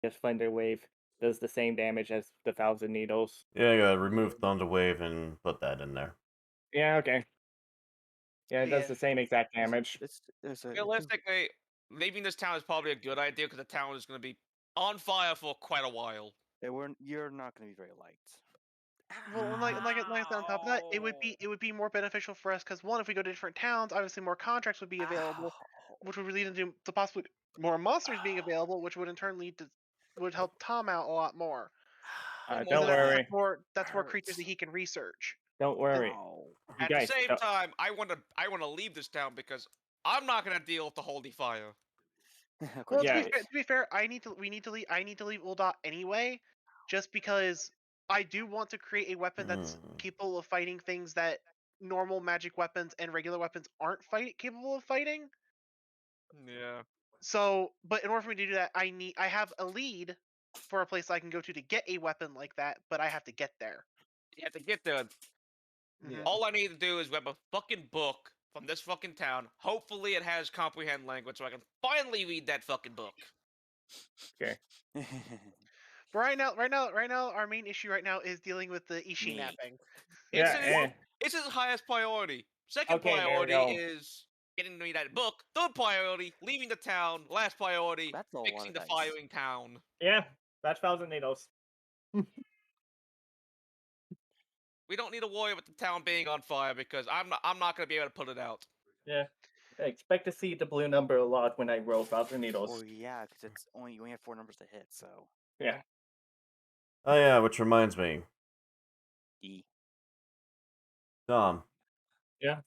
Just Thunder Wave does the same damage as the Thousand Needles. Yeah, you gotta remove Thunderwave and put that in there. Yeah, okay. Yeah, it does Yeah, the same exact damage. it's Realistically, leaving this town is probably a good idea because the town is going to be on fire for quite a while. you're not going to be very liked. Well, like I said, on top of that, it would be more beneficial for us because one, if we go to different towns, obviously more contracts would be available, which would lead into the possibly more monsters being available, which would in turn would help Tom out a lot more. Don't worry. That's more creatures that he can research. Don't worry. Oh. You At the guys, same time, I want to leave this town because I'm not going to deal with the holy fire. Of Well, course Yeah. not. to be fair, I need to leave Uldot anyway, just because I do want to create a weapon that's capable of fighting things that normal magic weapons and regular weapons aren't capable of fighting. Yeah. So, but in order for me to do that, I have a lead for a place I can go to get a weapon like that, but I have to get there. You have to get there. Mhm. All I need to do is grab a fucking book from this fucking town. Hopefully it has comprehend language so I can finally read that fucking book. Okay. But right now, our main issue right now is dealing with the Ishi Me. napping. It's his highest priority. Second Okay, there we priority go. is getting me that book. Third priority, leaving the town. Last priority, That's a lot fixing of the dice. firing town. Yeah, that's Thousand Needles. We don't need to worry about the town being on fire because I'm not gonna be able to put it out. Yeah. I expect to see the blue number a lot when I roll Thousand Well, Needles. yeah, because you only have 4 numbers to hit, so Yeah. Oh yeah, which reminds me, E. Tom. Yeah.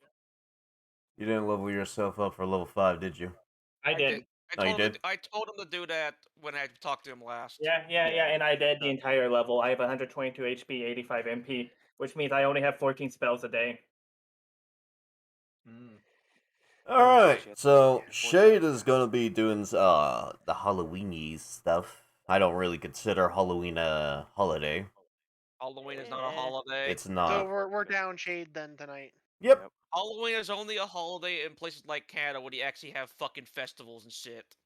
You didn't level yourself up for level 5, did you? I did. Oh, you did? I told him to do that when I talked to him last. Yeah, and I did the entire level. I have 122 HP, 85 MP, which means I only have 14 spells a day. Alright, Shit. so Yeah, Shade is gonna be doing the Halloweeny stuff. I don't really consider Halloween a holiday. Halloween is not a holiday. It's So not. we're down shade then tonight. Yep. Halloween is only a holiday in places like Canada where you actually have fucking festivals and shit.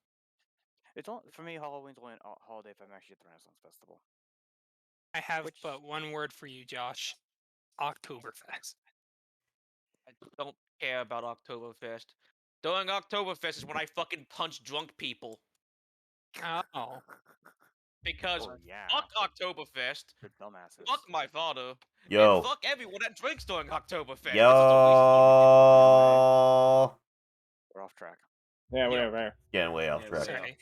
for me, Halloween's only a holiday if I'm actually at the Renaissance Festival. I have but one word for you, Josh. Oktoberfest. I don't care about Oktoberfest. During Oktoberfest is when I fucking punch drunk people. Oh. Because yeah. fuck Oktoberfest, Good dumbasses. fuck my father, Yo. and fuck everyone that drinks during Oktoberfest. Yo. We're off track. Yeah, whatever. Getting way off Yeah, track. sorry.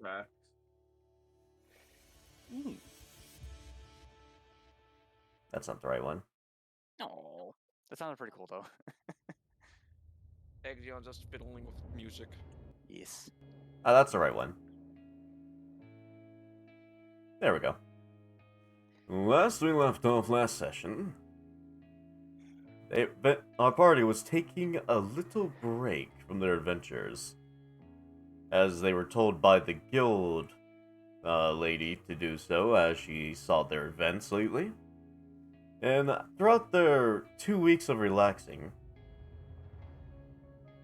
That's not the right one. No. That sounded pretty cool, though. Exion's just fiddling with music. Yes. Ah, that's the right one. There we go. Last we left off last session, our party was taking a little break from their adventures, as they were told by the guild lady to do so, as she saw their events lately. And throughout their 2 weeks of relaxing,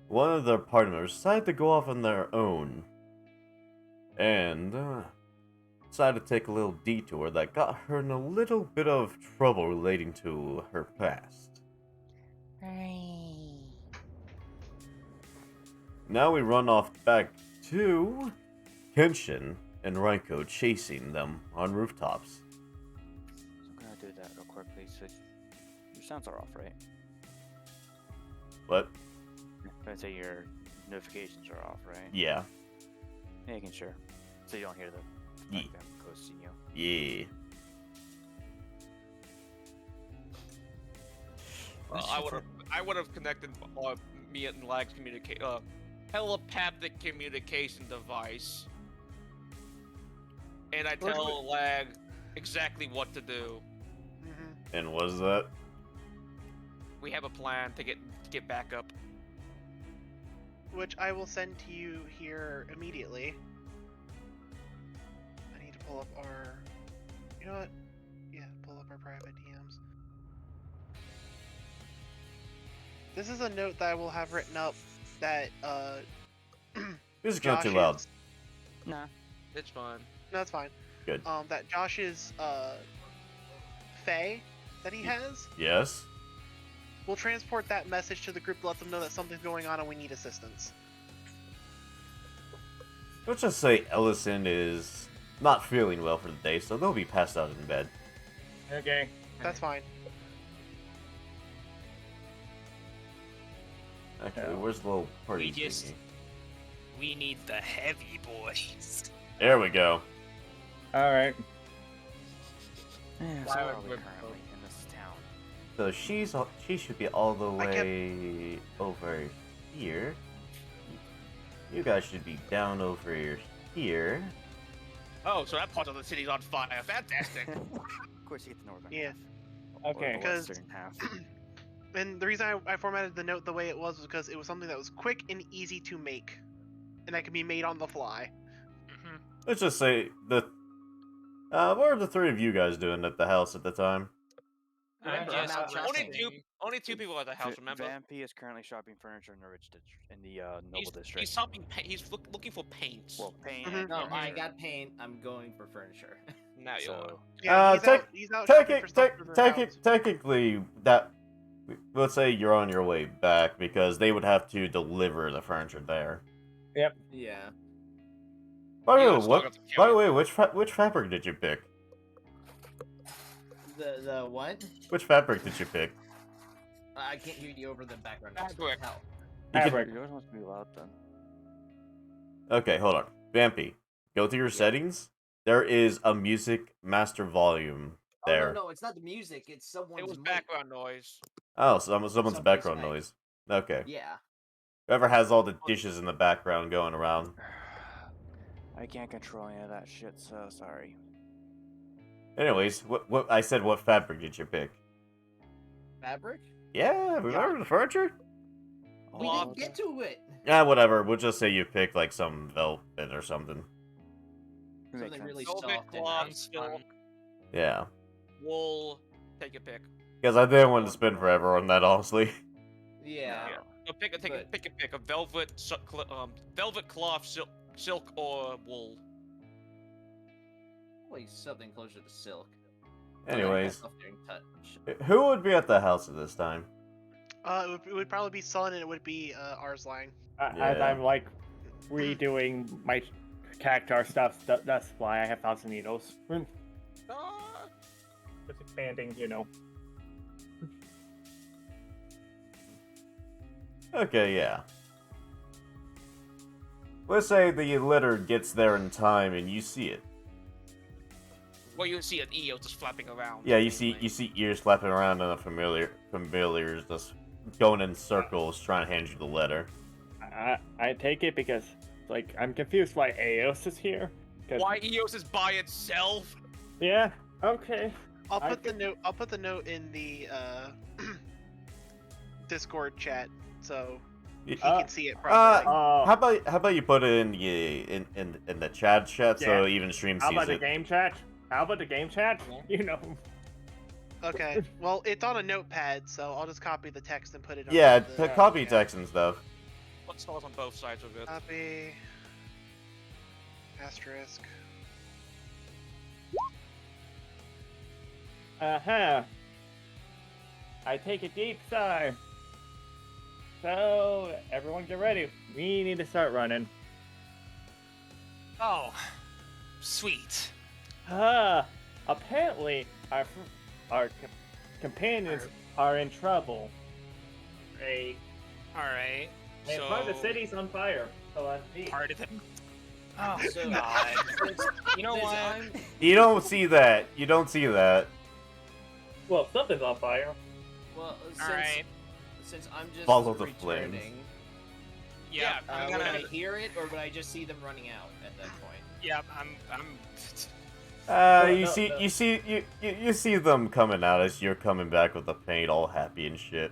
one of their partners decided to go off on their own, and decided to take a little detour that got her in a little bit of trouble relating to her past. Now we run off back to Kenshin and Raiko chasing them on rooftops. So I'm gonna do that real quick, please. So your sounds are off, right? What? I'm gonna say your notifications are off, right? Yeah. Making sure. So you don't hear the Yeah. them ghosting you. Yeah. I would have connected me and Lag's telepathic communication device, and I tell Lag exactly what to do. And was that? We have a plan to get back up. Which I will send to you here immediately. I need to pull up our... You know what? Yeah, pull up our private DMs. This is a note that I will have written up that, Music's not too loud. Nah. It's fine. No, that's fine. Good. that Josh's Fae that he has. Yes. We'll transport that message to the group to let them know that something's going on and we need assistance. Let's just say Ellison is not feeling well for the day, so they'll be passed out in bed. Okay. That's fine. Actually, where's the little party We just- thingy? We need the heavy boys. There we go. All right. Yeah, so Why where would are we we- currently in this town? So she should be all the I kept- way over here. You guys should be down over here. Oh, so that part of the city's on fire. Fantastic. Of course, you get the northern Yeah. half. Okay. Or the Because- western half. And the reason I formatted the note the way it was because it was something that was quick and easy to make, and that can be made on the fly. Mhm. Let's just say what are the three of you guys doing at the house at the time? I'm Remember, just I'm out Only two people at the house. Remember? Vampy is currently shopping furniture in the rich in the noble He's district. shopping. He's looking for paints. Well, paint. Mhm. and No, I furniture. got paint. I'm going for furniture. Now you are. So Yeah, tech- he's out shopping for stuff for their house. Technically, that let's say you're on your way back because they would have to deliver the furniture there. Yeah. By the Yeah, way, it's what? not gonna By the kill way, which fabric did you pick? The what? Which fabric did you pick? I can't hear you over the background. noise. Fabric. Hell. You can- Fabric. yours must be loud then. Okay, hold on. Vampy, go to your settings. There is a music master volume there. Oh no, it's not the music. It's someone's. It was mic. background noise. Oh, so someone's Somebody's background mic. noise. Okay. Yeah. Whoever has all the dishes in the background going around. I can't control any of that shit, so sorry. Anyways, what I said, what fabric did you pick? Fabric. Yeah, remember the furniture? We All didn't of get them? to it. Yeah, whatever. We'll just say you picked like some velvet or something. Makes Something really really Velvet soft and cloth, nice. silk, Yeah, wool. Take your pick. because I didn't want to spend forever on that, honestly. Yeah. So pick But- a pick. A velvet, velvet cloth, silk or wool. Probably something closer to silk. Anyways, Soft during touch. who would be at the house at this time? It would probably be Sun and it would be ours line. As Yeah. I'm like redoing my character stuff, that's why I have Thousand Needles. Just expanding, you know. Okay, yeah. Let's say the letter gets there in time and you see it. Well, you see an eel just flapping around. Yeah, you mainly. see ears flapping around and a familiars just going in circles trying to hand you the letter. I take it because like I'm confused why Aos is here. 'Cause- Why Eos is by itself? Yeah. Okay. I'll I put the could- note. I'll put the note in the Discord chat so he can see it properly. Oh. How about you put it in the chat so Yeah. even stream How sees about the it. game chat? How about the game chat? You know. Okay. Well, it's on a notepad, so I'll just copy the text and put it. Yeah, on the copy chat. text and stuff. Let's start on both sides of it. Copy. Asterisk. Uh-huh. I take a deep sigh. So, everyone get ready. We need to start running. Oh, sweet. Apparently, our companions are in trouble. Great. All right. And So part of the city's on fire. So that's neat. part of it. Oh So- God. You know Since what? I'm- You don't see that. You don't see that. Well, something's on fire. Well, All right. since I'm just Follow the flames. returning, Yeah, I'm would gonna. I hear it or would I just see them running out at that point? Yeah, I'm. You no, see, no. you see them coming out as you're coming back with the paint, all happy and shit.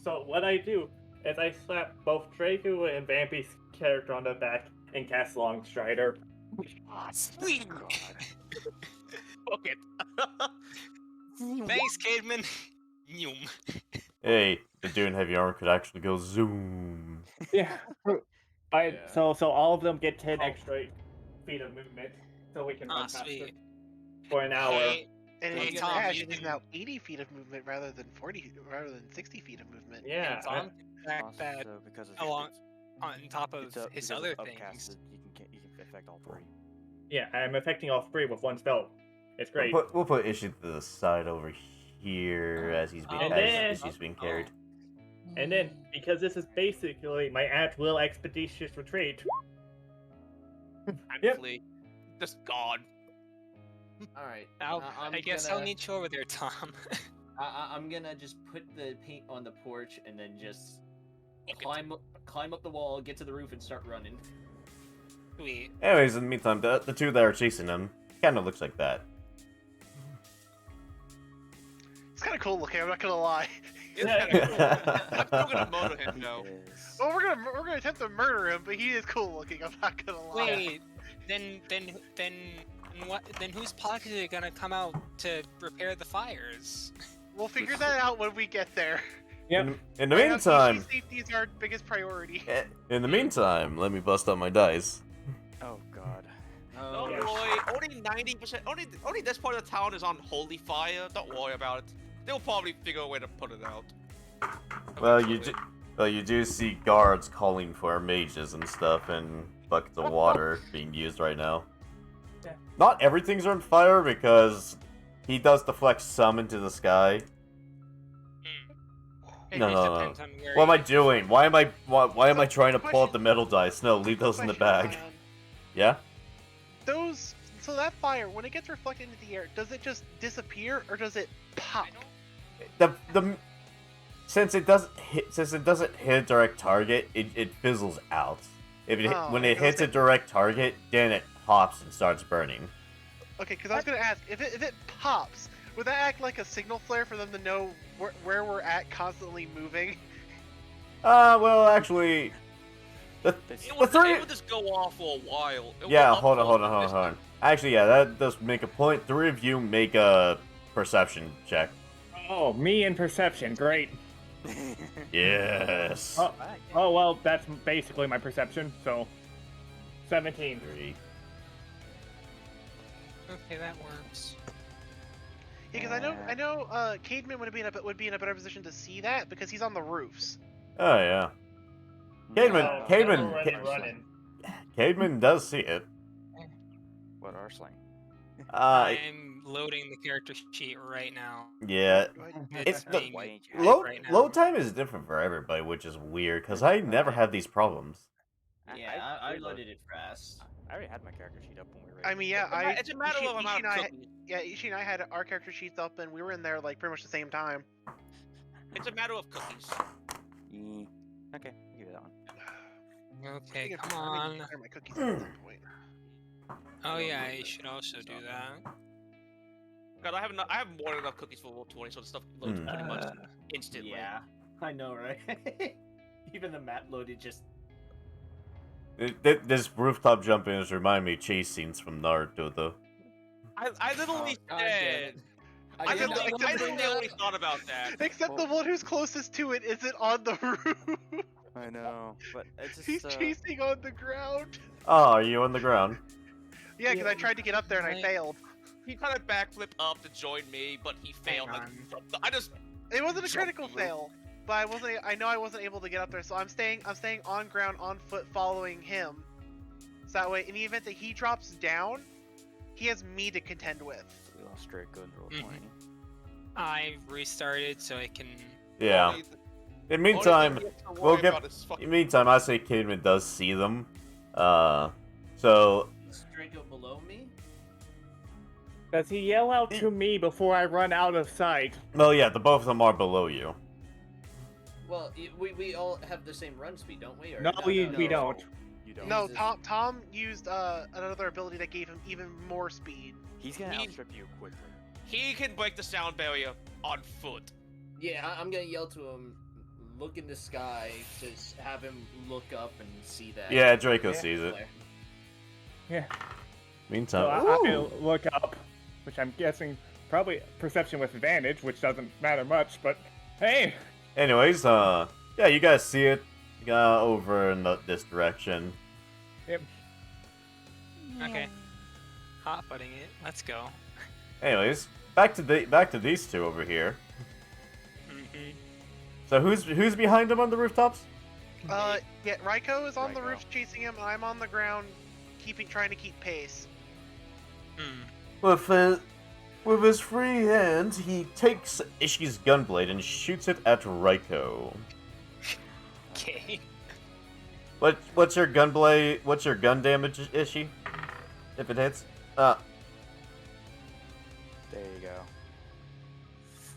So what I do is I slap both Draco and Vampy's character on the back and cast Long Strider. Sweet. Fuck it. Thanks, Kidman. Yum. Hey, the dude in heavy armor could actually go zoom. Yeah. Yeah. So all of them get 10 extra feet of movement. so we can run faster Sweet. for an hour. Hey, And Hey, if you Tom, crash, you it is can- now 80 feet of movement rather than 60 feet of movement. Yeah, and Tom, the fact Also, that because it's, along on top of it's a, his because other of Outcast, things. you can affect all three. yeah, I'm affecting all three with one spell. It's great. We'll put Ishi to the side over here as he's being And as then- Ishi's being carried. And then, because this is basically my at-will expeditious retreat. I'm Yep. just gone. All right. I guess I'll meet you over there, Tom. I'm gonna just put the paint on the porch and then just Okay. climb up the wall, get to the roof, and start running. Sweet. Anyways, in the meantime, the two that are chasing him kind of looks like that. It's kind of cool looking. I'm not gonna lie. It's kinda cool. I'm still gonna murder him though. Yes. Well, we're gonna attempt to murder him, but he is cool looking. I'm not gonna lie. Wait, then what? Then whose pocket are gonna come out to repair the fires? We'll figure that out when we get there. Yep. In the Right now, meantime, safety is our biggest priority. in the meantime, let me bust out my dice. Oh god. Don't Yeah. worry, only 90%, only this part of the town is on holy fire. Don't worry about it. They'll probably figure a way to put it out. Well, you do see guards calling for mages and stuff, and buckets of water being used right now. Yeah. Not everything's on fire because he does deflect some into the sky. It No, just no, no. depends on where What am I you- doing? Why am I trying to pull out the metal dice? No, leave those in the Question, bag. Ryan. Yeah. So that fire, when it gets reflected into the air, does it just disappear or does it pop? The since it doesn't hit a direct target, it fizzles out. When it hits a direct target, then it pops and starts burning. Okay, because I was gonna ask if it pops, would that act like a signal flare for them to know where we're at, constantly moving? Well, actually, It would just go off for a while. It yeah, will hold upload on. this time. Actually, yeah, that does make a point. Three of you make a perception check. Oh, me and perception, great. Yes. Oh well, that's basically my perception. So, 17. 3. Okay, that works. Yeah, because I know, Cademan would be in a better position to see that because he's on the roofs. Oh yeah. Oh, Cademan- running. Cademan does see it. What are slang? I'm loading the character sheet right now. Yeah. It's the- being Why ain't you typed Load right now. load time is different for everybody, which is weird because I never have these problems. Yeah, I loaded it fast. I already had my character sheet up when we were. I mean, yeah, It's a matter of amount of cookies. Ishi and I had our character sheets up, and we were in there like pretty much the same time. It's a matter of cookies. Okay, I'll give you that one. Okay, I come may on. declare my cookies at some point. Oh yeah, I should also do that. God, I have more than enough cookies for World 20, so the stuff loads pretty much instantly. Yeah, I know, right? Even the map loaded just. This rooftop jumping is reminding me of chase scenes from Naruto, though. I literally God damn said. it. I didn't literally like the- only thought about that. Except the one who's closest to it isn't on the roof. I know, but it's just. He's chasing on the ground. Oh, are you on the ground? Yeah, because I tried to get up there and I Right. failed. He kind of backflipped up to join me, but he failed. Hang I just It wasn't a Jump critical the roof. fail, but I know I wasn't able to get up there, so I'm staying on ground, on foot, following him. So that way, in the event that he drops down, he has me to contend with. We lost straight good roll Mhm. 20. I've restarted so I can. Yeah. only- In the only meantime, thing you have to we'll worry get- about is fucking- in the meantime, I say Cademan does see them. So Is Draco below me? Does he yell out to me before I run out of sight? well, yeah, the both of them are below you. Well, we all have the same run speed, don't we? Or No, we don't. You don't. No, Jesus. Tom used another ability that gave him even more speed. He's gonna He- outstrip you quickly. He can break the sound barrier on foot. Yeah, I'm gonna yell to him, look in the sky, to have him look up and see that. Yeah, Draco Yeah. sees it. flare. Yeah. Meantime, So I'm ooh. gonna look up, which I'm guessing probably perception with advantage, which doesn't matter much. But hey, Anyways, yeah, you guys see it over in this direction. yep. Okay. Hot-footing it. Let's go. Anyways, back to these two over here. Mm-hmm. So who's behind them on the rooftops? Yeah, Raiko is on the Raiko. roof chasing him. I'm on the ground, trying to keep pace. With his free hand, he takes Ishi's gunblade and shoots it at Raiko. Okay. What's your gunblade? What's your gun damage, Ishi? If it hits? There you go.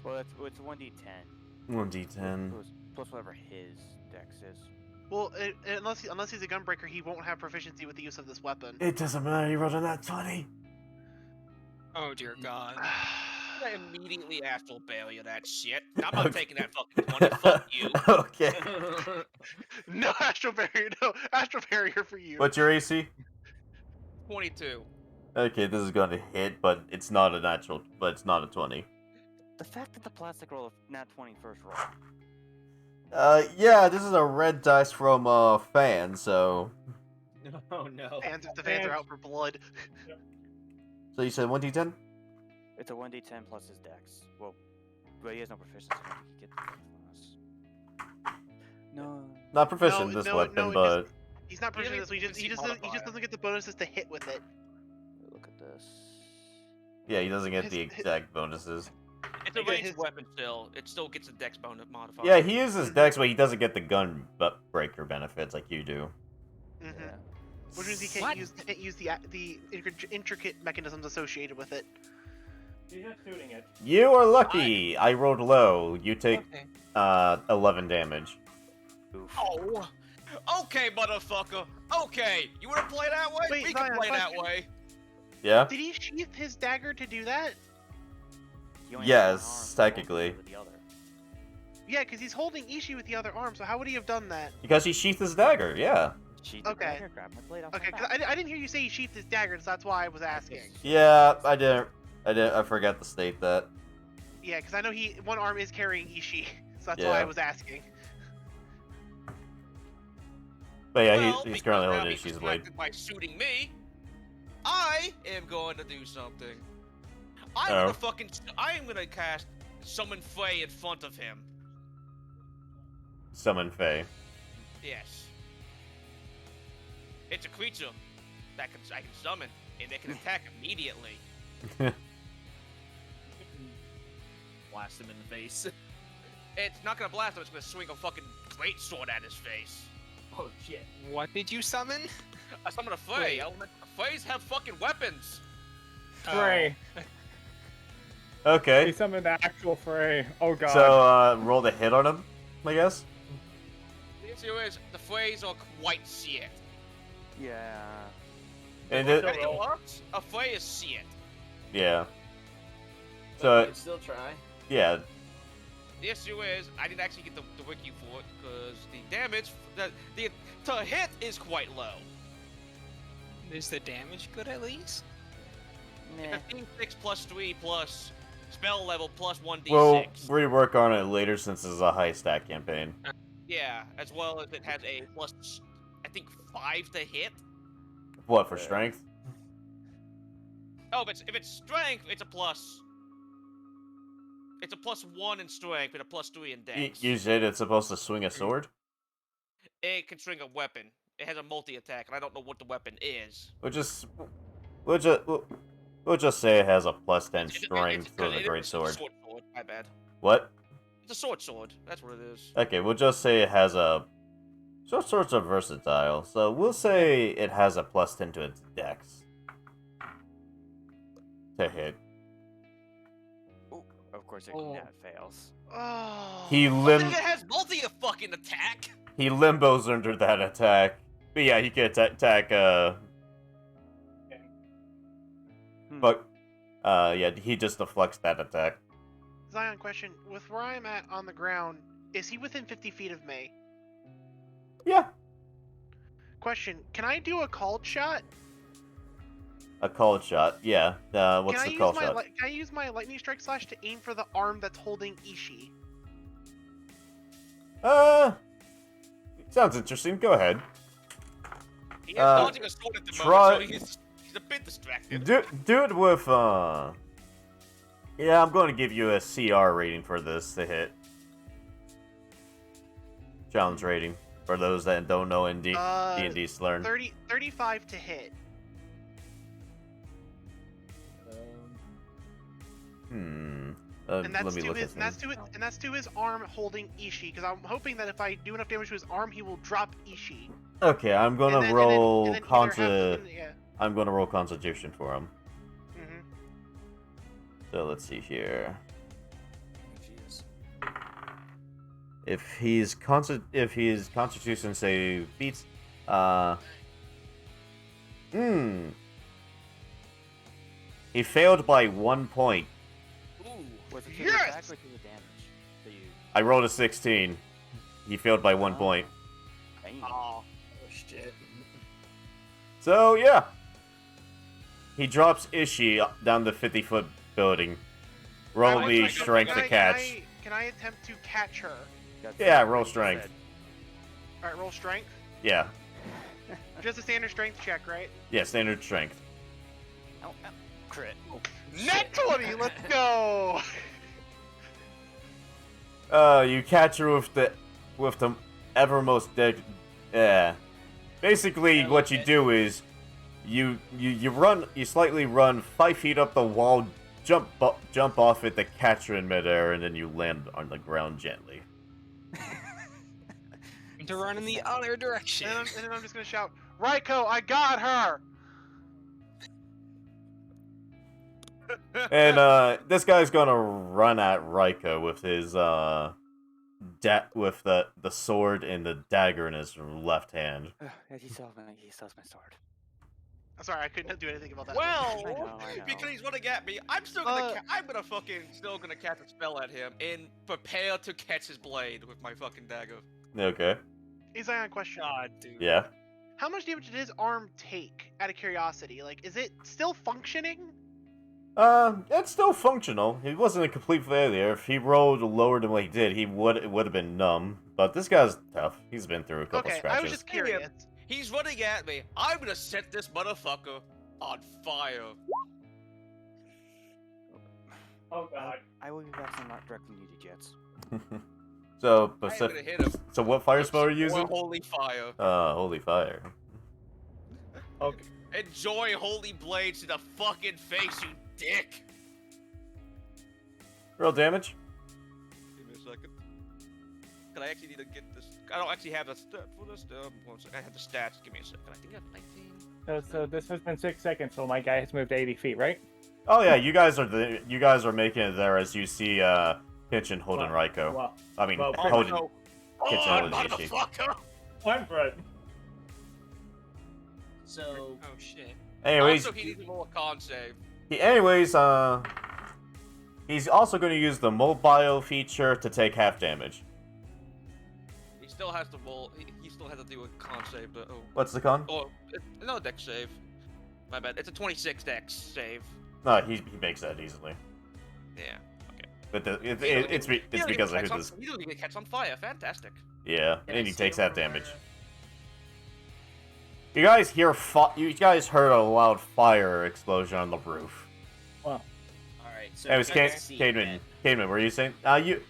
Well, it's 1d10. 1d10. Plus whatever his dex is. Well, unless he's a gunbreaker, he won't have proficiency with the use of this weapon. It doesn't matter. You rolled a nat 20. Oh dear God. I immediately astral failure that shit. I'm not taking that fucking 20. Fuck you. Okay. No astral barrier. No astral barrier for you. What's your AC? 22. Okay, this is going to hit, but it's not a natural. But it's not a 20. The fact that the plastic roll of nat 20 first roll. Yeah, this is a red dice from fan, so. Oh no. Fans, if the fans are out for blood. So you said 1d10? It's a 1d10 plus his dex. Well, he has no proficiency. I don't think he gets the bonus. No. Not proficient in this no, weapon, no, but He's not proficient in this. He He just doesn't get the bonuses to hit with it. Look at this. yeah, he doesn't get His- the exact bonuses. It's a Yeah, ranged his- weapon still. It still gets a dex bonus modifier. Yeah, he uses dex, but he doesn't get the gun breaker benefits like you do. hmm Yeah. Which means he What? can't use the intricate mechanisms associated with it. He's just shooting it. You are lucky. I rolled low. You take Okay. 11 damage. Oof. Oh. Okay, motherfucker. Okay. You wanna play that way? Wait, We can Zion, play that question. way. Yeah. Did he sheath his dagger to do that? He only has one Yes, arm, so technically. with the other. Yeah, because he's holding Ishii with the other arm. So how would he have done that? Because he sheathed his dagger. Yeah. She did Okay. dagger, grab my blade off Okay, my because back. I didn't hear you say he sheathed his dagger, so that's why I was asking. Yeah. I didn't. I forgot to state that. Yeah, because I know one arm is carrying Ishii, so that's Yeah. why I was asking. But yeah, Well, he's because currently now holding he's Ishi's blade. distracted by shooting me. I am going to do something. I'm Oh. I am gonna cast Summon Fey in front of him. Summon Fae. Yes. It's a creature that I can summon, and they can attack immediately. Blast him in the face. It's not gonna blast him, it's gonna swing a fucking great sword at his face. Oh shit. What did you summon? I summon a Fey. Wait. Feys have fucking weapons. Frey. Oh. He Okay. summoned the actual Frey. Oh god. So roll the hit on him, I guess. The issue is, the Feys are quite shit. Yeah. And Well, it, And it works, a Fey is shit. yeah. But So I'd still try. yeah. The issue is, I didn't actually get the wiki for it, because the damage, to hit is quite low. Is the damage good at least? Meh. It's a D6 plus 3 plus spell level plus 1d6. We'll rework on it later since this is a high stat campaign. Yeah, as well as it has a plus, I think, 5 to hit. What for strength? Oh, if it's strength, it's a plus. It's a plus 1 in strength and a plus 3 in dex. You said it's supposed to swing a sword. It can string a weapon. It has a multi-attack, and I don't know what the weapon is. We'll just say it has a plus 10 strength for the great sword. Sword. My bad. What? It's a sword. That's what it is. Okay, we'll just say it has a. Short swords are versatile, so we'll say it has a plus 10 to its dex. To hit. Of course, that fails. Oh. He I lim think it has multi-fucking attack. he limbos under that attack. But yeah, he can attack but yeah, he just deflects that attack. Zion, question: with where I'm at on the ground, is he within 50 feet of me? Yeah. Question: can I do a called shot? A called shot, yeah. What's the call shot? Can I use my lightning strike slash to aim for the arm that's holding Ishii? Sounds interesting. Go ahead. He is Uh, dodging a sword at the try- moment, so he's... He's a bit distracted. Do it with, Yeah, I'm going to give you a CR rating for this to hit. Challenge rating. For those that don't know D&D Slurn. 35 to hit. And Let that's me to look his, at and that's to his arm holding Ishii. Because I'm hoping that if I do enough damage to his arm, he will drop Ishii. Okay, I'm gonna And then- roll and then either have to- yeah. I'm gonna roll Constitution for him. Mhm. So let's see here. Jeez. If his Constitution save beats, he failed by 1 point. Ooh. Was it to Yes! the attack or to the damage? That you... I rolled a 16. He failed by 1 point. Dang. Oh shit. So yeah, he drops Ishii down the 50-foot building. Roll I me would- strength to catch. Can I attempt to catch her? That's Yeah, what roll you strength. said. All right, roll strength. Yeah, Just a standard strength check, right? yeah, standard strength. Ow, ow. Crit. Net 20. Let's go. You catch her with the evermost dead. Yeah. Basically, Yeah, what you okay. do is you slightly run 5 feet up the wall, jump off it to catch her in midair, and then you land on the ground gently. To run in the other direction. And then I'm just gonna shout, Raiko, I got her. And this guy's gonna run at Raiko with his with the sword and the dagger in his left hand. He saw my sword. I'm sorry, I couldn't do anything about that. Well, I know. because he's running at me, I'm still gonna cast a spell at him and prepare to catch his blade with my fucking dagger. Okay. Izion, question. God, dude. Yeah. How much damage did his arm take? Out of curiosity, like, is it still functioning? It's still functional. He wasn't a complete failure. If he rolled lower than what he did, it would have been numb. But this guy's tough. He's been through a couple Okay, scratches. I was just curious. He's running at me. I'm gonna set this motherfucker on fire. Oh god. I will be back, so I'm not directly needed yet. So, I'm gonna hit him. so what fire spell are you Enjoy using? holy fire. Holy fire. Okay. Enjoy holy blades to the fucking face, you dick. Roll damage. Give me a second. Cause I actually need to get this. I don't actually have the stat for this. One second. I have the stats. Give me a second. I think I have 19. So this has been 6 seconds, so my guy has moved 80 feet, right? Oh yeah, you guys are making it there as you see Kitchen holding Raiko. Well, I mean, well, holding no. Kitchen Oh, holding Ishii. motherfucker! I'm Fred. So Oh shit. Anyways, Also, he needs to roll a con save. he's also going to use the mobile feature to take half damage. He still has to roll. He still has to do a con save. What's the con? No dex save. My bad. It's a 26 dex save. No, he makes that easily. Yeah. But it's He doesn't because even of catch his. on- He doesn't even catch on fire. Fantastic. Yeah, Can and I he stay takes half over damage. where- You guys You guys heard a loud fire explosion on the roof. All right. So Anyways, you can't see Cademan, yet. Cademan, were you saying? Are you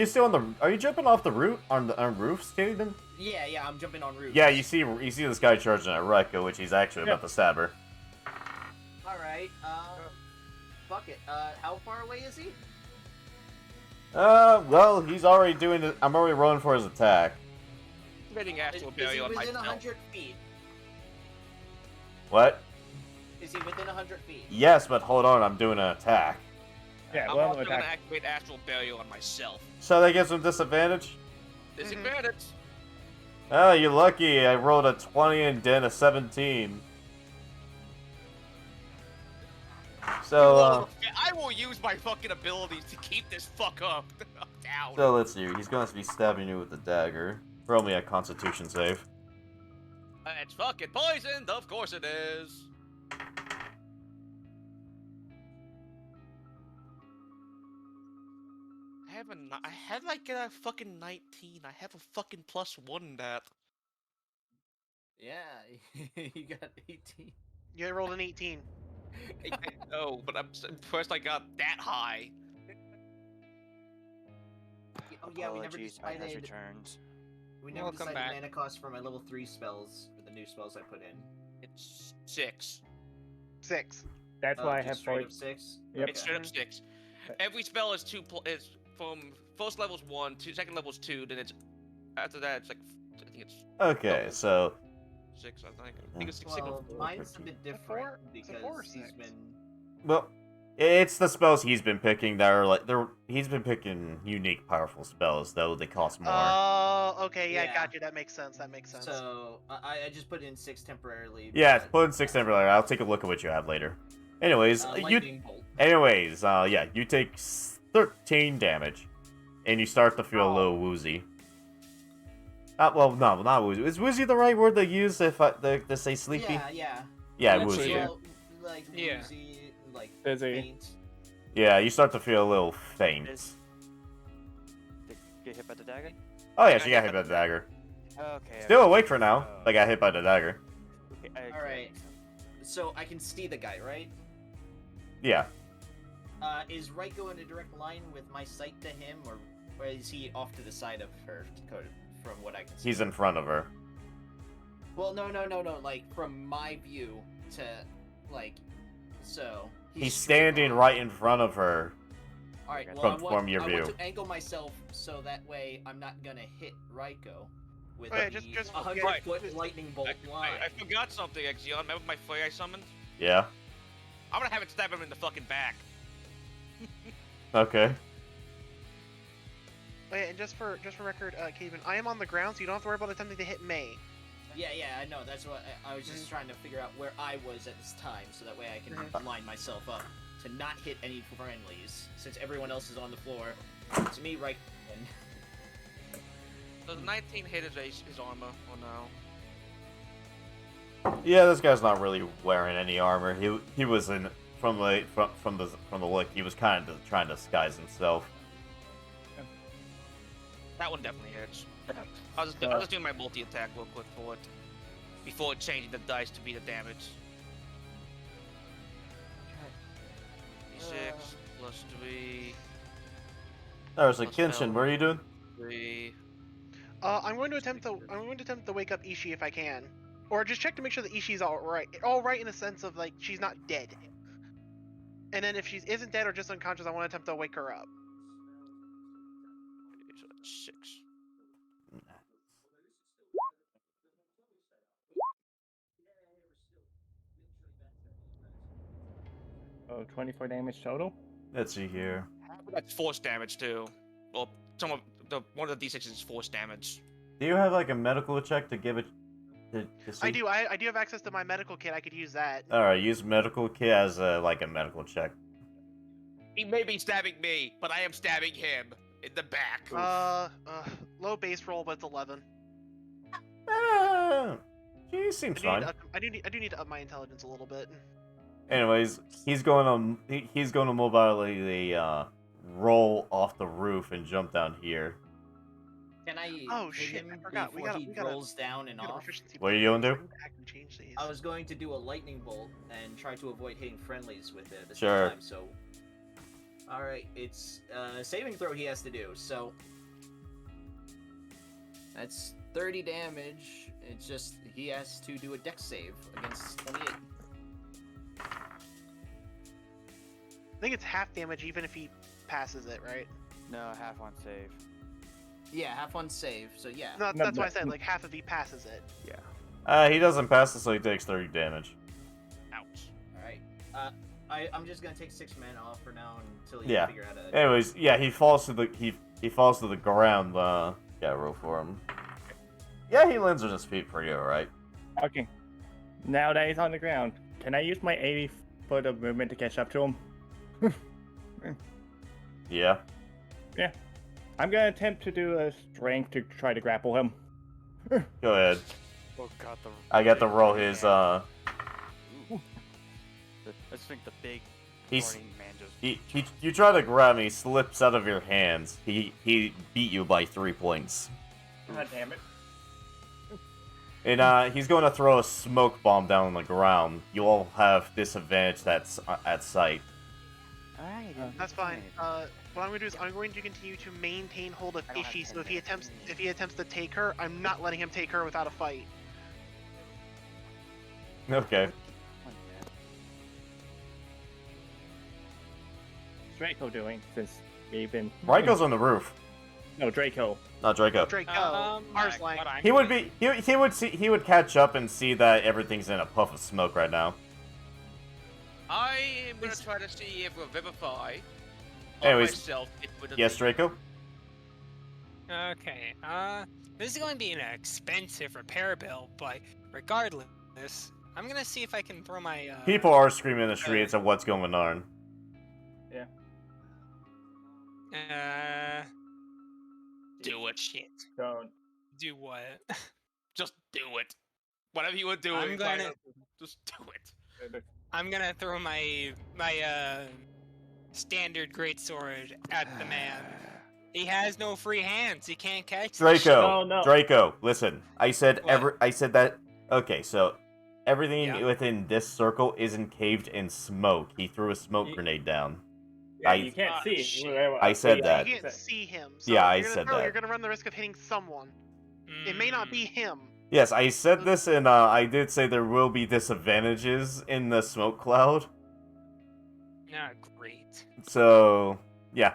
still on the? Are you jumping off the roof on roofs, Cademan? Yeah, I'm jumping on roofs. Yeah, you see this guy charging at Raiko, which he's actually about to stab her. All right. Fuck it. How far away is he? Well, he's already doing it. I'm already rolling for his attack. Committing Is astral he burial on within myself. 100 feet? What? Is he within 100 feet? Yes, but hold on, I'm doing an attack. Yeah, I'm well, also gonna attack. activate astral burial on myself. So that gives him disadvantage? Disadvantage. Oh, you're lucky. I rolled a 20 and then a 17. So, I will use my fucking abilities to keep this fuck up. Down. so let's see. He's going to be stabbing you with the dagger. Roll me a Constitution save. It's fucking poisoned. Of course it is. I have like a fucking 19. I have a fucking +1 in that. Yeah, you got 18. You rolled an 18. I know, but first I got that high. Oh yeah, we never Apologies, I has decided. returned. We never Welcome decided back. mana cost for my level 3 spells, or the new spells I put in. It's 6. 6. That's Oh, why I just have straight void. up 6. Yep. It's straight up 6. Every spell is is from first level's 1, second level's 2, then it's after that it's like I think it's Okay, double. so 6. I think it's 6. Well, Six. mine's a bit different four? Is it 4 or because he's 6? been. well, it's the spells he's been picking that are like he's been picking unique, powerful spells, though they cost more. Oh, okay, yeah, Yeah. got you. That makes sense. That makes sense. So I just put in 6 temporarily. Yeah, but put in 6 temporary. I'll take a look at what you have later. Anyways, lightning bolt. yeah, you take 13 damage, and you start to feel a little woozy. Well, no, not woozy. Is woozy the right word to use if to say sleepy? Yeah. Yeah, That's woozy. yeah. Well, like Yeah. woozy, like Dizzy. faint. Yeah, you start to feel a little faint. Is- Get hit by the dagger? Oh yeah, she got hit by the dagger. Okay. Still awake for now, but got hit by the dagger. Okay, Alright. So I can see the guy, right? Yeah, Is Raiko in a direct line with my sight to him, or is he off to the side of her, from what I can see? he's in front of her. Well, no. Like from my view to, like, so He's straight standing on. right in front of her. All right. Well, from your I view. want to angle myself so that way I'm not gonna hit Raiko with Okay, the just 100-foot lightning bolt line. I forgot something, Exion. Remember my fire I summoned? Yeah. I'm gonna have it stab him in the fucking back. Okay. Okay, and just for record, Caven, I am on the ground, so you don't have to worry about attempting to hit May. Yeah, I know. That's what I was just trying to figure out where I was at this time, so that way I can line myself up to not hit any friendlies, since everyone else is on the floor. To me, right. Does 19 hit his armor or no? Yeah, this guy's not really wearing any armor. He was in from the look. He was kind of trying to disguise himself. That one definitely hits. I'll just do my multi attack real quick for it before changing the dice to be the damage. 6 plus 3. Alright, so Kenshin, what are you doing? 3. I'm going to attempt to wake up Ishii if I can, or just check to make sure that Ishii's all right in the sense of like she's not dead. And then if she isn't dead or just unconscious, I want to attempt to wake her up. So that's 6. Oh, 24 damage total. Let's see here. That's force damage too. Well, one of the d6s is force damage. Do you have like a medical check to give it to see? I do. I do have access to my medical kit. I could use that. Alright, use medical kit as a medical check. He may be stabbing me, but I am stabbing him in the back. Low base roll, but it's 11. She seems fine. I do need to up my intelligence a little bit. Anyways, he's going to mobilely roll off the roof and jump down here. Can I Oh hit shit! him I forgot. before he rolls down and off? What are you gonna do? Change these. I was going to do a lightning bolt and try to avoid hitting friendlies with it at the Sure. same time, so... Alright, it's a saving throw he has to do, so... That's 30 damage. It's just, he has to do a dex save against 28. I think it's half damage even if he passes it, right? No, half on save. Yeah, have fun save, so yeah. No, No, that's why I but- said like half if he passes it. He doesn't pass it, so he takes 30 damage. Ouch. Alright. I'm just gonna take 6 mana off for now until you Yeah. figure out a... Anyways, yeah, he falls to the he falls to the ground. Yeah, roll for him. Yeah, he lands on his feet pretty alright. Okay. Now that he's on the ground, can I use my 80 foot of movement to catch up to him? Yeah. I'm gonna attempt to do a strength to try to grapple him. Go ahead. Oh god, I got to roll his I think the big He's guardian man just you try to grab him, he slips out of your hands. He beat you by 3 points. God damn it. And he's going to throw a smoke bomb down on the ground. You all have disadvantage that's at sight. Alright. That's fine. What I'm going to do is I'm going to continue to maintain hold of I don't have Ishi. So 10 if he attempts to take her, I'm not letting him take her without a fight. Okay. Draco doing since we've been. Raiko's on the roof. No, Draco. Not Draco. Draco, Like, Arslan. what I'm He would doing- be. He would catch up and see that everything's in a puff of smoke right now. I am gonna try to see if Revivify on Anyways, myself it would Yes, Draco. Okay, this is going to be an expensive repair bill, but regardless, I'm gonna see if I can throw my, People are screaming in the streets of what's going on. do it. Shit. Don't. Do what? Just do it. Whatever you were doing, I'm gonna- just do it. I'm gonna throw my, standard greatsword at the man. He has no free hands, he can't catch this shit. Draco. No. Draco. Listen, I said What? I said that. Okay, so everything Yeah. within this circle isn't caved in smoke. He threw a smoke Ye- grenade down. Yeah, I- you can't Ah, see. shit. I said that. You can't see him. So Yeah, if I you're gonna said throw, that. You're going to run the risk of hitting someone. It may not be him. Yes, I said this, and I did say there will be disadvantages in the smoke cloud. Not great. So, yeah.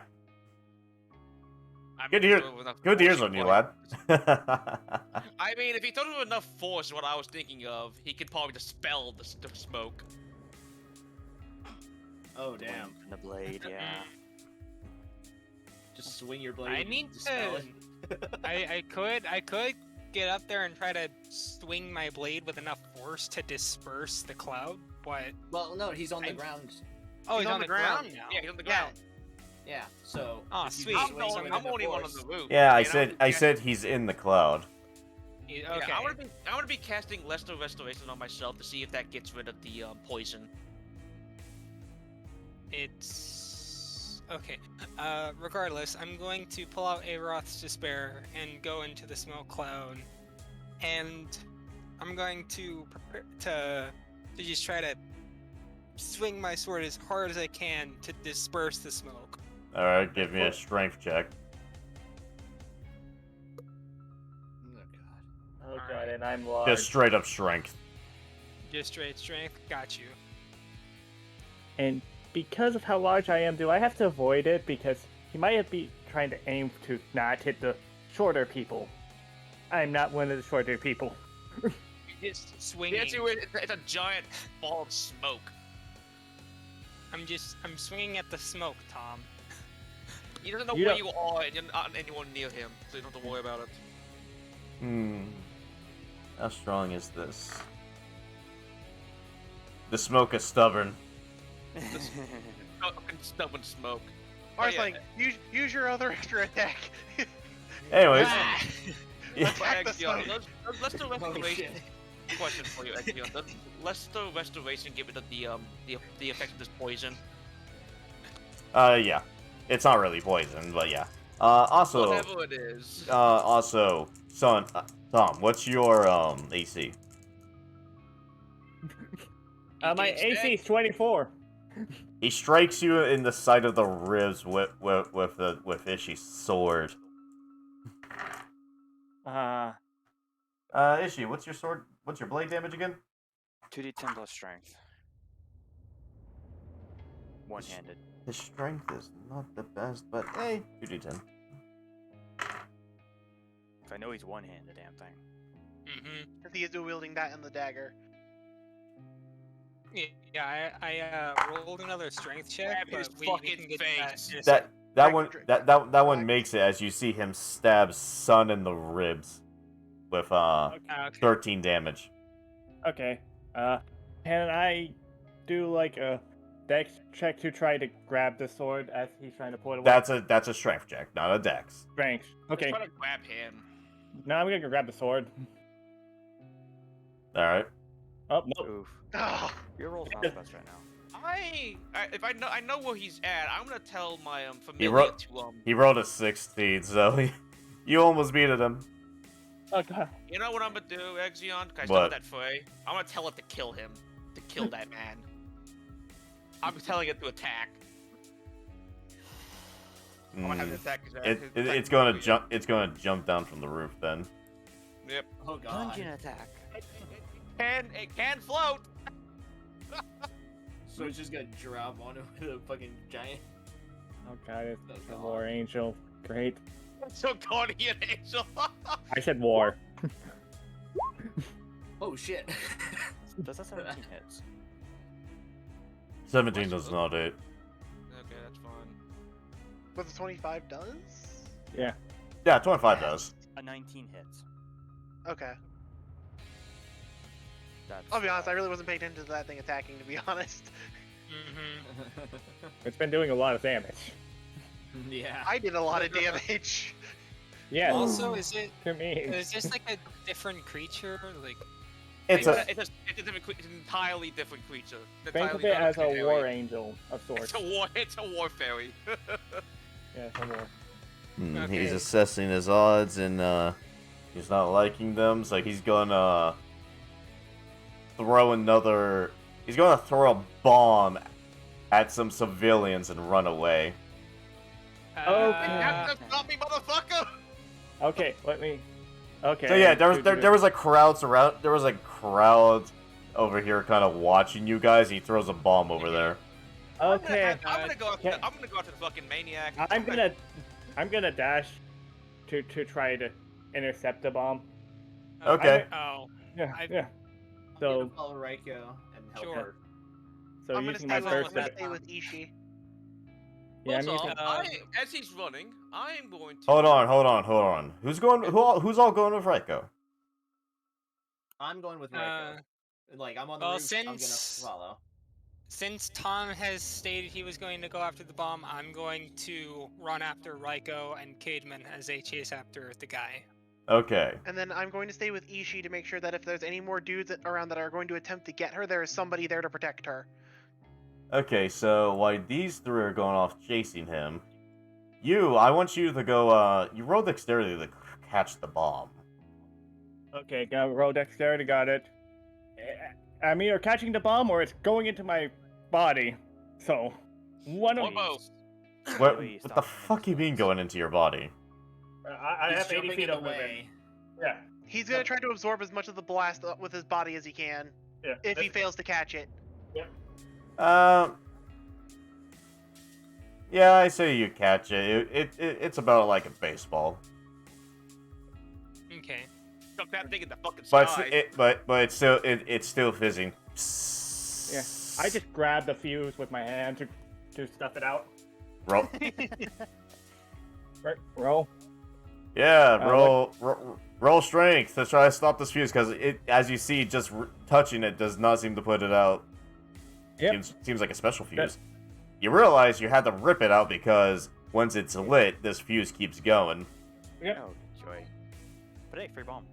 I'm Good gonna ear- throw it with enough Good force ears on you, for lad. I mean, if he throws it with enough force, what I was thinking of, he could probably dispel the smoke. Oh damn! From the blade, yeah. Just swing your blade. I and need dispel to. it. I could get up there and try to swing my blade with enough force to disperse the cloud, but Well, no, he's on the I- ground. oh, he's on the ground now. Yeah, he's on the Yeah. ground. Yeah. So. Aw, if you sweet. just I'm, swing going, with I'm enough only one on force- the roof. Yeah, I and said he's in the cloud. Okay. Yeah, I'm gonna be casting Lesser Restoration on myself to see if that gets rid of the poison. It's okay. Regardless, I'm going to pull out a Roth's Despair and go into the smoke cloud, and I'm going to prepare to just try to swing my sword as hard as I can to disperse the smoke. All right, give me a strength check. Oh god. Oh god, Alright. and I'm large. Just straight up strength. Just straight strength. Got you. And because of how large I am, do I have to avoid it? Because he might be trying to aim to not hit the shorter people. I'm not one of the shorter people. Just swinging. It's a giant ball of smoke. I'm swinging at the smoke, Tom. He doesn't know You where don't- you are, and you're not anyone near him, so you don't have to worry about it. How strong is this? The smoke is stubborn. Fucking stubborn smoke. Oh, yeah. Arslan, use your other extra attack. Anyways, Ah! yeah, Attack the Exion, smoke. let's do Holy restoration. shit. Question for you, Exion. Let's do restoration. Give it the effect of this poison. yeah. It's not really poison, but yeah. Also, Whatever it is. also, son, Tom, what's your AC? My Engage AC deck. is 24. He strikes you in the side of the ribs with Ishi's sword. Ishi, what's your sword? What's your blade damage again? 2d10 plus strength. One-handed. His strength is not the best, but hey, 2d10. If I know he's one-handed, damn thing. Mm-hmm. He is dual wielding that and the dagger. Yeah, I rolled another strength check, Grab his but we fucking can get face. to that in a That Drag- one drag- that one drag. makes it as you see him stab Sun in the ribs with Okay. 13 damage. Okay. Can I do like a dex check to try to grab the sword as he's trying to pull it away? That's a strength check, not a dex. Strength. Okay. Try to grab him. Now I'm gonna go grab the sword. All right. Oh no. Oof. Oh, Your roll's not the best right now. If I know where he's at, I'm gonna tell my familiar wrote- to He rolled a 16, so you almost beat him. Oh god. You know what I'm gonna do, Exion? Can I What? stop that fray? I'm gonna tell it to kill him. To kill that man. I'm telling it to attack. I'm gonna have it attack It's gonna jump. It's gonna jump down from the roof then. Yep. Oh god. Dungeon attack. It can float. So it's just gonna drop on him with a fucking giant. Oh god, it's Oh, the God. war angel. Great. So guardian angel. I said war. Oh shit. Does that 17 hits? 17 does not hit. Okay, that's fine. What the 25 does? Yeah. Yeah, 25 does. A 19 hits. Okay. That's. I'll be honest, I really wasn't paying attention to that thing attacking, to be honest. It's been doing a lot of damage. Yeah. I did a lot of damage. Yeah. Also, is to me. this like a different creature? Like, It's a. It's an entirely different creature. Think of Entirely it as a different war area. angel of sorts. It's a war fairy. Yeah, it's a war. He's Okay. assessing his odds and he's not liking them, so he's gonna throw another. He's gonna throw a bomb at some civilians and run away. Captain, stop me, motherfucker! Okay, let me. Okay. So yeah, there was like crowds around. There was like crowds over here, kind of watching you guys. He throws a bomb over there. Okay. I'm gonna go after. can- I'm gonna go after the fucking maniac. I'm gonna dash to try to intercept the bomb. Okay. Oh, Yeah. I've- Yeah. I'm So- gonna follow Raiko and help Sure. her. So I'm gonna using stay my with, first. I'm gonna bit. stay with Ishii. Yeah, I'm Also, using. as he's running, I am going to. Hold on. Who's going? Who's all going with Raiko? I'm going with Raiko. Like I'm on the well, roof. I'm gonna since- follow. Since Tom has stated he was going to go after the bomb, I'm going to run after Raiko and Cademan as they chase after the guy. Okay. And then I'm going to stay with Ishii to make sure that if there's any more dudes around that are going to attempt to get her, there is somebody there to protect her. Okay. So while these three are going off chasing him, I want you to go. You roll dexterity to catch the bomb. Okay, got roll dexterity. Got it. I'm either catching the bomb or it's going into my body. So, one of Or both. What Really the stop fuck you mean going into your body? I He's have 80 jumping feet in the of movement. way. Yeah. He's gonna try to absorb as much of the blast with his body as he can. Yeah. If he fails to catch it. Yeah, I say you catch it. It's about like a baseball, Okay. Chuck that thing in the fucking but sky. it's still fizzing. Yeah. I just grab the fuse with my hand to stuff it out. roll. Right. Roll. Yeah, roll strength to try to stop this fuse because as you see, just touching it does not seem to put it out. Yep. Seems like a special fuse. You realize you had to rip it out because once it's lit, this fuse keeps going. Yep. Oh, joy. But hey, free bomb.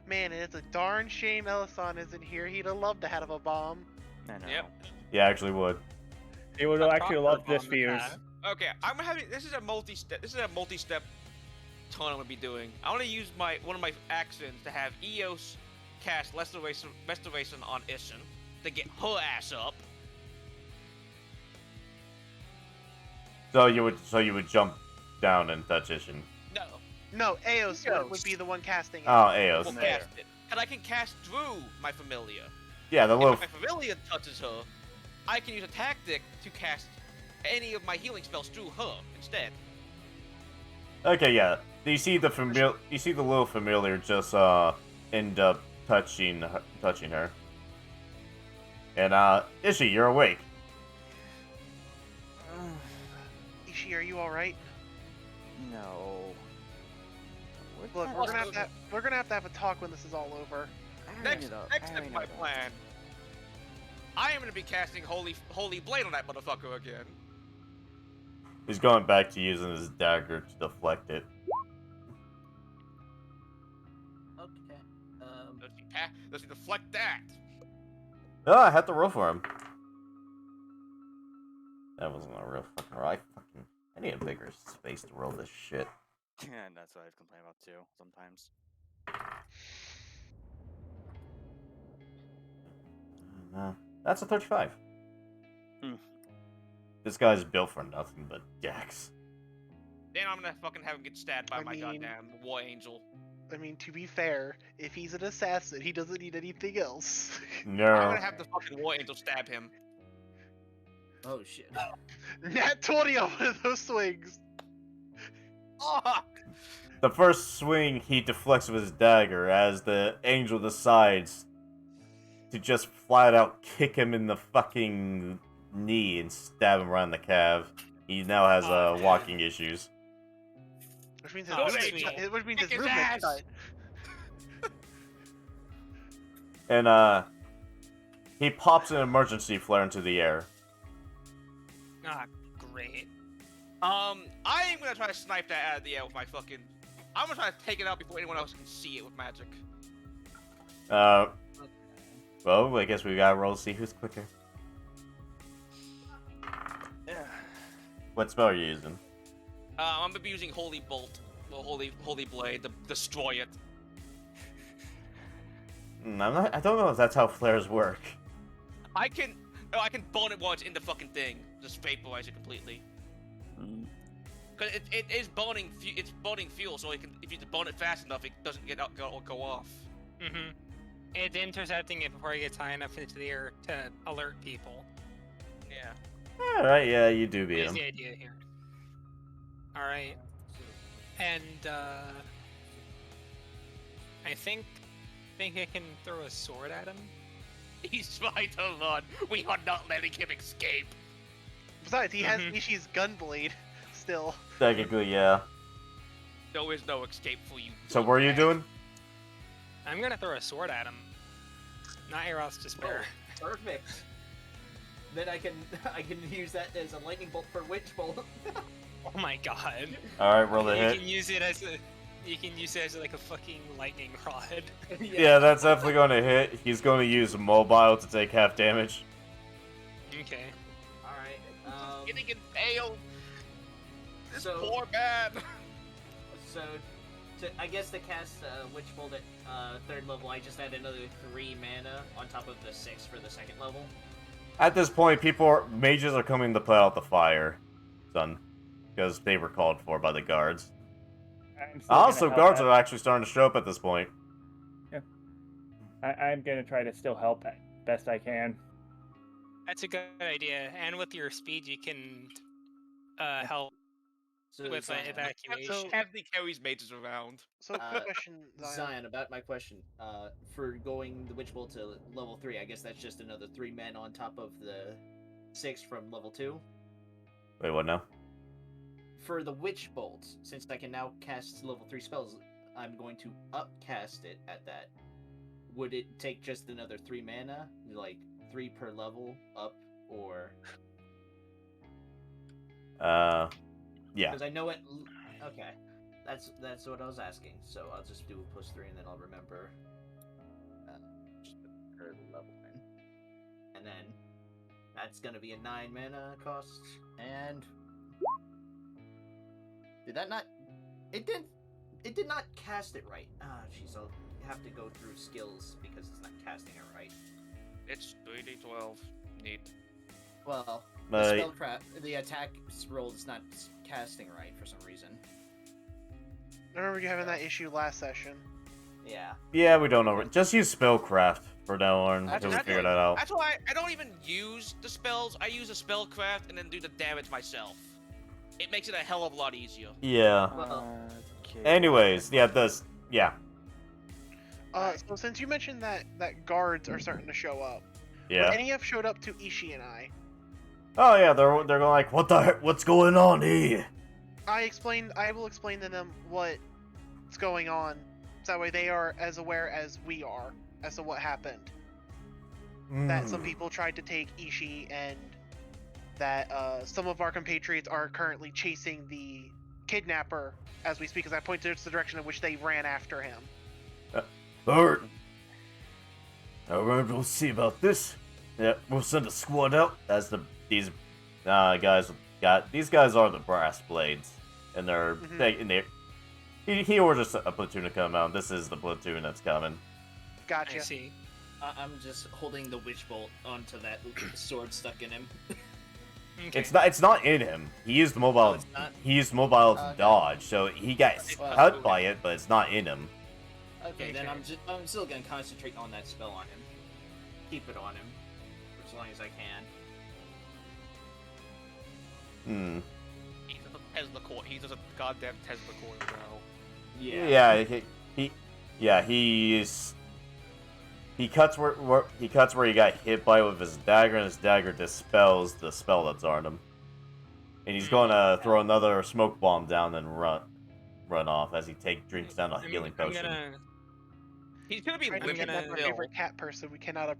Man, it's a darn shame Elasan isn't here. He'd have loved to have a bomb. I know. Yep. Yeah, actually would. You would actually love this fuse. Okay, I'm having. This is a multi-step. This is a multi-step ton I'm gonna be doing. I want to use one of my actions to have Eos cast restoration on Ishin to get her ass up. So you would jump down and touch Ishin. No, No, Eos would be the one casting it. Oh, Eos. we'll cast it, and I can cast through my familiar. Yeah, the little. If my familiar touches her, I can use a tactic to cast any of my healing spells through her instead. Okay, yeah. You see the little familiar just end up touching her. And Ishii, you're awake. Ishii, are you alright? No. Look, we're gonna have to have a talk when this is all over. Next step of my plan. I am going to be casting Holy Blade on that motherfucker again. He's going back to using his dagger to deflect it. Okay. Let's deflect that. Oh, I had to roll for him. That wasn't a real fucking roll. I need a bigger space to roll this shit. Yeah, and that's what I've complained about too sometimes. That's a 35. Hmm. This guy's built for nothing but dex. Then I'm gonna fucking have him get stabbed by I my mean- goddamn war angel. I mean, to be fair, if he's an assassin, he doesn't need anything else. I'm No. gonna have the fucking war angel stab him. Oh shit. Nat 20 on one of those swings. Oh! The first swing, he deflects with his dagger as the angel decides to just flat out kick him in the fucking knee and stab him around the calf. He now has walking issues. Which means Oh, his sweet. movement, which means Kick his his movement's ass. cut. And he pops an emergency flare into the air. Ah, great. I am gonna try to snipe that out of the air with my fucking. I'm gonna try to take it out before anyone else can see it with magic. Well, I guess we gotta roll to see who's quicker. Yeah. What spell are you using? I'm gonna be using Holy Bolt, or Holy Blade, to destroy it. I don't know if that's how flares work. I can burn it while it's in the fucking thing. Just vaporize it completely. Cause it is burning. It's burning fuel, so it can, if you burn it fast enough, it doesn't go off. Mm-hmm. It's intercepting it before it gets high enough into the air to alert people. Yeah. Alright, yeah, you do beat Is him. the idea here. Alright. And, I think I can throw a sword at him. He's trying to run. We are not letting him escape. Besides, he has Mhm. Ishi's gunblade still. Technically, yeah. There is no escape for you. So what are you doing? I'm gonna throw a sword at him. Not Eros Despair. Perfect. Then I can use that as a lightning bolt for witch bolt. Oh my god. Alright, roll the You hit. can use it as like a fucking lightning rod. Yeah, that's definitely going to hit. He's going to use mobile to take half damage. Okay. Alright. Getting impaled. This So- poor man. So, I guess to cast Witch Bolt at 3rd level, I just add another 3 mana on top of the 6 for the 2nd level. At this point, mages are coming to put out the fire, son, because they were called for by the guards. I'm still gonna Also, help guards out. are actually starting to show up at this point. I'm gonna try to still help best I can. That's a good idea. And with your speed, you can help So, with Zion, evacuation. Anthony carries mages around. So, quick question, Zion. Zion, about my question. For going the Witch Bolt to level 3, I guess that's just another 3 men on top of the 6 from level 2. Wait, what now? For the Witch Bolt, since I can now cast level 3 spells, I'm going to upcast it at that. Would it take just another 3 mana? Like, 3 per level up, or... Yeah. Because I know it... Okay. That's what I was asking, so I'll just do a +3 and then I'll remember... just put her level in. And then, that's gonna be a 9 mana cost, and... Did that not... It did not cast it right. Ah, jeez, I'll have to go through skills because it's not casting it right. It's 3d12. Neat. Well, the spellcraft, the attack roll is not casting right for some reason. I remember you having that issue last session. Yeah. Yeah, we don't know. Just use spellcraft for now on until we That's- figure that out. That's why I don't even use the spells. I use a spellcraft and then do the damage myself. It makes it a hell of a lot easier. Yeah. Well, Okay. Anyways, yeah, yeah. So since you mentioned that guards are starting to show up, Yeah. any have showed up to Ishi and I. Oh yeah, they're going like, what the heck? What's going on here? I will explain to them what's going on, so that way they are as aware as we are as to what happened. That some people tried to take Ishi, and that some of our compatriots are currently chasing the kidnapper as we speak, as I point to the direction in which they ran after him. Alright. Now we're going to see about this. Yeah, we'll send a squad out as these these guys are the brass blades, and they're he orders a platoon to come out. This is the platoon that's coming. I Gotcha. see. I'm just holding the witch bolt onto that sword stuck in him. Okay. It's not in him. He used mobile. it's not? He used mobile to Okay. dodge, so he got Well, cut by it, but it's not in him. Okay, then Okay. I'm still gonna concentrate on that spell on him. Keep it on him for as long as I can. He's a Tesla coil. He's just a goddamn Tesla coil now. Yeah, he cuts where he got hit by with his dagger, and his dagger dispels the spell that's on him. And he's gonna throw another smoke bomb down and run off as he drinks down a healing potion. He's gonna be Trying to living kidnap our still. favorite cat person. We cannot.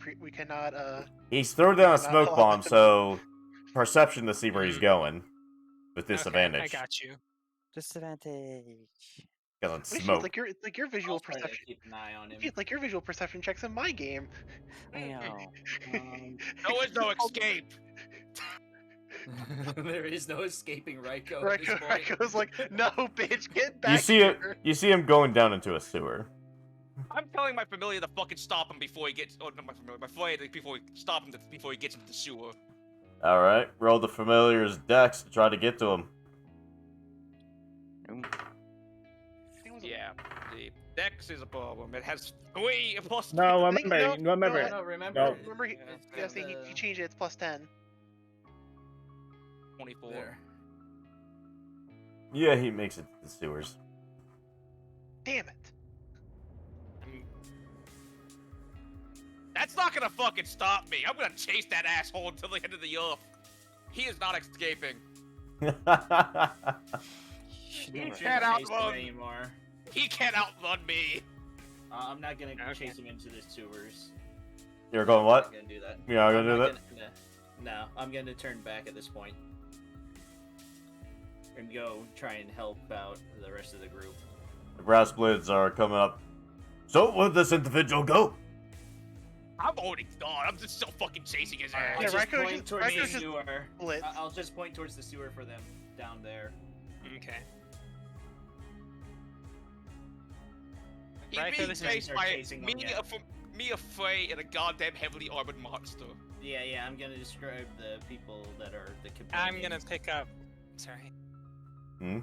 He's thrown down a Not smoke allow bomb, him to so perception to see where he's going with Okay, disadvantage. I got you. Disadvantage. Because What it's is she, smoke. like your visual I'll try to perception. keep an eye on him. It's like your visual perception checks in my game. I know. There is no escape. There is no escaping Raiko at this point. Raiko's like, no, bitch, get back You see here. You see him going down into a sewer. I'm telling my familiar to fucking stop him before he gets. Oh, not my familiar. My familiar before he stop him before he gets into the sewer. All right, roll the familiar's dex to try to get to him. Yeah, the dex is a problem. It has 3 plus. No, I think- remember. No, remember. No. Remember, he changed it. It's plus 10. 24. There. Yeah, he makes it to the sewers. Damn it. That's not gonna fucking stop me. I'm gonna chase that asshole until the end of the earth. He is not escaping. He Shouldn't can't chase him outrun. anymore. He can't outrun me. I'm not gonna Okay. chase him into the sewers. You're going I'm what? not gonna do that. You're not I'm gonna do that? No, I'm gonna turn back at this point. And go try and help out the rest of the group. The brass blades are coming up. So, where'd this individual go? I'm already gone. I'm just still fucking chasing his ass. I'll Yeah, just Raiko point just- towards Raiko the just sewer. blitz. I'll just point towards the sewer for them down there. Okay. He's Raiko, being this is- chased Start by chasing them, yeah. me, a Frey, and a goddamn heavily armored monster. Yeah, I'm gonna describe the people that are the companions. I'm gonna pick up. Sorry. Hmm?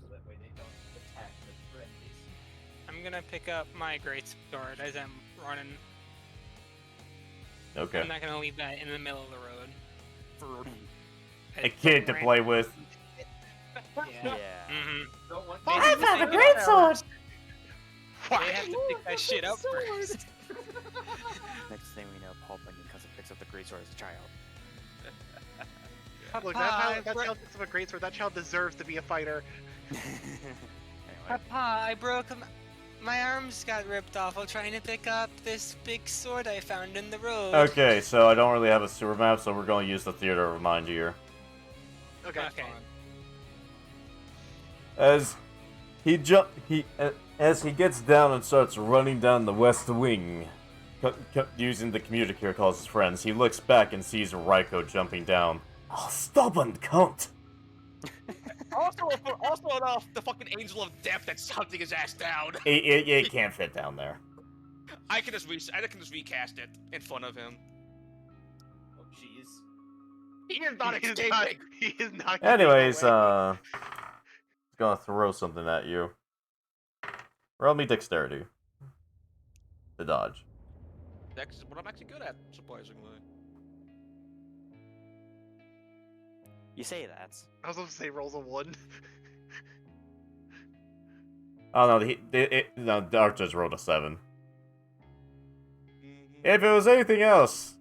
So that way they don't attack the friendlies. I'm gonna pick up my great sword as I'm running. Okay. I'm not gonna leave that in the middle of the road. For A kid to play with. Yeah. Mm-hmm. Don't want I have a great sword. They have to pick that shit up first. Next thing we know, Paul Bunyan comes and picks up the greatsword as a child. Look, that child picks up a great sword. That child deserves to be a fighter. Anyway, Papa, I broke my arms got ripped off while trying to pick up this big sword I found in the road. Okay, so I don't really have a sewer map, so we're going to use the theater of mind here. Okay. Okay. As he gets down and starts running down the west wing, using the communicator calls his friends, he looks back and sees Raiko jumping down. Oh, stubborn cunt! Also, the fucking angel of death that's hunting his ass down. It can't fit down there. I can just recast it in front of him. Oh, jeez. He is not He is escaping. not- He is not. getting Anyways, away. gonna throw something at you. Roll me dexterity. To dodge. That's what I'm actually good at, surprisingly. you say that. I was supposed to say rolls a 1. Oh no, the archers rolled a 7. If it was anything else,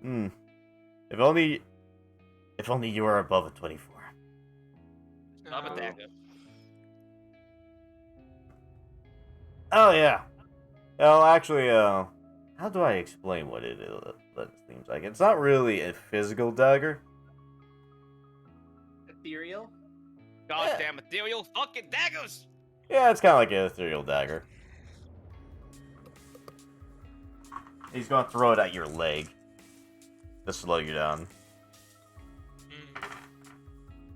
if only you were above a 24. Not a Oh. dagger. Oh yeah. Well, actually, how do I explain what it seems like? It's not really a physical dagger. Ethereal? Goddamn ethereal fucking daggers! Yeah, it's kind of like an ethereal dagger. He's gonna throw it at your leg to slow you down.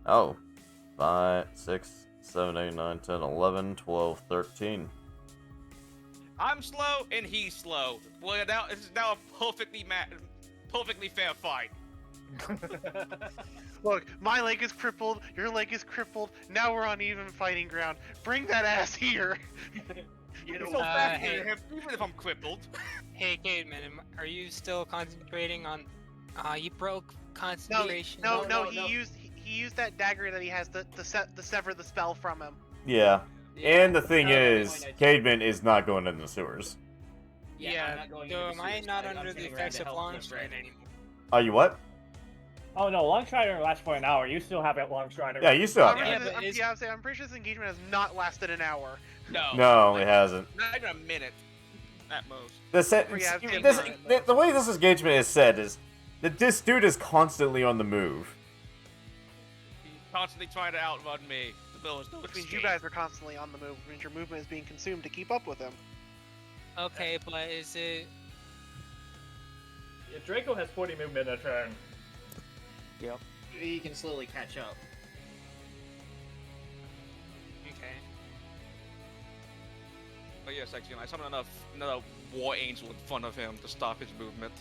Oh. 5, 6, 7, 8, 9, 10, 11, 12, 13. I'm slow and he's slow. Well, now this is now a perfectly fair fight. Look, my leg is crippled, your leg is crippled, now we're on even fighting ground. Bring that ass here! You're so faster hey. than him, even if I'm crippled. Hey, Caveman, are you still concentrating on? You broke No, concentration. no, he used that dagger that he has to sever the spell from him. Yeah. Yeah, And the thing that's the is, point I took. Caveman is not going in the sewers. Yeah, I'm not going so into am I sewers, not I'm under the sitting around effects to of help long the stride friend. anymore? Are you what? Oh no, Long Strider lasts for an hour. You still have it, Long Strider. Yeah, you still have Yeah, that. but is- I'm pretty sure this engagement has not lasted an hour. No. No, it hasn't. Not even a minute. At most. The way this engagement is said is that this dude is constantly on the move. He's constantly trying to outrun me. The bill is no Which means escape. you guys are constantly on the move, which means your movement is being consumed to keep up with him. Okay, but is it? Yeah, Draco has 40 movement a turn. He can slowly catch up. Okay. But yes, actually, I summoned another war angel in front of him to stop his movement.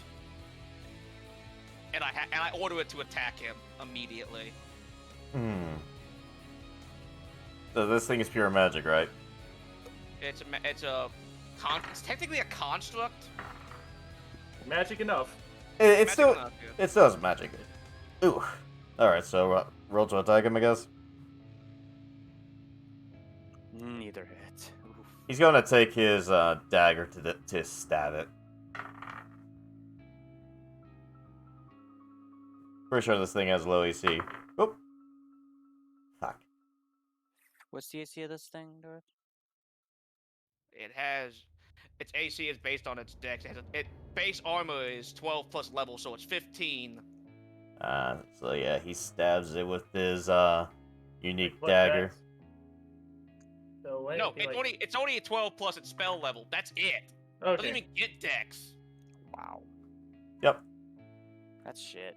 And I order it to attack him immediately. So this thing is pure magic, right? It's technically a construct. Magic enough. It Magic still enough, yeah. it still has magic. Ooh. Alright, so roll to attack him, I guess. Neither hit. Oof. He's gonna take his dagger to stab it. Pretty sure this thing has low AC. Oop. Fuck. What's the AC of this thing, Dorth? Its AC is based on its dex. Base armor is 12 plus level, so it's 15. So yeah, he stabs it with his unique What dagger. dex? So wait, No, it'd be it's only a 12 plus its spell level. That's it. Okay. Doesn't even get dex. Wow. Yep. That's shit.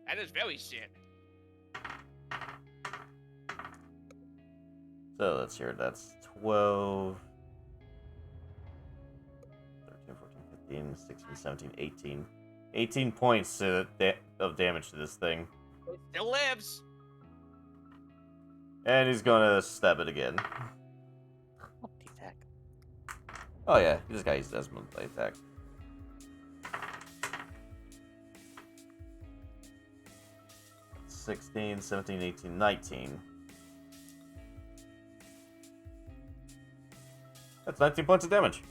That is very shit. So let's hear that's 12, 13, 14, 15, 16, 17, 18. 18 points of damage to this thing. It still lives. And he's gonna stab it again. Multi-attack. Oh yeah, he just got his Desmond attack. $16, 17, 18, 19. That's 19 points of damage.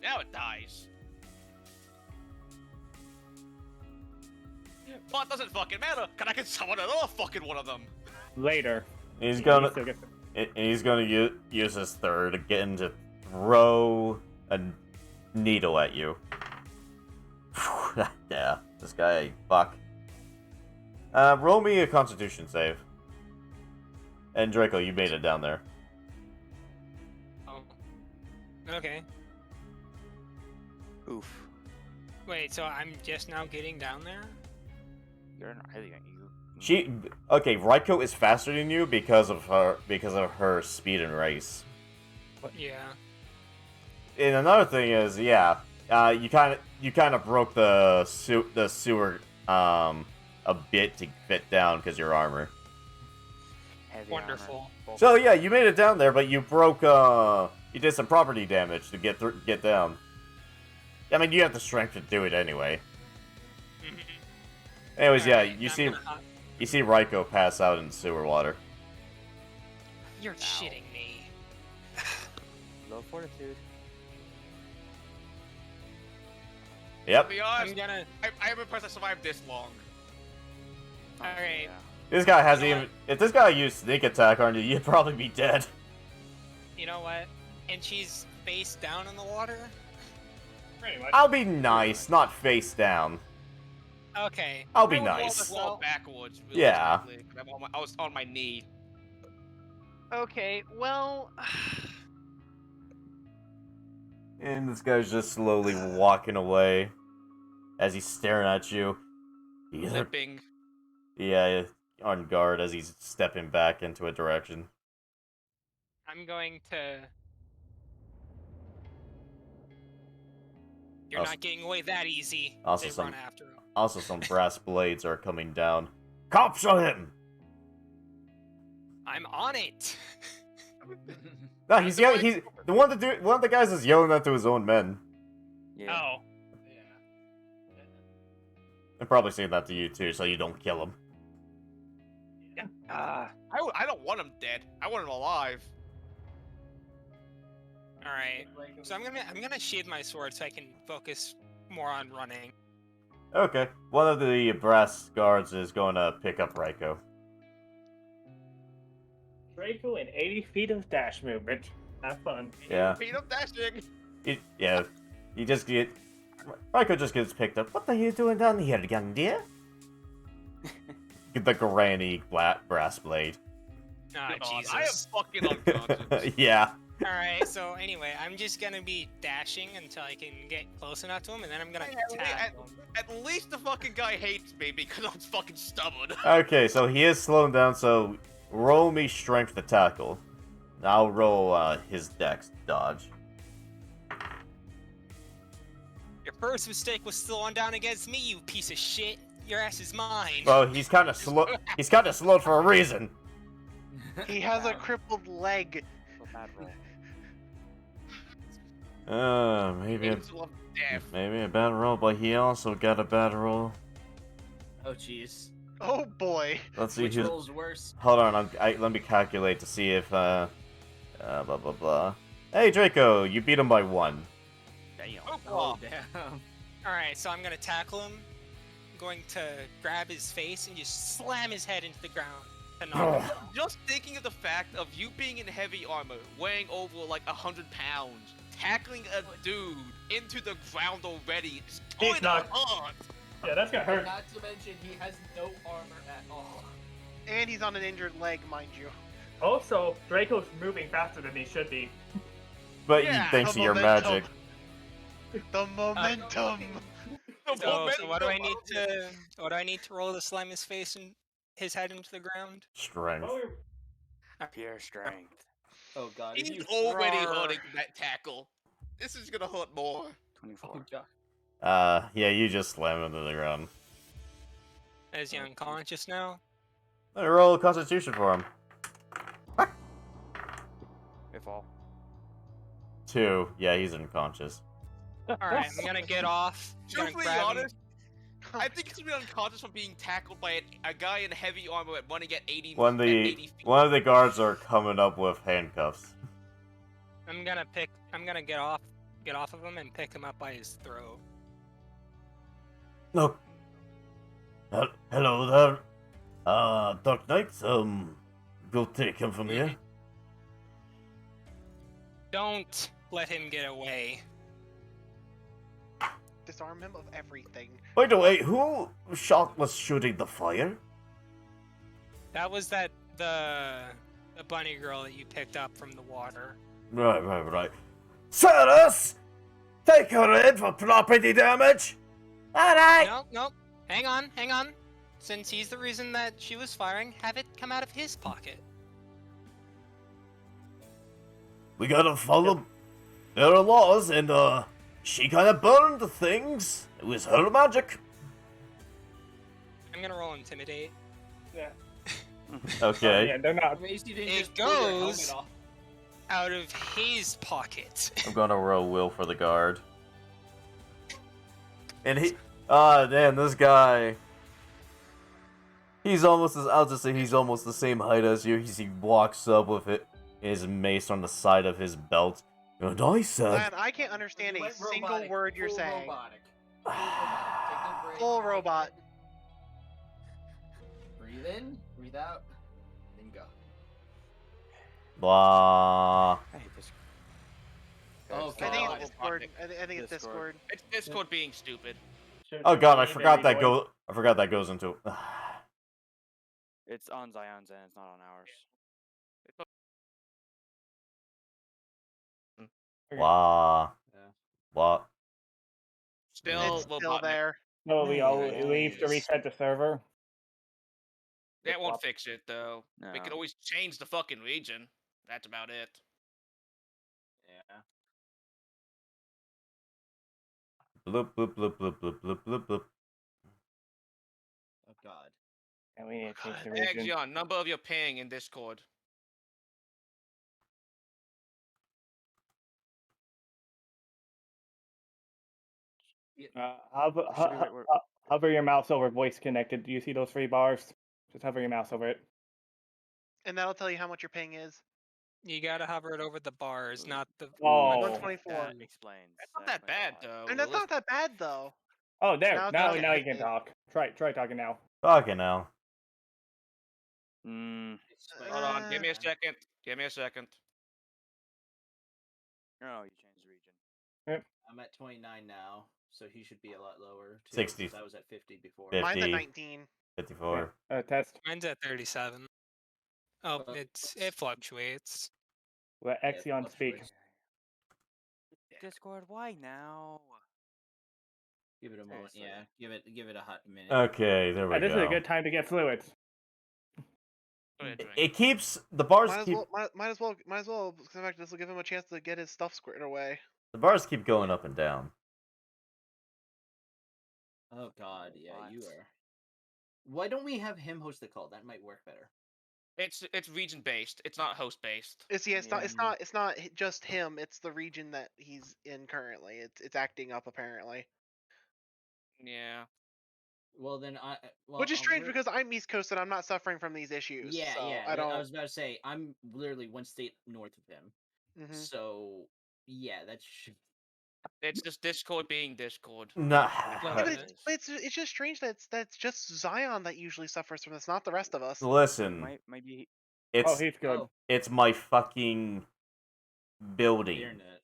Now it dies. But it doesn't fucking matter, because I can summon another fucking one of them. later. He's He gonna still gets- he's gonna use his third again to throw a needle at you. Yeah, this guy, fuck. Roll me a Constitution save. And Draco, you made it down there. Oh. Okay. Oof. Wait, so I'm just now getting down there? You're not really Okay, Raiko is faster than you because of her speed and race. Yeah. And another thing is, yeah, you kind of broke the sewer a bit to fit down because your armor. heavy Wonderful. Armor. So yeah, you made it down there, but you broke you did some property damage to get down. I mean, you have the strength to do it anyway. Anyways, yeah, Alright, you I'm see gonna- Raiko pass out in sewer water. You're shitting me. Low fortitude. To Yep, be I'm honest, gonna. I am impressed I survived this long. Alright. Yeah. this guy hasn't You know even. If this guy used sneak attack on you, you'd probably be dead. You know what? And she's face down in the water? Pretty much. I'll be nice, not face down. Okay. I'll be I would roll nice. this wall backwards. Yeah. realistically, 'cause I was on my knee. Okay, well. And this guy's just slowly walking away as he's staring at you. Either, Limping. yeah, on guard as he's stepping back into a direction. I'm going to. You're Also- not getting away that easy. also They some- run after him. Also, some brass blades are coming down. Cops on him! I'm on it. No, he's yelling. He's the one. One of the guys is yelling that to his own men. Yeah. Oh, Yeah. I'm probably saying that to you too, so you don't kill him. Ah. I don't want him dead. I want him alive. all right. So I'm gonna sheathe my sword so I can focus more on running. Okay, one of the brass guards is going to pick up Raiko. Draco in 80 feet of dash movement. Have fun. Yeah. Feet up dashing. You just get. Raiko just gets picked up. What are you doing down here, young dear? Get the granny brass blade. Ah, God, Jesus. I am fucking unconscious. Yeah. All right. So anyway, I'm just gonna be dashing until I can get close enough to him, and then I'm gonna attack him. At least the fucking guy hates me because I'm fucking stubborn. Okay, so he is slowing down, so roll me strength to tackle. I'll roll his dex dodge. Your first mistake was slowing down against me, you piece of shit. Your ass is mine. Well, he's kind of slow. He's kind of slowed for a reason. He has a crippled leg. Bad roll. Maybe Angel of death. a bad roll, but he also got a bad roll. Oh jeez. Oh boy. Let's see Which who's. roll's worse? Hold on, let me calculate to see if blah blah blah. Hey Draco, you beat him by 1. Damn. Oh damn. All right. So I'm gonna tackle him. I'm going to grab his face and just slam his head into the ground. To knock him down. Just thinking of the fact of you being in heavy armor, weighing over like 100 pounds, tackling a dude into the ground already, is He's going not- hard. Yeah, that's gonna hurt. Not to mention he has no armor at all. And he's on an injured leg, mind you. Also, Draco's moving faster than he should be. But Yeah, thanks to the your momentum. magic. The momentum. The So what do I momentum need of it. to? What do I need to roll to slam his face and his head into the ground? Strength. Pure strength. Oh god. If He's you already Roar. hurting that tackle. This is gonna hurt more. 24. Oh god. Yeah, you just slam him to the ground. Is he unconscious now? Let me roll a Constitution for him. If all. 2. Yeah, he's unconscious. All right. I'm gonna get off. I'm gonna Truthfully grab him. honest, I think he's gonna be unconscious from being tackled by a guy in heavy armor at running at 80 One at 80 feet. of the guards are coming up with handcuffs. I'm gonna get off of him and pick him up by his throat. Look. Hello there. Dark Knight. We'll take him from here. Don't let him get away. Disarm him of everything. By the way, who was shooting the fire? That was the bunny girl that you picked up from the water. Right. Cyrus! Take her in for property damage! Alright! No. Hang on. Since he's the reason that she was firing, have it come out of his pocket. We gotta follow their laws, and she kinda burned things. It was her magic. I'm gonna roll intimidate. Yeah. Okay. Yeah, they're not. At least you didn't It just pull your goes- helmet off. Out of his pocket. I'm gonna roll will for the guard. And this guy. I'll just say he's almost the same height as you. He walks up with his mace on the side of his belt. And I said, Man, I can't understand You a went single robotic, word you're full saying. Robotic. Full robotic. Take a break. Full robot. Breathe in, breathe out, then go. blah. I hate this. Oh, I think God. it's Discord. I think it's Discord. It's Discord being stupid. Oh god, I forgot that goes into. It's on Zion's end, it's not on ours. Blah. Yeah. Blah. Still, It's will still bot- there. No, we all Nice. leave to reset the server. That won't Flip-flop. fix it though. We No. can always change the fucking region. That's about it. Yeah. Bloop, bloop, bloop, bloop, bloop, bloop, bloop, bloop. Oh God. And we need to change the Hey, region. John, number of your ping in Discord. Hover, Should be right where. hover your mouse over voice connected. Do you see those 3 bars? Just hover your mouse over it. And that'll tell you how much your ping is. You gotta hover it over the bars, not the. Oh. 124. That explains. That's not that that bad explains a lot. though. And that's not that bad though. Oh, there. Now it's Now not you can connected. talk. Try talking now. Fucking hell. Mm. Hold on, give me a Uh, second. Give me a second. Oh, you changed the region. I'm at 29 now, so he should be a lot lower. Too, 60. since I was at 50 before. 50. Mine's at 19. 54. Test. Mine's at 37. Oh, Well, it fluctuates. Let Yeah, it Exion speak. fluctuates. Discord, why now? Give it a moment. Seriously. Yeah, give it a hot minute. Okay, there we This go. is a good time to get fluids. Go ahead, drink. It keeps the bars Might as keep well. Might as well. Might as well. In fact, this will give him a chance to get his stuff squared away. the bars keep going up and down. Oh God, yeah, What? you are. Why don't we have him host the call? That might work better. It's region based. It's not host based. It's yeah. It's Yeah. not. It's not. It's not just him. It's the region that he's in currently. It's acting up apparently. Yeah. Well, then Which is strange because I'm East Coast and I'm not suffering from these issues. Yeah, so yeah. I don't. I was about to say I'm literally one state north of him. Mhm. So yeah, that should. It's just Discord being Discord. Nah. Well, Yeah, but it's just strange that that's just Zion that usually suffers from this, not the rest of us. Listen, Maybe. it's He's good. Oh, it's my fucking building. internet.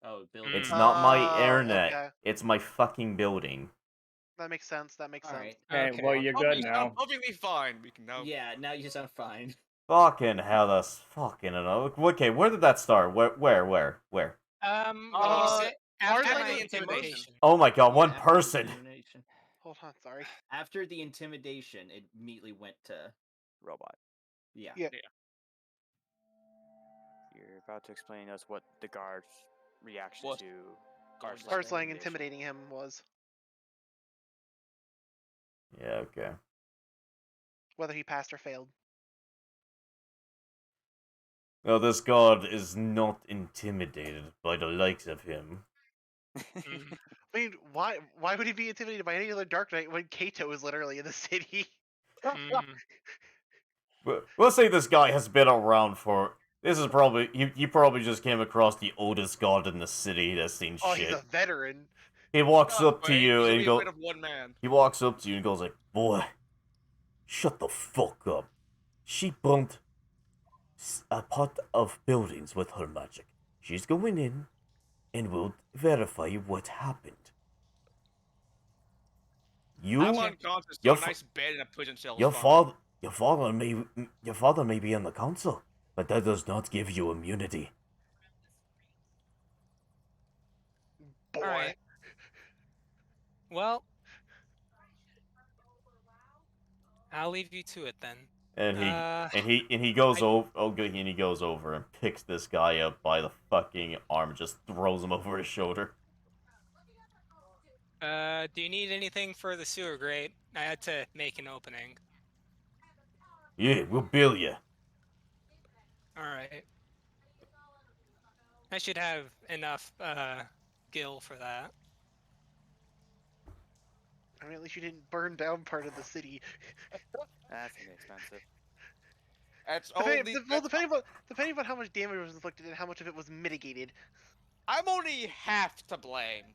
Oh, building. It's not my Oh, internet. okay. It's my fucking building. That makes sense. That makes All sense. right. Okay, well, you're good now. Perfectly fine. We can now. Yeah, now you sound fine. Fucking hell, that's fucking enough. Okay, where did that start? Where? You say after Hardly my the intimidation. Oh my god, one Yeah, after the person. intimidation. Hold on, sorry. After the intimidation, it immediately went to Robot. yeah. Yeah. You're about to explain to us what the guard's reaction What? to Card slaying intimidation. intimidating him was Yeah, okay. whether he passed or failed. Well, this god is not intimidated by the likes of him. Mhm. I mean, why would he be intimidated by any other Dark Knight when Kato is literally in the city? Mhm. But we'll say this guy has been around for. This is probably you probably just came across the oldest god in the city that's seen Oh, shit. he's a veteran. He walks Not up to Wayne, you he's and only he goes. rid of one man. He walks up to you and goes like, "Boy, shut the fuck up. She burnt a pot of buildings with her magic. She's going in and will verify what happened. You, I'm unconscious, so your a nice bed in a prison cell. your is fine. father, your father may be in the council, but that does not give you immunity." Boy. Alright. Well, I'll leave you to it then. And he Uh, and he goes over. Okay, and he goes over and picks this guy up by the fucking arm, and just throws him over his shoulder. Do you need anything for the sewer grate? I had to make an opening. Yeah, we'll bill you. Alright. I should have enough, gil for that. I mean, at least you didn't burn down part of the city. That's gonna be expensive. That's Depending, only. well, depending on how much damage was inflicted and how much of it was mitigated. I'm only half to blame.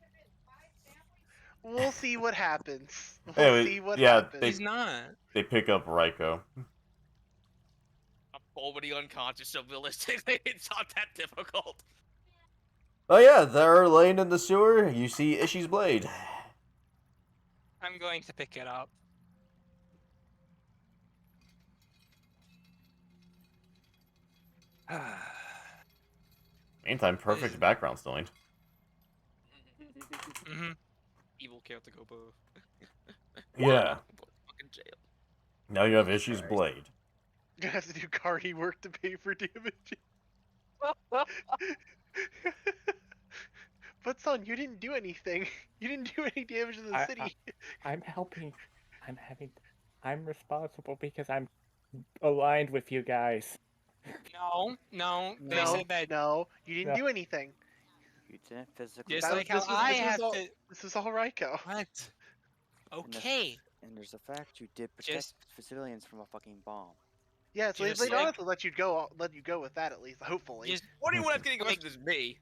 We'll see what happens. We'll Anyway, see what yeah, happens. He's not. They pick up Raiko. I'm already unconscious, so realistically, it's not that difficult. Oh yeah, they're laying in the sewer. You see Ishi's blade. I'm going to pick it up. Meantime, perfect background story. Mm-hmm. Evil chaotic hobo. Yeah. Fucking jail. Now you have Jesus Ishi's Christ. blade. You have to do cardy work to pay for damage. But son, you didn't do anything. You didn't do any damage to the city. I'm helping. I'm responsible because I'm aligned with you guys. No, they No, said that no, you didn't No. do anything. You didn't physically. just That was like how this was I this was have all to. this was all Raiko. What? And the f- Okay, And there's the fact you did protect just civilians from a fucking bomb. Yeah, so Just they'd like- honestly let you go with that at least, hopefully. just What do you want getting away with me?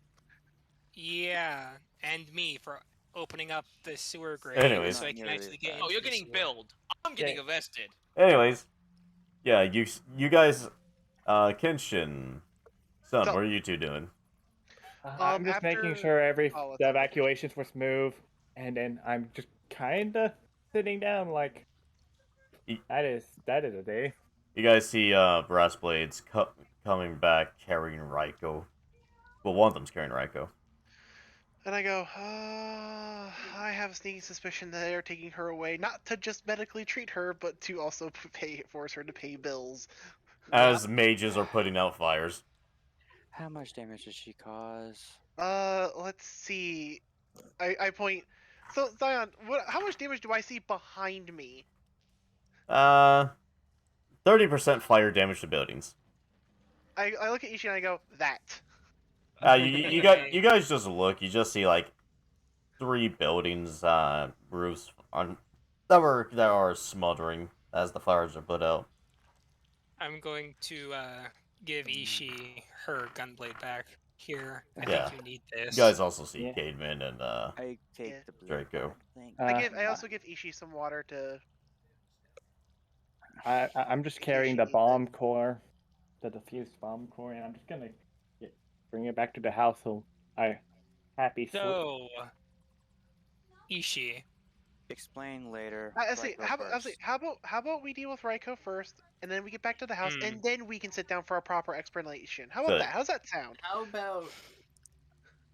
yeah, and me for opening up the sewer grate Anyways. so I Not can nearly actually as get bad. into Oh, you're the getting sewer. billed. I'm getting Yeah. arrested. Anyways, yeah, you guys, Kenshin, son, So- what are you two doing? I'm just making after- sure Oh, what's the up? evacuations were smooth, and then I'm just kinda sitting down like Y- that is a day. You guys see Brass Blades coming back carrying Raiko. Well, one of them's carrying Raiko. And I go, I have a sneaking suspicion that they're taking her away, not to just medically treat her, but to also force her to pay bills. As mages are putting out fires. How much damage did she cause? Let's see. I point. So Zion, how much damage do I see behind me? 30% fire damage to buildings. I look at Ishi and I go, that. You guys just look. You just see like 3 buildings, roofs on that are smoldering as the fires are put out. I'm going to give Ishi her gunblade back. Here, I Yeah. think you need You this. guys also see Yeah. Cademan and I take Yeah. the blade Draco. back. Thank I you. also give Ishi some water to. I'm just In case carrying she the needs bomb core, the diffused bomb core, and I'm just gonna bring it back to the house so I happy sleep. So, Ishi, Explain later. I see. Raiko first. How about we deal with Raiko first, and then we get back to the house, Hmm. and then we can sit down for a proper explanation. How about Good. that? How's that sound? How about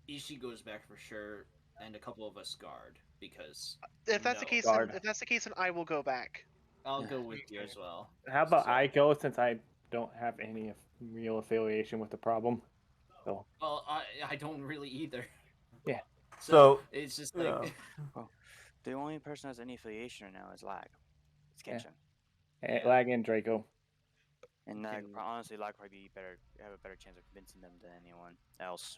Ishi goes back for sure, and a couple of us guard because If that's the No. case, Guard. then I will go back. I'll Yeah. go with you Okay. as well. How about So- I go since I don't have any real affiliation with the problem? So Well, I don't really either. Yeah. So, it's just like The only person who has any affiliation right now is Lag. It's Yeah. Kenshin. Yeah. Lag and Draco. And Okay. honestly, Lag probably have a better chance of convincing them than anyone else.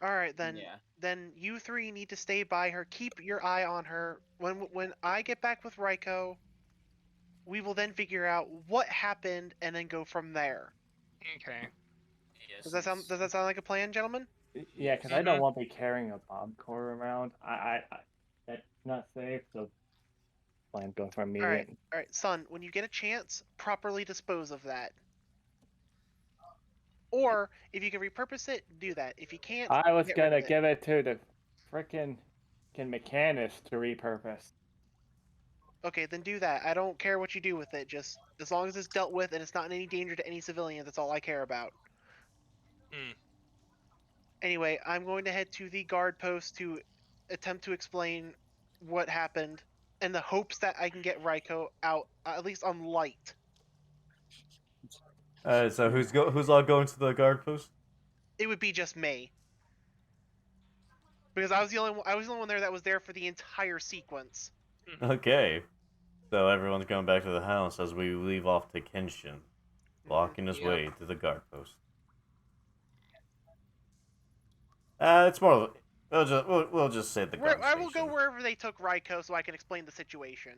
All right, then. yeah. Then you three need to stay by her. Keep your eye on her. When I get back with Raiko, we will then figure out what happened and then go from there. okay. Yeah, Does that since- sound like a plan, gentlemen? Yeah, because I Mhm. don't want to be carrying a bomb core around. I that's not safe. So plan goes for immediate. All right, son. When you get a chance, properly dispose of that. Or if you can repurpose it, do that. If you can't, I was get rid gonna of it. give it to the frickin' mechanist to repurpose. Okay, then do that. I don't care what you do with it. Just as long as it's dealt with and it's not in any danger to any civilians, that's all I care about. Hmm. Anyway, I'm going to head to the guard post to attempt to explain what happened in the hopes that I can get Raiko out, at least on light. so who's all going to the guard post? It would be just me. Because I was the only one there that was there for the entire sequence. Okay. So everyone's going back to the house as we leave off to Kenshin, walking his Yep. way to the guard post. It's more of we'll just say the guard I will go station. wherever they took Raiko so I can explain the situation.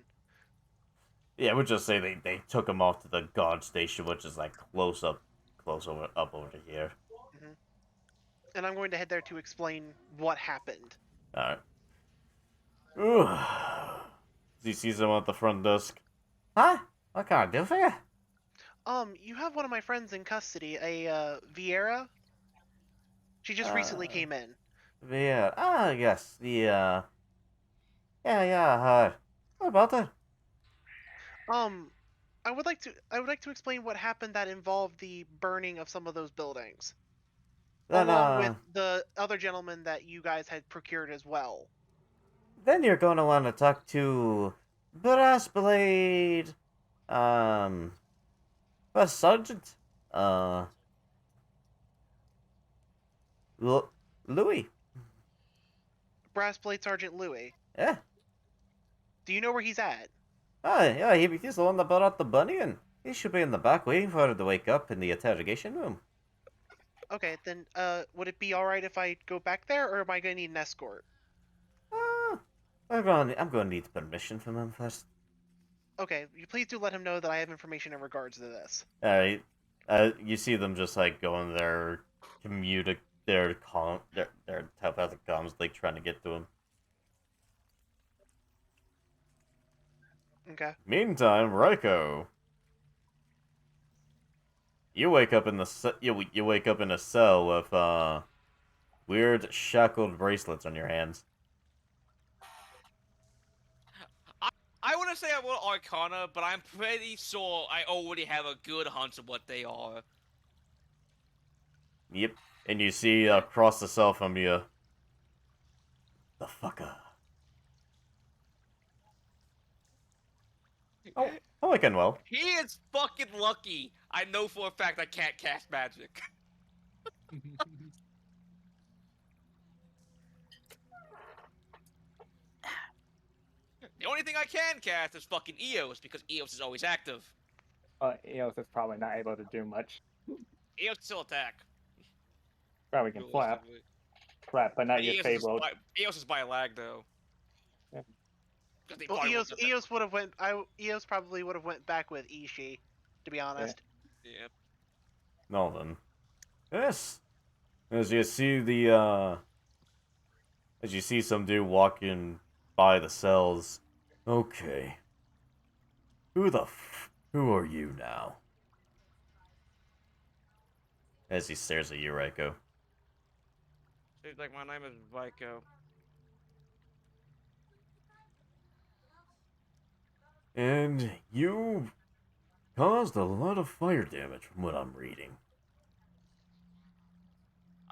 Yeah, we'll just say they took him off to the guard station, which is like close up over here. And I'm going to head there to explain what happened. All right. He sees someone at the front desk. Huh? What can I do for you? You have one of my friends in custody, a Vieira. She just recently came in. Yeah. Ah, yes. Yeah, I heard. What about it? I would like to explain what happened that involved the burning of some of those buildings, along with the other gentleman that you guys had procured as well. then you're going to want to talk to Brassblade, First Sergeant, uh, Louis. Brassblade Sergeant Louis. Yeah. Do you know where he's at? Oh, yeah, he's the one that brought out the bunny, and he should be in the back waiting for her to wake up in the interrogation room. Okay, then would it be alright if I go back there, or am I gonna need an escort? I'm gonna need permission from him first. Okay, you please do let him know that I have information in regards to this. Alright. You see them just like going their their telepathic comms, like trying to get to him. Okay. Meantime, Raiko, you wake up in the you wake up in a cell with weird shackled bracelets on your hands. I want to say I want Arcana, but I'm pretty sure I already have a good hunch of what they are. Yep. And you see across the cell from you, the fucker. Oh, and well. He is fucking lucky. I know for a fact I can't cast magic. The only thing I can cast is fucking Eos, because Eos is always active. Eos is probably not able to do much. Eos can still attack. Probably can flap, but not get fabled. Eos is by a lag, though. Yeah. Well, Eos would have went. Eos probably would have went back with Ishii, to be honest. Yeah. No then. Yes. As you see the as you see some dude walking by the cells. Okay. Who are you now? As he stares at you, Raiko. Seems like my name is Vico. And you caused a lot of fire damage from what I'm reading.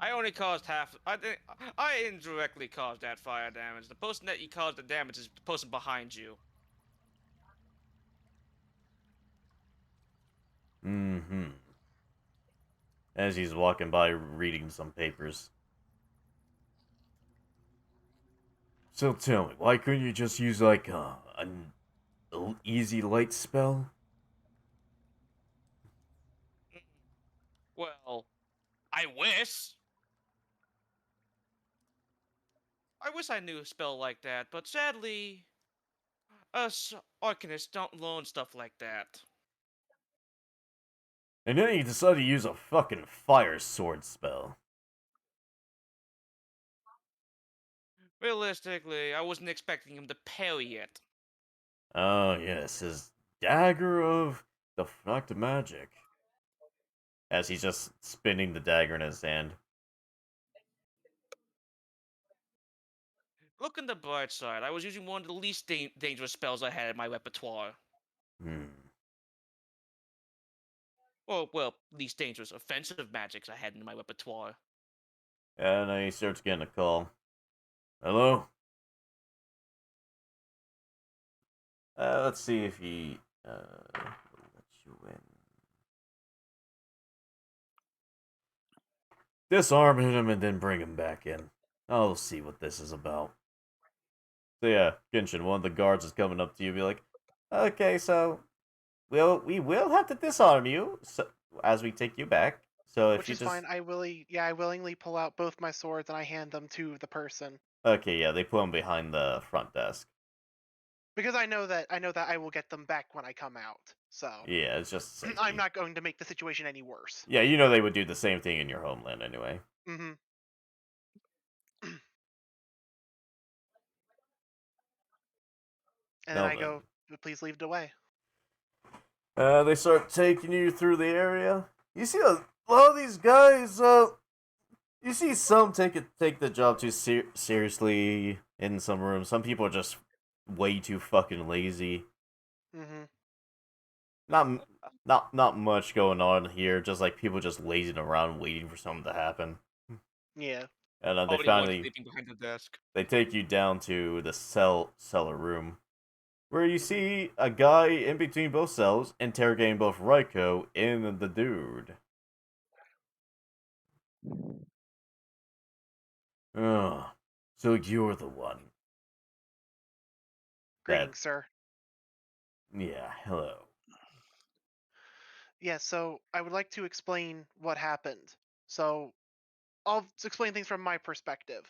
I only caused half. I indirectly caused that fire damage. The person that you caused the damage is the person behind you. Mm-hmm. As he's walking by reading some papers. So tell me, why couldn't you just use like an easy light spell? Well, I wish. I wish I knew a spell like that, but sadly, us arcanists don't learn stuff like that. And then you decide to use a fucking fire sword spell. Realistically, I wasn't expecting him to parry it. Oh yes, his dagger of deflect magic. As he's just spinning the dagger in his hand. Look on the bright side, I was using one of the least dangerous spells I had in my repertoire. Well, least dangerous offensive magics I had in my repertoire. And then he starts getting a call. Hello? Let's see if he will let you in. Disarm him and then bring him back in. I'll see what this is about. So yeah, Genshin, one of the guards is coming up to you and be like, okay, so we will have to disarm you as we take you back. So if Which you is just... fine. I willingly pull out both my swords and I hand them to the person. Okay, yeah, they put them behind the front desk. Because I know that I will get them back when I come out. So yeah, it's just safety. I'm not going to make the situation any worse. Yeah, you know they would do the same thing in your homeland anyway. Mm-hmm. And then I go, please leave it away. They start taking you through the area. You see a lot of these guys, you see some take the job too seriously in some rooms. Some people are just way too fucking lazy. Mm-hmm. Not much going on here. Just like people just lazing around waiting for something to happen. Yeah. And they Probably one finally sleeping behind the desk. they take you down to the cellar room, where you Mhm. see a guy in between both cells interrogating both Raiko and the dude. Oh, so you're the one. That, Greetings, sir. yeah, hello. Yeah, so I would like to explain what happened. So I'll explain things from my perspective.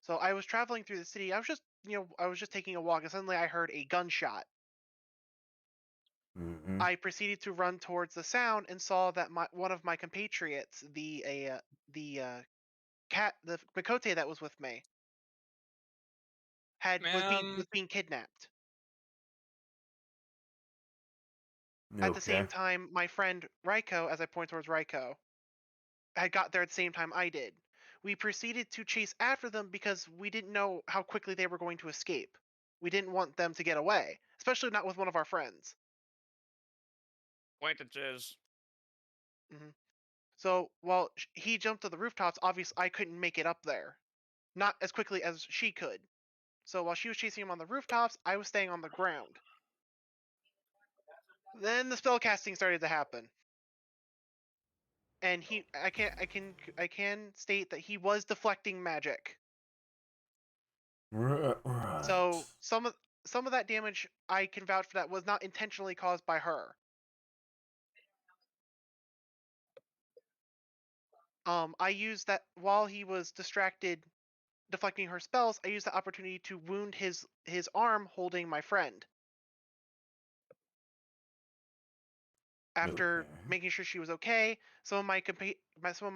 So I was traveling through the city. I was just taking a walk, and suddenly I heard a gunshot. Mm-hmm. I proceeded to run towards the sound and saw that one of my compatriots, the Mikote that was with me, was being kidnapped. At the Okay. same time, my friend Raiko, as I point towards Raiko, had got there at the same time I did. We proceeded to chase after them because we didn't know how quickly they were going to escape. We didn't want them to get away, especially not with one of our friends. Acquaintances. hmm So while he jumped to the rooftops, obviously I couldn't make it up there, not as quickly as she could. So while she was chasing him on the rooftops, I was staying on the ground. Then the spell casting started to happen, and I can state that he was deflecting magic. Right. So some of that damage I can vouch for that was not intentionally caused by her. I used that while he was distracted deflecting her spells. I used the opportunity to wound his arm holding my friend. After Okay. making sure she was okay, some of my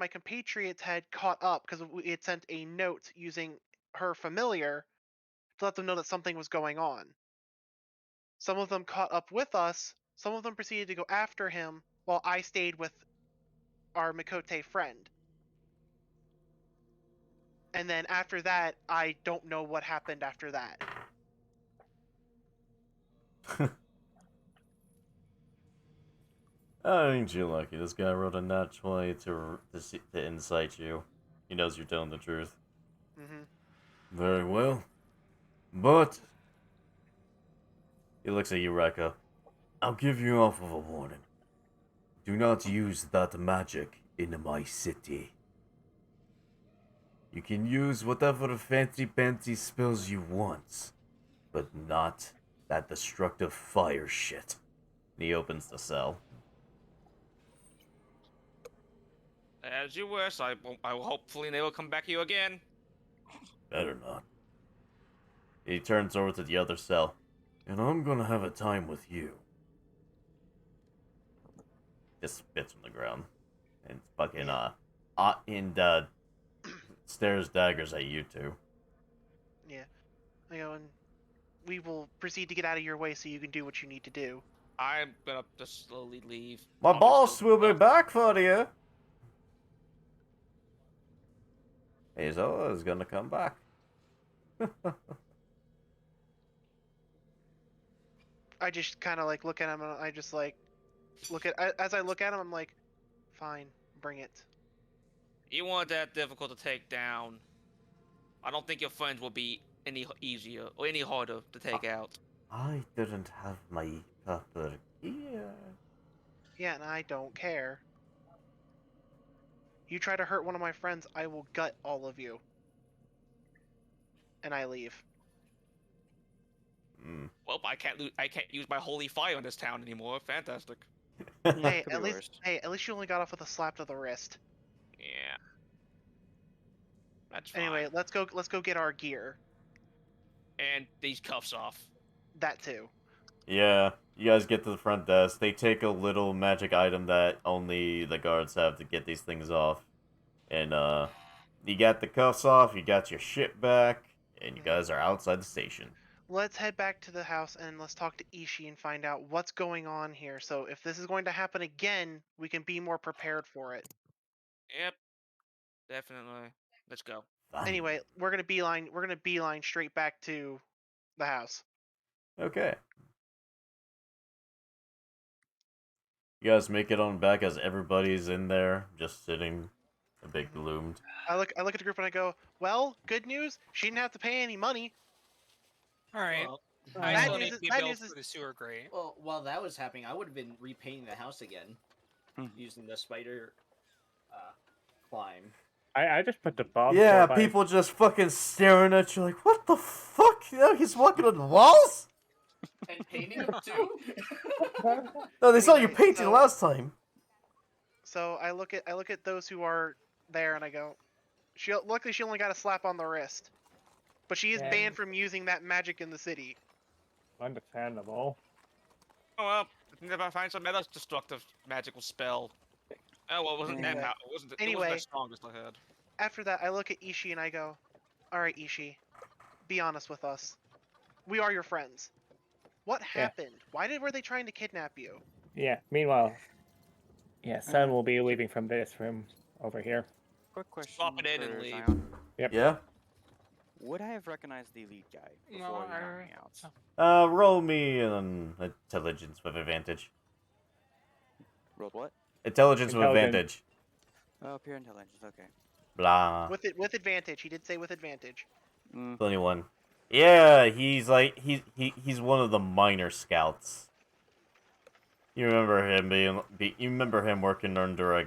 compatriots had caught up because we had sent a note using her familiar to let them know that something was going on. Some of them caught up with us. Some of them proceeded to go after him, while I stayed with our Mikote friend. And then after that, I don't know what happened after that. Ain't you lucky? This guy rolled a nat 20 to incite you. He knows you're telling the truth. hmm Very well. But, he looks at you, Rekka. I'll give you off of a warning. Do not use that magic in my city. You can use whatever fancy pantsy spells you want, but not that destructive fire shit. And he opens the cell. As you wish. I will hopefully never come back here again. Better not. He turns over to the other cell. And I'm gonna have a time with you. Just spits on the ground. And fucking, Yeah. and, stares daggers at you two. Yeah. I go, and we will proceed to get out of your way so you can do what you need to do. I'm gonna just slowly leave. My Probably boss still. will be back for you! He's always gonna come back. I just kind of like look at him and I just like as I look at him, I'm like, fine, bring it. You weren't that difficult to take down. I don't think your friends will be any easier or any harder to take out. I didn't have my pepper here. Yeah, and I don't care. You try to hurt one of my friends, I will gut all of you. And I leave. Mm. Well, I can't use my holy fire in this town anymore. Fantastic. Hey, Could be worse. at least you only got off with a slap to the wrist. Yeah, that's Anyway, fine. let's go get our gear. And these cuffs off. That too. Yeah, you guys get to the front desk. They take a little magic item that only the guards have to get these things off. And, you got the cuffs off, you got your shit back, and you Mhm. guys are outside the station. Let's head back to the house and let's talk to Ishi and find out what's going on here. So if this is going to happen again, we can be more prepared for it. Yep, definitely. Let's go. Fun. Anyway, we're gonna beeline straight back to the house. Okay. You guys make it on back as everybody's in there, just sitting a bit gloomed. I look at the group and I go, well, good news. She didn't have to pay any money. All right. Well, I Bad still news need to is- be bad built news is- for the sewer grate. well, while that was happening, I would have been repainting the house again, Hmm. using the spider climb. I just put the bomb. Yeah, 4x. people just fucking staring at you like, what the fuck? You know, he's walking on the walls? And painting them too. No, they saw you Anyway, painting so- last time. So I look at those who are there and I go, luckily she only got a slap on the wrist, but she is Yeah. banned from using that magic in the city. Understandable. Oh well, if I find some other destructive magical spell. Oh well, it wasn't that Anyway. power. It wasn't Anyway. the strongest I had. After that, I look at Ishii and I go, all right, Ishii, be honest with us. We are your friends. What happened? Were they trying to kidnap you? Yeah. Meanwhile, yeah, Sun will be leaving from this room over here. Quick question. Swap it in and for leave. Zion. Yeah? Would I have recognized the lead guy No, before you knocked me I- out? Roll me an intelligence with advantage. Rolled what? Intelligence with Intelligence. advantage. Oh, pure intelligence. Okay. Blah. With advantage. He did say with advantage. 21. Yeah, he's like he's one of the minor scouts. You remember him you remember him working under a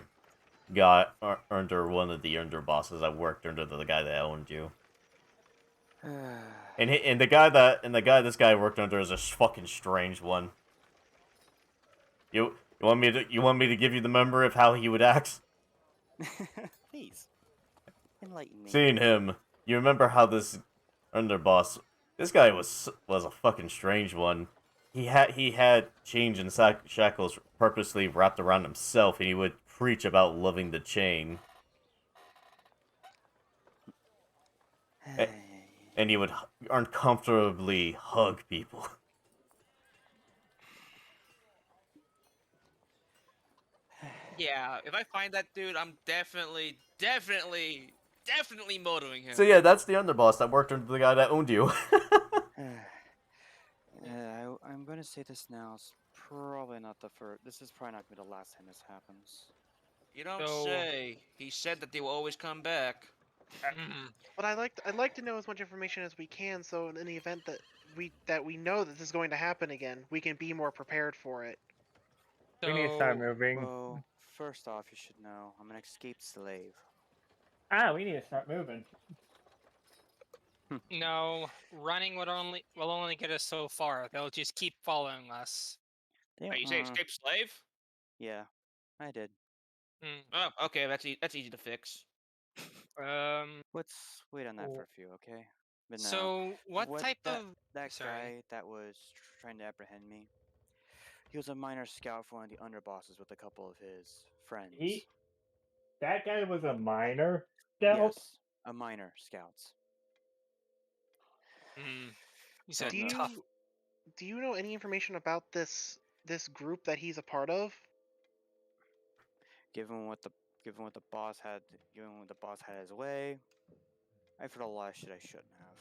guy under one of the underbosses that worked under the guy that owned you. And the guy this guy worked under is a fucking strange one. You want me to give you the memory of how he would act? Please. Enlighten me. Seeing him, you remember how this underboss, this guy was a fucking strange one. He had chains and shackles purposely wrapped around himself, and he would preach about loving the chain. And he would uncomfortably hug people. Yeah, if I find that dude, I'm definitely motoring him. So yeah, that's the underboss that worked under the guy that owned you. I'm gonna say this now. It's probably not the first. This is probably not gonna be the last time this happens. You don't So- say. He said that they will always come back. Mhm. But I'd like to know as much information as we can, so in the event that we know that this is going to happen again, we can be more prepared for it. We need to start So, moving. Well, first off, you should know I'm an escaped slave. We need to start moving. no, running will only get us so far. They'll just keep following us. They, Wait, you say escape slave? Yeah, I did. Mm, Oh, okay, that's easy to fix. Let's wait on that for a few, okay? But no, So what type that, of that sorry. guy that was trying to apprehend me? He was a minor scout for one of the underbosses with a couple of his friends. That guy was a minor scout? Yes, a minor scouts. You said Do tough. you know any information about this group that he's a part of? Given what the boss had his way, I've heard a lot of shit I shouldn't have.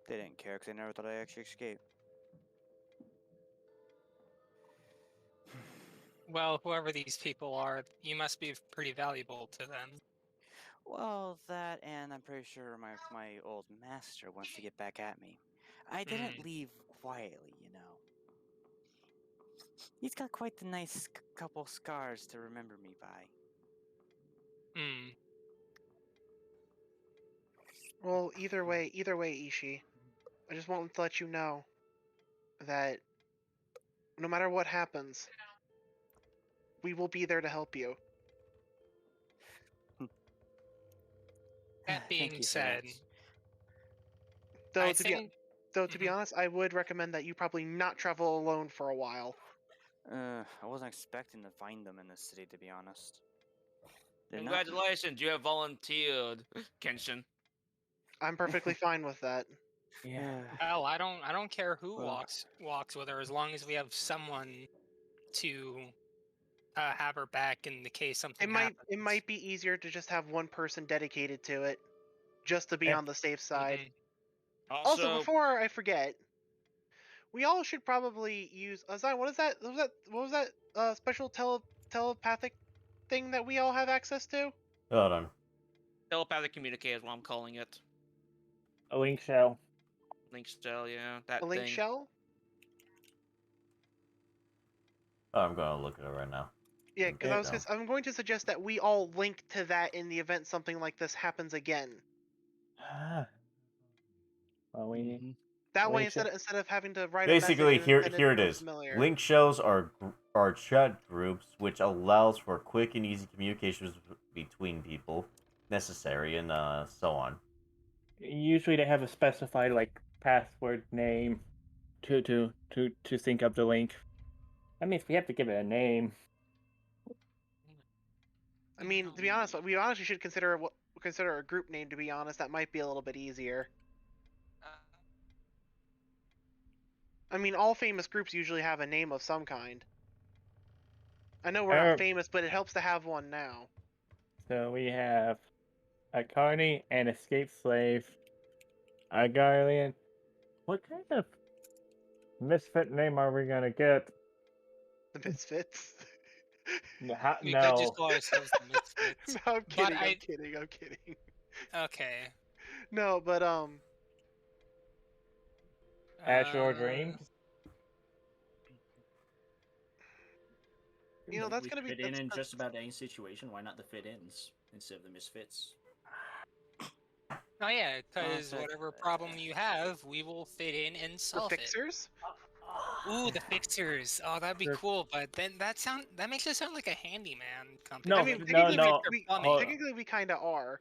They didn't care because they never thought I'd actually escape. Well, whoever these people are, you must be pretty valuable to them. Well, that and I'm pretty sure my old master wants to get back at me. I didn't leave quietly, you know. He's got quite the nice couple scars to remember me by. Well, either way, Ishii, I just want to let you know that no matter what happens, we will be there to help you. That Thank being you for said, Though I to think be honest, I would recommend that you probably not travel alone for a while. I wasn't expecting to find them in this city, to be honest. They're not- Congratulations, you have volunteered, Kenshin. I'm perfectly fine with that. Yeah. hell, I don't care who Well- walks with her as long as we have someone to have her back in the case something happens. It might be easier to just have one person dedicated to it, just to be Yeah. on the safe side. Mhm. Also, before I forget, we all should probably use Zion. What is that? What was that special telepathic thing that we all have access to? Hold on. Telepathic communicator is what I'm calling it. A link shell. Link shell, yeah, that A link thing. shell? Oh, I'm going to look at it right now. Yeah, There you go. because I'm going to suggest that we all link to that in the event something like this happens again. Well, we That way, Link shell. instead of having to write Basically, a message and here it feel is. familiar. Link shells are chat groups which allows for quick and easy communications between people, necessary, and so on. Usually they have a specified like password name to sync up the link. I mean, if we have to give it a name. I mean, to be honest, we honestly should consider a group name. To be honest, that might be a little bit easier. I mean, all famous groups usually have a name of some kind. I know we're not famous, but it helps to have one now. So we have a carny, an escaped slave, a guardian. What kind of misfit name are we gonna get? The Misfits. We could No. just call ourselves the Misfits. No, I'm kidding. But I'm kidding. I'm kidding. Okay. No, but Azure Dreams. you know, that's gonna be fit in that's, just about any situation. Why not the fit-ins instead of the misfits? Oh yeah, because so- whatever problem you have, we will fit in and the solve it. fixers. Ooh, the fixers. Oh, that'd be Sure. cool. But then that makes it sound like a handyman company. No, I mean, Like, technically, no. we, Hold- technically we kind of are.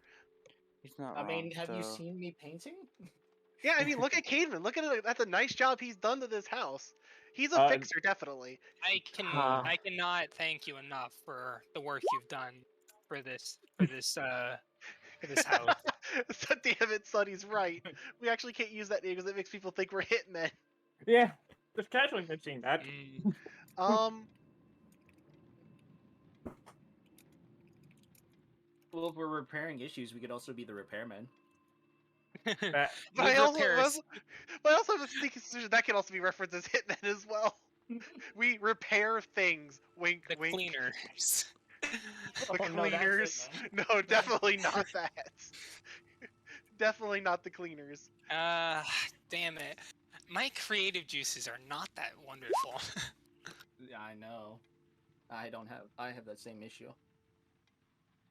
He's not I mean, wrong, have you so- seen me painting? Yeah, I mean, look at Cademan. Look at it. That's a nice job he's done to this house. He's a fixer, definitely. I cannot thank you enough for the work you've done for this house. So, damn it, son, he's right. We actually can't use that name because it makes people think we're hitmen. Yeah, just casually mentioning that. Mm. Well, if we're repairing issues, we could also be the repairmen. That- But I also have a sneaky suspicion that can also be referenced as hitmen as well. We repair things. Wink, The wink. cleaners. The Oh, no, that's cleaners. hitmen. No, definitely not that. Definitely not the cleaners. Damn it. My creative juices are not that wonderful. Yeah, I know. I have that same issue.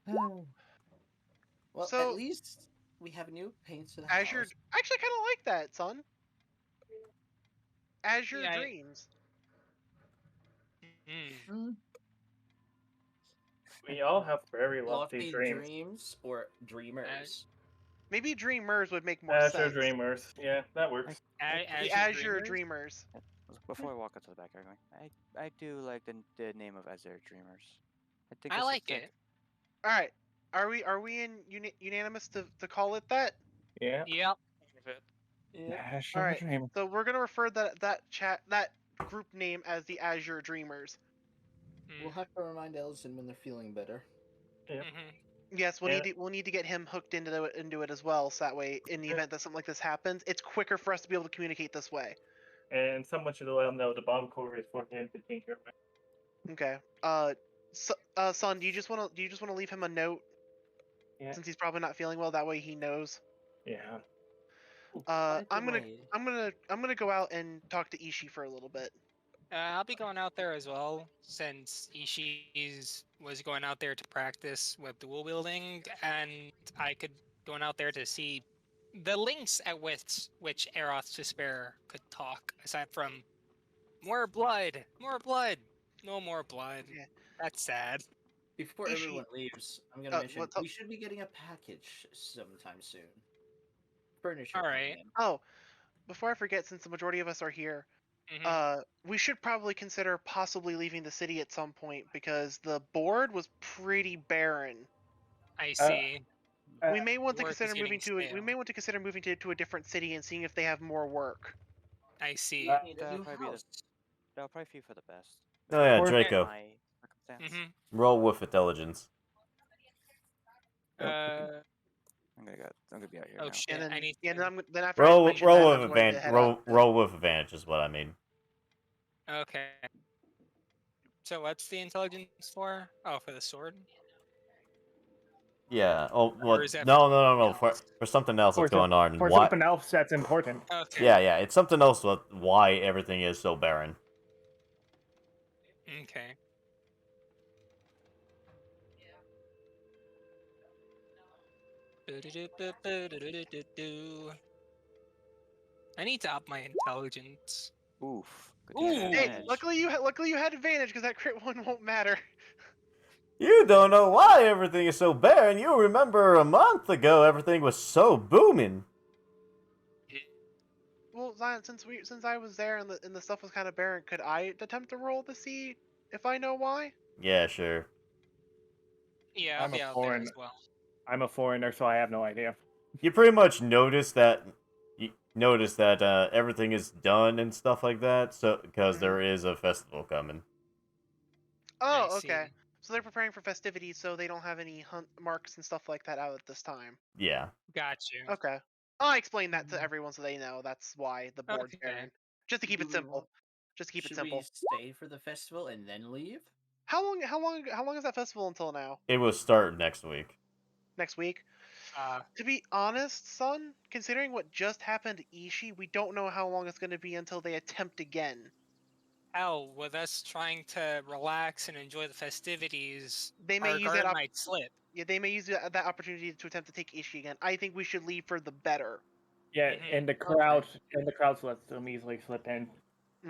Well, So- at least we have new paints to the Azure. house. Actually, I kind of like that, son. Azure Yeah, Dreams. Mm. we all have very lofty Lofty dreams. dreams or dreamers. Maybe Dreamers would make more Azure sense. Dreamers. Yeah, that works. The Azure Dreamers. Before I walk up to the back, I do like the name of Azure Dreamers. I think I it's like sick. it. All right. Are we in unanimous to call it that? Yeah. Yep. Azure All right. Dreamers. So we're gonna refer that group name as the Azure Dreamers. We'll have to remind Ellison when they're feeling better. Yes, Yeah. we'll need to get him hooked into it as well, so that way, in the event that something like this happens, it's quicker for us to be able to communicate this way. And someone should let him know the bomb core is for him to take care of. Okay. Son, do you just want to leave him a note? Yeah. Since he's probably not feeling well, that way he knows. Yeah. I'm gonna go out and talk to Ishii for a little bit. I'll be going out there as well, since Ishii's was going out there to practice with dual wielding, and I could going out there to see the links at which Aeroth's Despair could talk, aside from more blood, no more blood. Yeah. That's sad. Before Ishii- everyone leaves, I'm gonna mention what's up? we should be getting a package sometime soon. Furniture. All coming right. in. Oh, before I forget, since the majority of us are here, Mhm. we should probably consider possibly leaving the city at some point because the board was pretty barren. I see. We may want to work is consider moving getting to we stale. may want to consider moving to a different city and seeing if they have more work. I see. Uh, Need a That'll new probably be house. That'll probably be for the best. Oh yeah, Or- Draco. My circumstance. Mhm. Roll with intelligence. I'm gonna be out here Oh now. shit! And then, I need. yeah, to- then after I mention that, I'm going to head out. Roll with advantage is what I mean. Okay. So what's the intelligence for? Oh, for the sword? Yeah. Oh, Or well, is that for no. something else? For something else For that's going on. for Why? something else that's important. Okay. Yeah. It's something else with why everything is so barren. Okay. I need to up my intelligence. Oof. Good thing I had Ooh. Hey, advantage. luckily you had advantage because that crit one won't matter. You don't know why everything is so barren. You remember a month ago everything was so booming. Well, Zion, since I was there and the stuff was kind of barren, could I attempt to roll to see if I know why? Yeah, sure. Yeah, I'll I'm a be out there foreign. as well. I'm a foreigner, so I have no idea. You pretty much notice that everything is done and stuff like that. So because Mhm. there is a festival coming. I Oh, see. okay. So they're preparing for festivities, so they don't have any hunt marks and stuff like that out at this time. Yeah. Got you. Okay. I'll explain that to everyone so they know that's why the board's Okay. barren. Just to keep Do it we simple. want? Just to keep it Should simple. we stay for the festival and then leave? How long is that festival until now? It will start next week. Next week? Uh, To be honest, son, considering what just happened to Ishii, we don't know how long it's going to be until they attempt again. hell, with us trying to relax and enjoy the festivities, They may our use that guard might slip. Yeah, they may use that opportunity to attempt to take Ishii again. I think we should leave for the better. Yeah, Mhm. and the crowd lets them easily slip in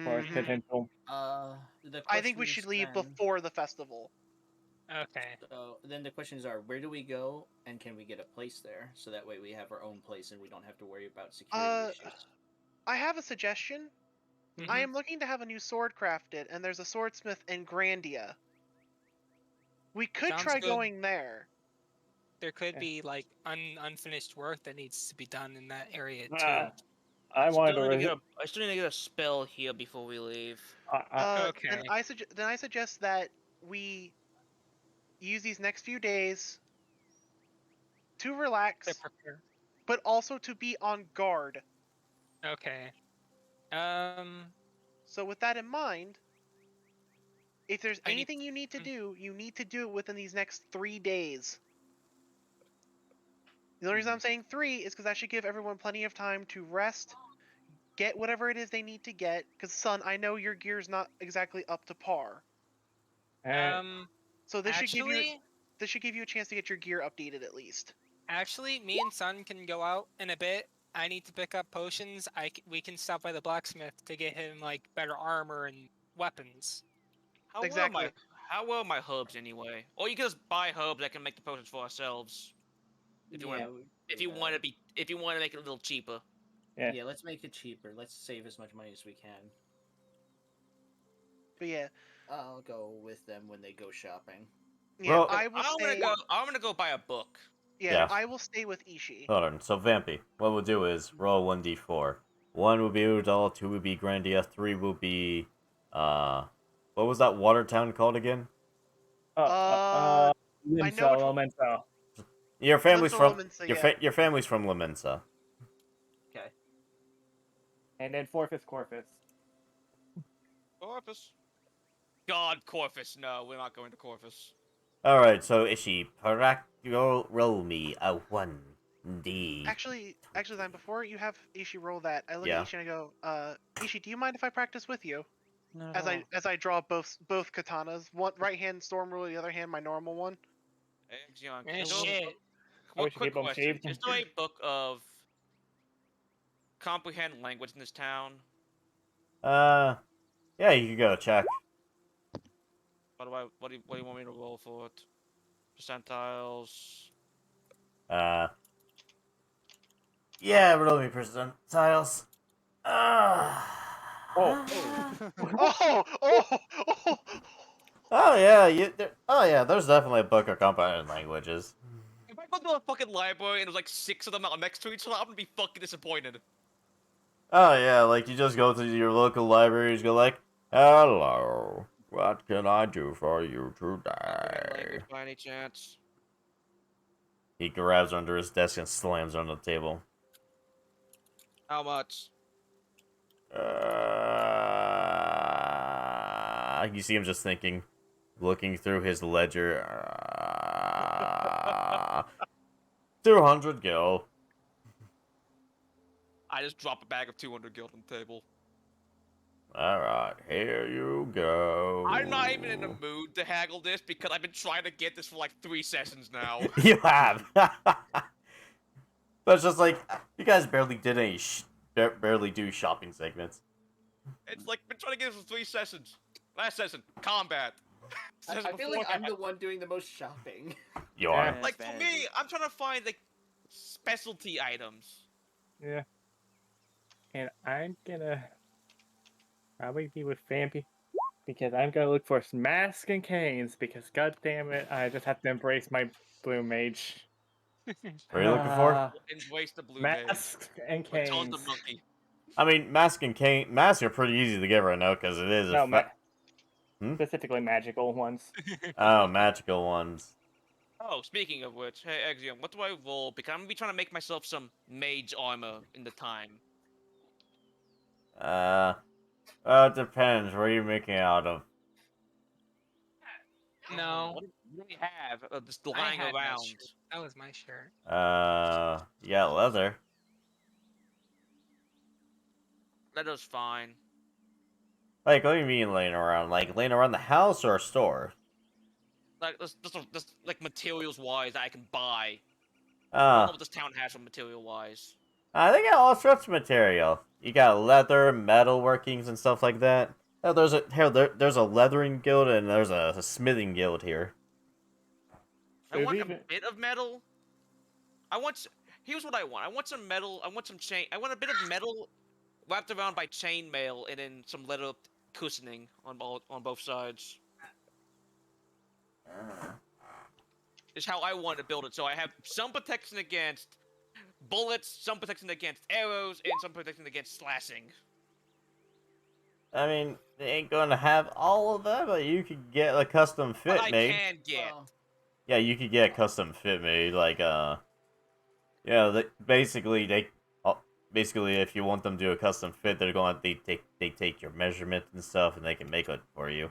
for Mhm. potential. The I think we questions should leave then. before the festival. Okay. So then the questions are: where do we go, and can we get a place there? So that way we have our own place and we don't have to worry about security Uh, issues. I have a suggestion. I Mhm. am looking to have a new sword crafted, and there's a swordsmith in Grandia. We could Sounds try good. going there. There could Yeah. be like unfinished work that needs to be done in that area too. I wanted to. I still need to get a spell here before we leave. Okay. Then I suggest that we use these next few days to To relax, prepare. but also to be on guard. Okay. Um. So with that in mind, if there's I need. anything you need to mm, do, you need to do it within these next 3 days. The only reason I'm saying 3 is because that should give everyone plenty of time to rest, get whatever it is they need to get. Because, son, I know your gear's not exactly up to par. Um. So Actually, this should give you a chance to get your gear updated at least. me and Sun can go out in a bit. I need to pick up potions. We can stop by the blacksmith to get him like better armor and weapons. Exactly. How well are my hubs anyway? Or you can just buy hubs that can make the potions for ourselves. If you Yeah, want, we if do you want that. to be, if you want to make it a little cheaper. Yeah. Yeah, let's make it cheaper. Let's save as much money as we can. But yeah, I'll go with them when they go shopping. yeah, Well, I will stay. I'm gonna go buy a book. Yeah, yeah. I will stay with Ishii. Hold on. So Vampy, what we'll do is roll 1d4. 1 will be Udall, 2 will be Grandia, 3 will be what was that water town called again? I know which one. Limsa. Your family's from Limsa, yeah. your family's from Lamensa. Okay. And then fourth is Corpus. Corpus. God, Corpus. No, we're not going to Corpus. Alright, so Ishi, roll me a 1d. Actually, then before you have Ishii roll that, I look Yeah. at Ishii and I go, Ishii, do you mind if I practice with you? Not at all. As I draw both katanas, one right hand storm ruler, the other hand my normal one. Hey, Xion, Eh, is there a shit. book- Oh, we One should quick keep 'em question: shaved. Is there a book of comprehend language in this town? Yeah, you can go check. What do you want me to roll for it? Percentiles. Yeah, roll me percentiles. Oh. Oh, oh, oh! Oh yeah, there's definitely a book of compounded languages. If I go to a fucking library and there's like 6 of them out next to each other, I'm gonna be fucking disappointed. Oh yeah, like you just go to your local library, you go like, "Hello, what can I do for you Comprehend today?" language by any chance? He grabs under his desk and slams on the table. How much? You see him just thinking. looking through his ledger. 200 gil. I just drop a bag of 200 guild on the table. Alright, here you go. I'm not even in the mood to haggle this because I've been trying to get this for like 3 sessions now. You have. But it's just like, you guys barely did any barely do shopping segments. It's like, been trying to get this for 3 sessions. Last session, combat. I Session feel like before I'm that. the one doing the most shopping. You Yeah. are. Like, for me, I'm trying to find, like, specialty items. Yeah. And I'm gonna probably be with Vampy because I'm gonna look for mask and canes because god damn it, I just have to embrace my blue mage. What are you looking for? Embrace the blue mage. Masks and With tons canes. of monkey. I mean, mask and cane. Masks are pretty easy to get right now because it is No, Hmm? specifically magical ones. Oh, magical ones. Oh, speaking of which, hey Exium, what do I roll? Because I'm gonna be trying to make myself some mage armor in the time. It depends. What are you making it out of? No, What do we have just I lying had that around? shirt. That was my shirt. Yeah, leather. Leather's fine. Like, what do you mean laying around? Like, laying around the house or a store? Like, just like materials wise that I can buy. I don't know Uh, what this town has for material wise. they got all sorts of material. You got leather, metal workings, and stuff like that. Oh, there's a leathering guild and there's a smithing guild here. I There's want even- a bit of metal. Here's what I want. I want some metal. I want some chain. I want a bit of metal wrapped around by chainmail and then some leather cushioning on both sides. Is how I want to build it. So I have some protection against bullets, some protection against arrows, and some protection against slashing. I mean, they ain't gonna have all of that, but you could get a custom fit But I made. can get. Well, Yeah, you could get a custom fit made, like, basically, if you want them to do a custom fit, they're going to, they take your measurement and stuff, and they can make it for you.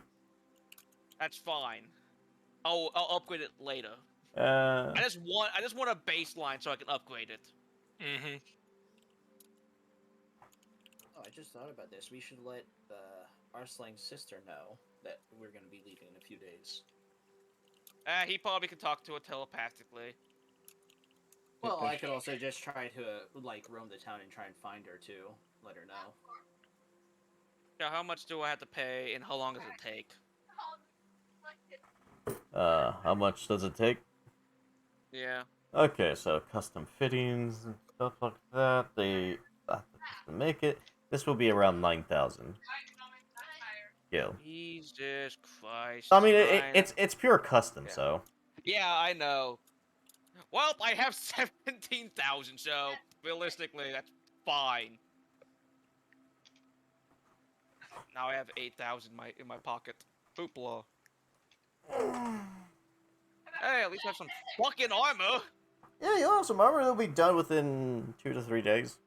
That's fine. I'll upgrade it later. Uh, I just want a baseline so I can upgrade it. Mm-hmm. oh, I just thought about this. We should let Arslang's sister know that we're going to be leaving in a few days. He probably can talk to her telepathically. Well, I could also just try to like roam the town and try and find her too. Let her know. Yeah, how much do I have to pay, and how long does it take? how much does it take? Yeah. Okay, so custom fittings and stuff like that, they have to make it. This will be around 9,000. Yeah. Jesus Christ. I mean, it's pure custom, Yeah. so. Yeah, I know. Well, I have 17,000, so realistically, that's fine. Now I have 8,000 in my pocket. Hoopla. Hey, at least I have some fucking armor. Yeah, you'll have some armor. It'll be done within 2 to 3 days.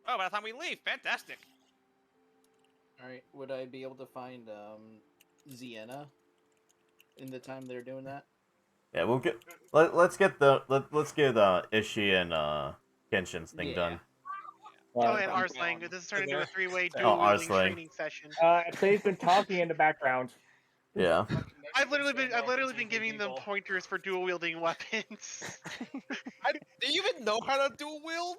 Oh, by the time we leave, fantastic. All right. Would I be able to find Ziena in the time they're doing that? Yeah, we'll get. Let's get Ishi and Kenshin's thing Yeah. done. Oh, and Um, Arslang. This is turning into a three-way Oh, dual wielding Arslang. training session. They've been talking in the background. Yeah. I've literally been giving them pointers for dual wielding weapons. Do you even know how to dual wield?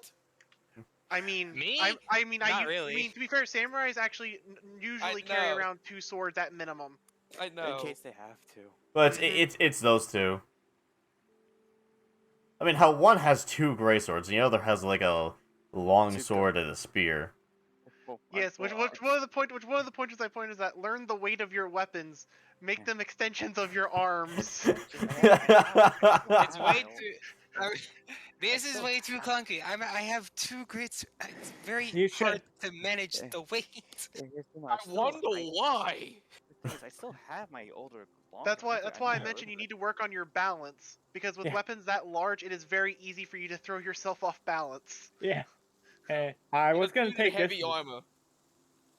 I mean, Me? I mean, Not really. I mean, to be fair, samurais actually usually carry know. around 2 swords at minimum. I know. In case they have to. But it's those two. I mean, how one has 2 gray swords, and the other has like a long Two sword and a spear. Yes, which one of the pointers I pointed is that learn the weight of your weapons, make them extensions of your arms. It's way too. This is way too clunky. I have 2 grits. It's very You should- hard to manage the weight. I wonder why. The thing is, I still have my older. That's why I never mentioned you heard need to work on your balance because with Yeah. weapons that large, it is very easy for you to throw yourself off balance. Yeah. I was gonna Even take heavy this. armor.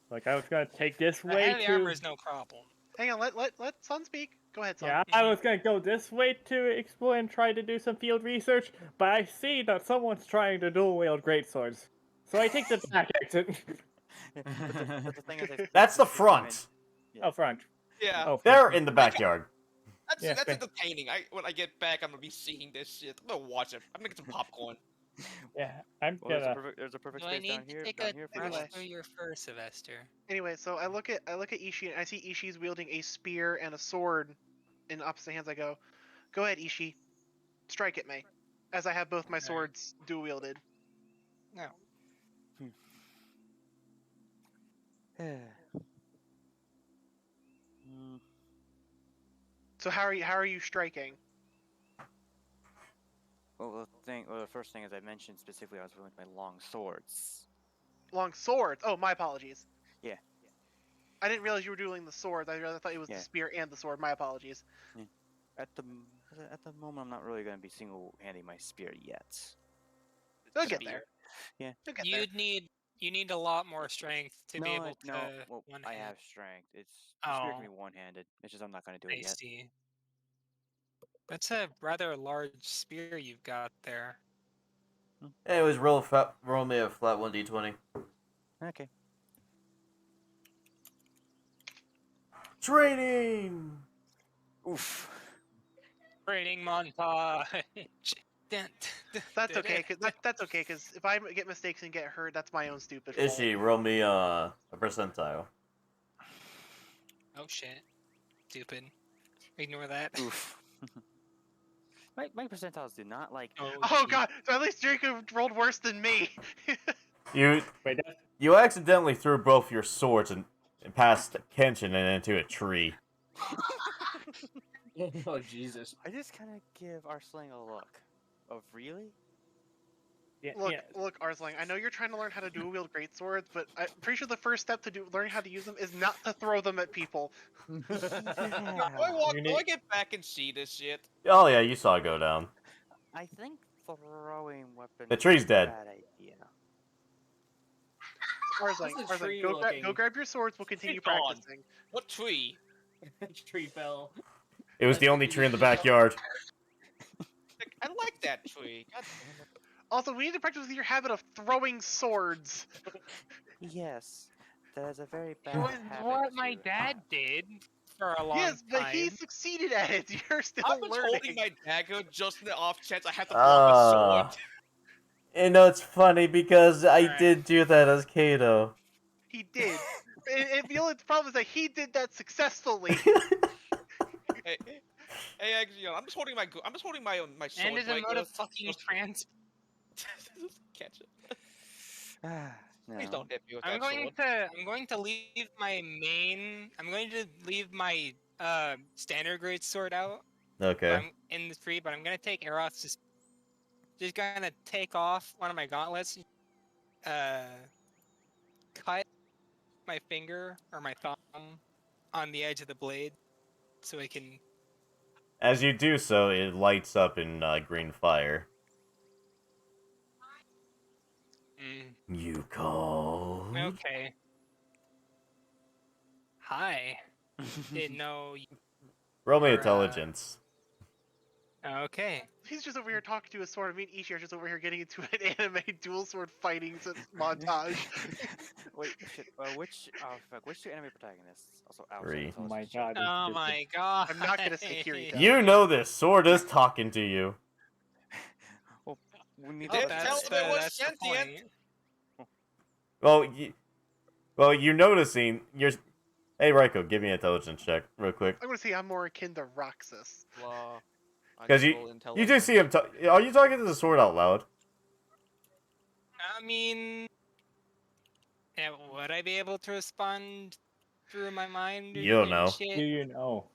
Like I was gonna take this The way heavy armor too. is no problem. Hang on, let Sun speak. Go ahead, Sun. Yeah, I was gonna go this way to explore and try to do some field research, but I see that someone's trying to dual wield greatswords. So I take the back exit. But the thing is, That's the I front. Oh, front. Yeah. Oh, They're front. in the backyard. That's Yeah, that's fair. entertaining. When I get back, I'm gonna be seeing this shit. I'm gonna watch it. I'm gonna get some popcorn. Yeah, I'm Well, gonna. there's a perfect Do I space down need to here. take Down a here for brush Anyway. through your fur, Sylvester? Anyway, so I look at Ishii and I see Ishii's wielding a spear and a sword in opposite hands. I go ahead, Ishii, strike at me, as I have both my swords dual wielded. No. Hmm. So how are you striking? Well, the first thing, as I mentioned specifically, I was with my long swords. Long swords. Oh, my apologies. Yeah. I didn't realize you were dueling the swords. I thought it was the Yeah. spear and the sword. My apologies. At the moment, I'm not really going to be single-handing my spear yet. They'll Just get be there. Yeah. They'll get there. You need a lot more strength to be able to Well, one I hand. have strength. The spear can Oh. be one-handed. It's just I'm not going to do I it yet. see. That's a rather large spear you've got there. Anyways, roll me a flat 1d20. Okay. Training! Oof. Training montage. That's okay. That's okay. Because if I get mistakes and get hurt, that's my own stupid fault. Ishii, roll me a percentile. Oh shit. Stupid. Ignore that. Oof. my percentiles do not like. Oh god! So at least Jacob rolled worse than me. You Wait, that's you accidentally threw both your swords and past Kenshin and into a tree. Oh Jesus. I just kind of give our sling a look. Of really? yeah, Look, yeah. look, Arsling. I know you're trying to learn how to dual wield greatswords, but I'm pretty sure the first step to learning how to use them is not to throw them at people. No, Yeah. do I get back and see this shit? Oh yeah, you saw it go down. I think throwing weapons. The tree's is a dead. Bad idea. Arsling, How's the tree go looking? grab your swords. We'll continue gone. practicing. What tree? Tree fell. It was the only tree in the backyard. I like that tree. God damn it. Also, we need to practice with your habit of throwing swords. Yes, that is a very bad It was habit. what my to dad have. did for a long Yes, but time. he succeeded at it. You're still I was learning. holding my dagger just in the off chance I had to throw a sword. You know, it's funny because I Alright. did do that as Kato. He did. And the only problem is that he did that successfully. Hey, Axion, I'm just holding my my sword. And is a right mode here. of fucking trans. Catch it. No. Please don't hit me with I'm that sword. going to leave my main. I'm going to leave my standard grade sword out. Okay. I'm in the tree, but I'm gonna take Eros. Just gonna take off one of my gauntlets. Cut my finger or my thumb on the edge of the blade, so I can. As you do so, it lights up in green fire. You called? Okay. Hi. Didn't know. Roll me Or, intelligence. Okay. He's just over here talking to his sword. Me and Ishii are just over here getting into an anime dual sword fighting montage. Wait, shit. Which two enemy protagonists? Also, Three. Oh my god. this Oh is my god. I'm not gonna say Kirito. You know this sword is talking to you. Well, we need Did to tell let's- them it was that's the sentient. point. Well, you're noticing. Hey, Raiko, give me an intelligence check real quick. I'm gonna say I'm more akin to Roxas. Law. Because you do see him. Are you talking to the sword out loud? I mean, would I be able to respond through my mind? You don't and know. Shit? Do you know?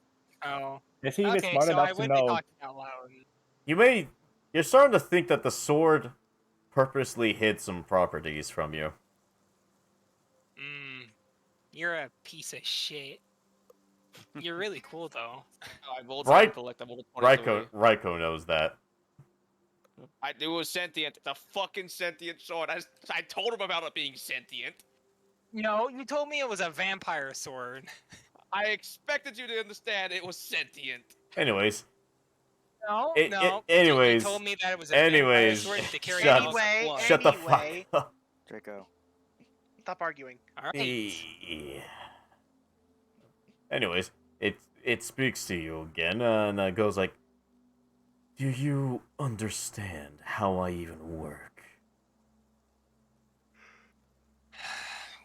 Oh. Is he even Okay, smart so enough I to would be know? talking out loud. You're starting to think that the sword purposely hid some properties from you. You're a piece of shit. You're really cool though. I rolled Right- intellect. I rolled a 23. Raiko knows that. I knew it was sentient. It's a fucking sentient sword. I told him about it being sentient. No, you told me it was a vampire sword. I expected you to understand it was sentient. Anyways, No, it, no. You anyways, told me that it was a vampire sword to carry shut, lots of blood. shut the fuck Anyway. up. Draco. Stop arguing. All right. Yeah. Anyways, it speaks to you again, and it goes like, "Do you understand how I even work?"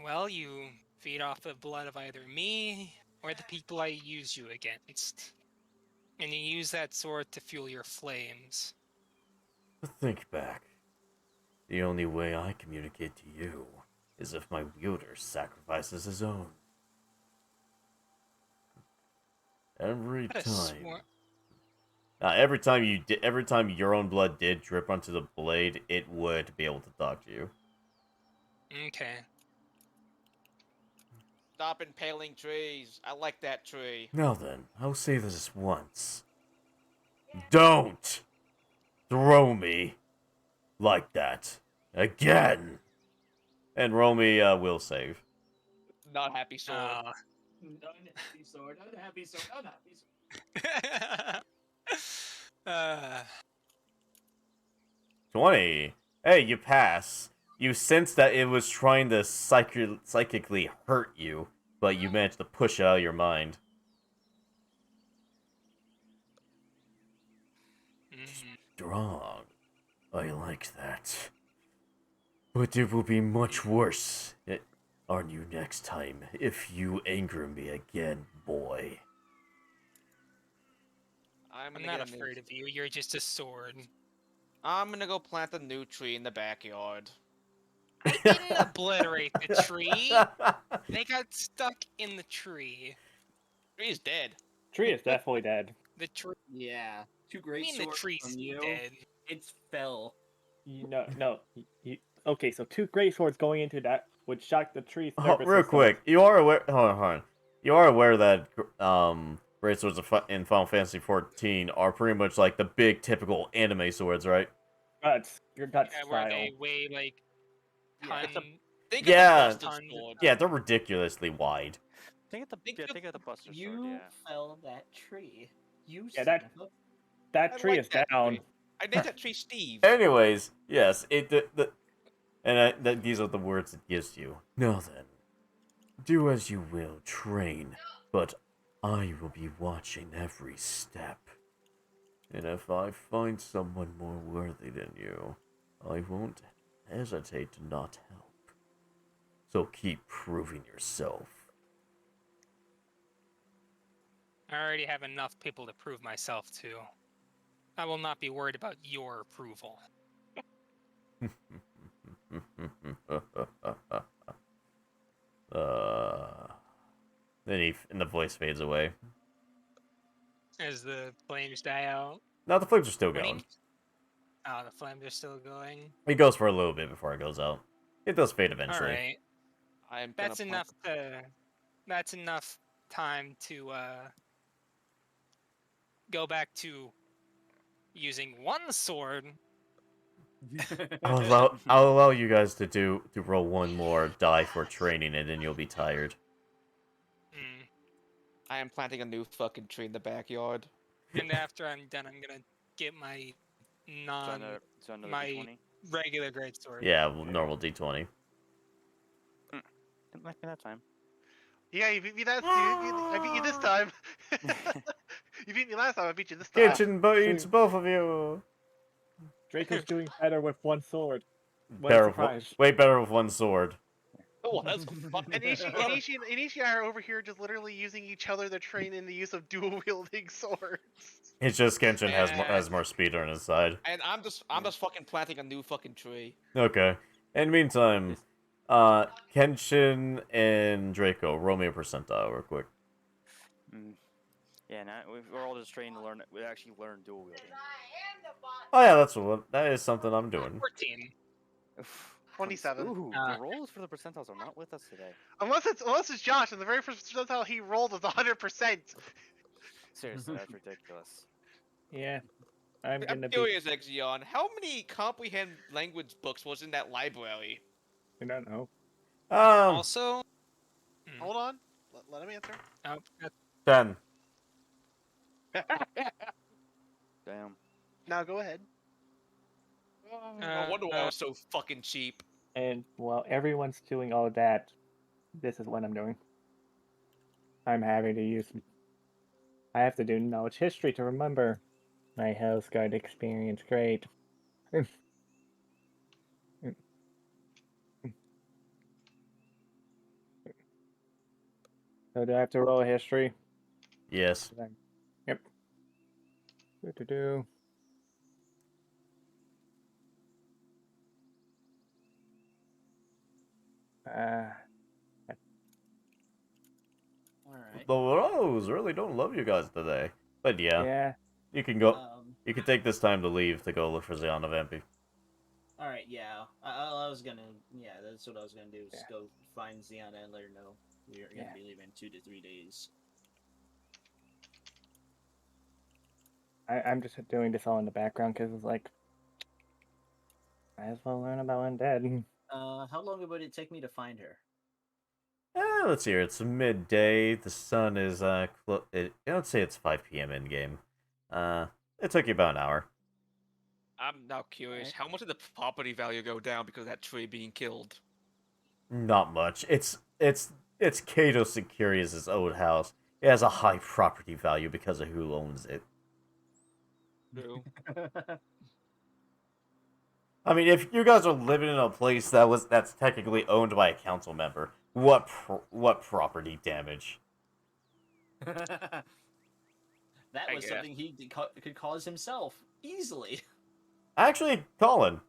Well, you feed off the blood of either me or the people I use you against. And you use that sword to fuel your flames. But think back. The only way I communicate to you is if my wielder sacrifices his own. Every What a time. Every time your own blood did drip onto the blade, it would be able to talk to you. Okay. Stop impaling trees. I like that tree. Now then, I'll say this once. Don't throw me like that again. And Romy will save. Not happy sword. Unhappy sword, unhappy sword, unhappy sword. uh, 20. Hey, you pass. You sense that it was trying to psychically hurt you, but you managed to push it out of your mind. Strong. I like that. But it will be much worse on you next time if you anger me again, boy. I'm I'm gonna not get a new- afraid of you. You're just a sword. I'm gonna go plant a new tree in the backyard. I didn't obliterate the tree. They got stuck in the tree. Tree is dead. Tree is definitely dead. The tree. Yeah, two I great mean, the swords tree's from you. dead. It's fell. No. Okay, so 2 great swords going into that would shock the tree's Oh, nervous real system. quick, you are aware. Hold on. You are aware that great swords in Final Fantasy XIV are pretty much like the big typical anime swords, right? Your gut Yeah, where style. they weigh like Yeah, ton. Think Yeah. of the busted Tons. sword. Yeah, they're ridiculously wide. Think of the Buster You Sword, yeah. fell that tree. You Yeah, son that- of a- That I tree like is that down. tree. I named that tree Steve. Anyways, yes, these are the words it gives you. Now then, do as you will, train, but I will be watching every step. And if I find someone more worthy than you, I won't hesitate to not help. So keep proving yourself. I already have enough people to prove myself to. I will not be worried about your approval. And the voice fades away. As the flames die out. Now the flames are still What do you going. mean? Oh, the flames are still going. It goes for a little bit before it goes out. It does fade eventually. All right, I am gonna that's plant- enough to. That's enough time to go back to using one sword. I'll allow you guys to roll one more die for training, and then you'll be tired. Mm. I am planting a new fucking tree in the backyard. And after I'm done, I'm gonna get my So another my D20? regular great sword. Yeah, normal D20. It might be that time. Yeah, you beat me that. I beat you this time. You beat me last time. I beat you this time. Kitchen beats both of you. Draco's doing better with one sword. What a Better with surprise. way better with one sword. Oh, that's fun. And Ishi and Ishi are over here just literally using each other to train in the use of dual wielding swords. It's just Kenshin has And- more speed on his side. And I'm just fucking planting a new fucking tree. Okay. In the meantime, Kenshin and Draco, roll me a percentile real quick. Yeah, now we're all just trained to learn. We actually learn dual wielding. Oh yeah, that is something I'm doing. 14. 27. Ooh, the rolls for the percentiles are not with us today. Unless it's Josh, and the very first percentile he rolled was 100%. Seriously, that's ridiculous. Yeah. I'm I'm gonna be. curious, Exion. How many comprehend language books was in that library? I don't know. Also, Hold on. let him answer. Oh, 10. Damn. Now go ahead. I wonder why I was so fucking cheap. And while everyone's doing all that, this is what I'm doing. I'm having to use. I have to do knowledge history to remember my House Guard experience. Great. So do I have to roll a history? Yes. Yep. Do. Uh, Alright. The Rose really don't love you guys today. But yeah, yeah. you can go. Um, You can take this time to leave to go look for Ziana Vampy. Alright, yeah. I was gonna. Yeah, that's what I was gonna do. Is Yeah. go find Ziana and let her know you're Yeah. gonna be leaving in 2 to 3 days. I'm just doing this all in the background because it's like, might as well learn about undead. How long would it take me to find her? Let's see here. It's midday. The sun is let's say it's 5 p.m. in game. It took you about an hour. I'm now curious. Alright. How much did the property value go down because of that tree being killed? Not much. It's Kato Securius' old house. It has a high property value because of who owns it. True. I mean, if you guys are living in a place that's technically owned by a council member, what property damage? That I was guess. something he could cause himself easily. Actually, Colin,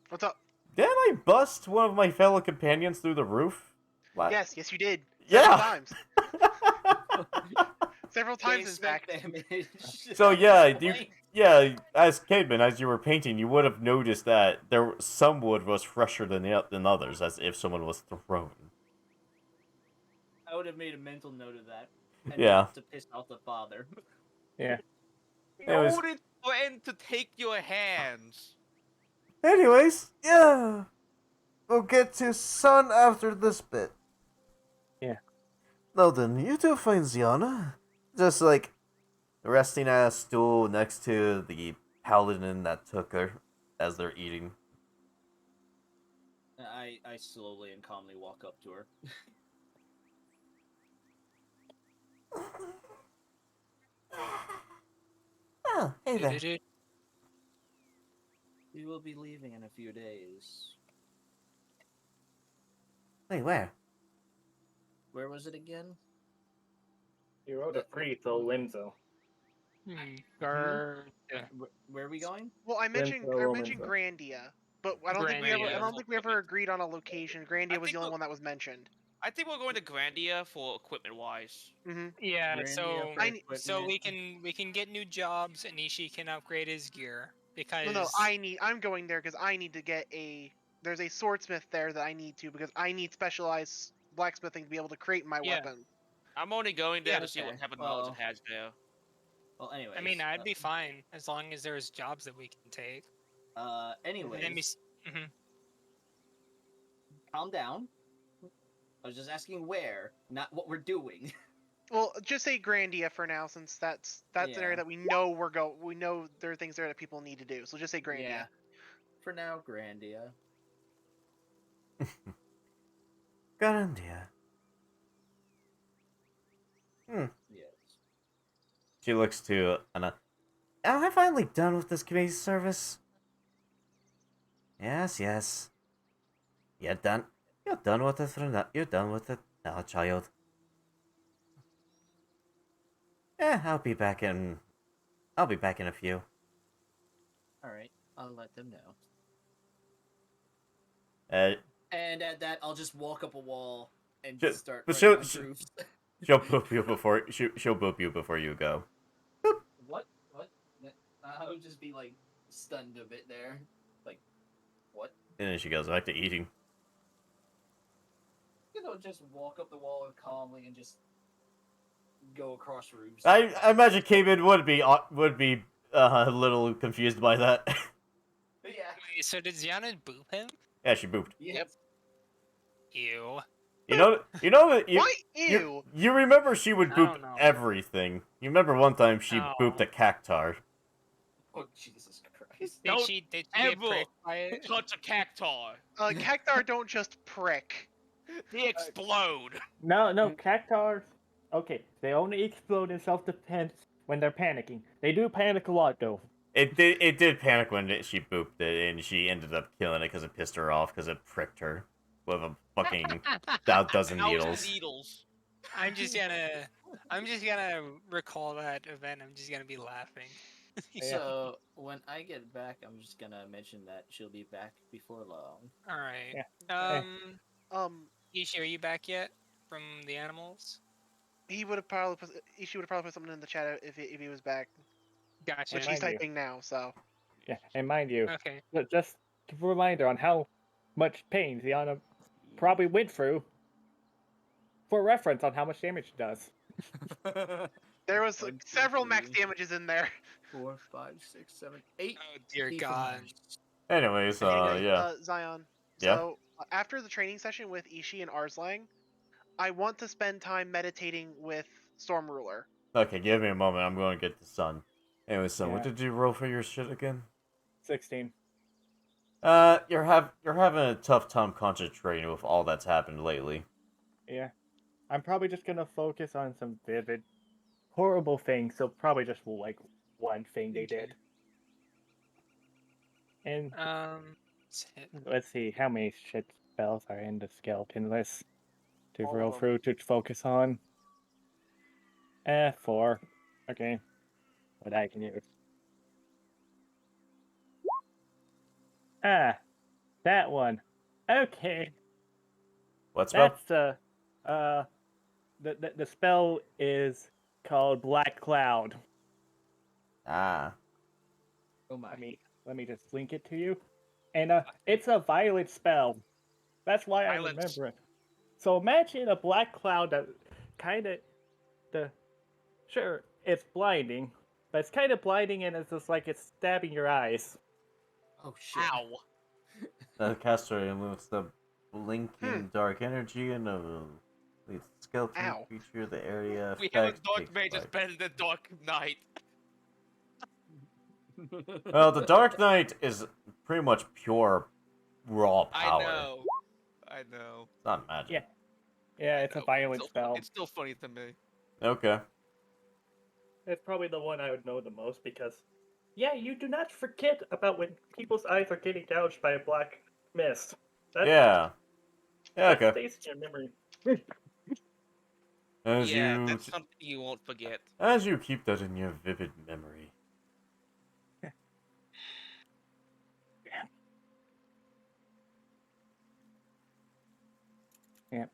What's up? didn't I bust one of my fellow companions through the roof? Yes, you did. Yeah. Several times. Several They times, in fact. expect damage. So yeah, Complaint. as Caveman, as you were painting, you would have noticed that some wood was fresher than others, as if someone was thrown. I would have made a mental note of that. And Yeah. not to piss off the father. Yeah. Anyways. No, it threatened to take your hands. Anyways, yeah, we'll get to sun after this bit. Yeah. Now then, you two find Ziana, just like resting at a stool next to the paladin that took her as they're eating. I slowly and calmly walk up to her. Oh, hey there. We will be leaving in a few days. Wait, where? Where was it again? You wrote it free, so Linzo. Guard. Where are we going? Well, I mentioned Windsor. Grandia, but I don't think we ever. I Grandia. don't think we ever agreed on a location. Grandia was think the only we- one that was mentioned. I think we're going to Grandia for equipment wise. Mm-hmm. Yeah, Grandia so for so we equipment. can get new jobs and Nishi can upgrade his gear because No, I'm going there because I need to get a. There's a swordsmith there that I need to because I need specialized blacksmithing to be able to create my Yeah. weapon. I'm only going there Yeah, to see what okay. type of knowledge Well- it has there. Well, anyways. I mean I'd be fine as long as there's jobs that we can take. Anyways. Let me Calm down. I was just asking where, not what we're doing. Well, just say Grandia for now, since that's an Yeah. area that we know we know there are things there that people need to do. So just say Grandia. Yeah. For now, Grandia. Grandia. Yes. She looks to Anna. Am I finally done with this community service? Yes, yes. You're done. You're done with it for now. You're done with it now, child. I'll be back in a few. Alright, I'll let them know. And And at that, I'll just walk up a wall and Just- start but writing she'll- on roofs. she'll boop you before you go. What? What? I would just be like stunned a bit there. Like, what? And then she goes back to eating. You know, just walk up the wall calmly and just go across roofs. I imagine Cayman would be a little confused by that. Yeah. Wait, so did Ziana boop him? Yeah, she booped. Yep. Ew. You, Why ew? you remember she would I boop don't know. everything. You remember one time she No. booped a cactar. Oh Jesus Christ! Did Don't she get ever pricked by it? touch a cactar. Cactar don't just prick. They explode. No, cactars. Okay, they only explode in self-defense when they're panicking. They do panic a lot, though. It did panic when she booped it, and she ended up killing it because it pissed her off because it pricked her with a fucking dozen needles. Needles. I'm just gonna recall that event. I'm just gonna be laughing. So when I get back, I'm just gonna mention that she'll be back before long. All right. Yeah. Ishi, are you back yet from the animals? He would have probably put, Ishi would have probably put something in the chat if he was back. Gotcha. Which he's Mind you. typing now, so. Yeah, and mind you, Okay. just a reminder on how much pain Ziana probably went through for reference on how much damage it does. There was One, two, several max three. damages in there. 4, 5, 6, 7, 8. Oh dear God. Anyways, Anyway, yeah. Zion. Yeah? So after the training session with Ishi and Arslang, I want to spend time meditating with Storm Ruler. Okay, give me a moment. I'm going to get the sun. Anyways, son, what Yeah. did you roll for your shit again? 16. You're having a tough time concentrating with all that's happened lately. Yeah. I'm probably just gonna focus on some vivid, horrible things, so probably just like one thing they did. And let's see how many shit spells are in the skeleton list to All roll of 'em. through to focus on. 4. Okay. What I can use. Ah, that one. Okay. What spell? That's the spell is called Black Cloud. Ah. Oh my. Let me just link it to you. And it's a violet spell. That's why I Violence. remember it. So imagine a black cloud that kind of sure it's blinding, but it's kind of blinding and it's just like it's stabbing your eyes. Oh shit. Ow. The caster emits the blinking dark energy and leads the skeleton Ow. creature the area. We have a effect dark takes mage that's life. better than Dark Knight. Well, the Dark Knight is pretty much pure raw power. I know. It's not magic. Yeah, it's a violent spell. It's still funny to me. Okay. It's probably the one I would know the most because, yeah, you do not forget about when people's eyes are getting gouged by a black mist. Yeah. Yeah, That okay. stays in your memory. That's something you won't forget. As you keep that in your vivid memory. Yeah.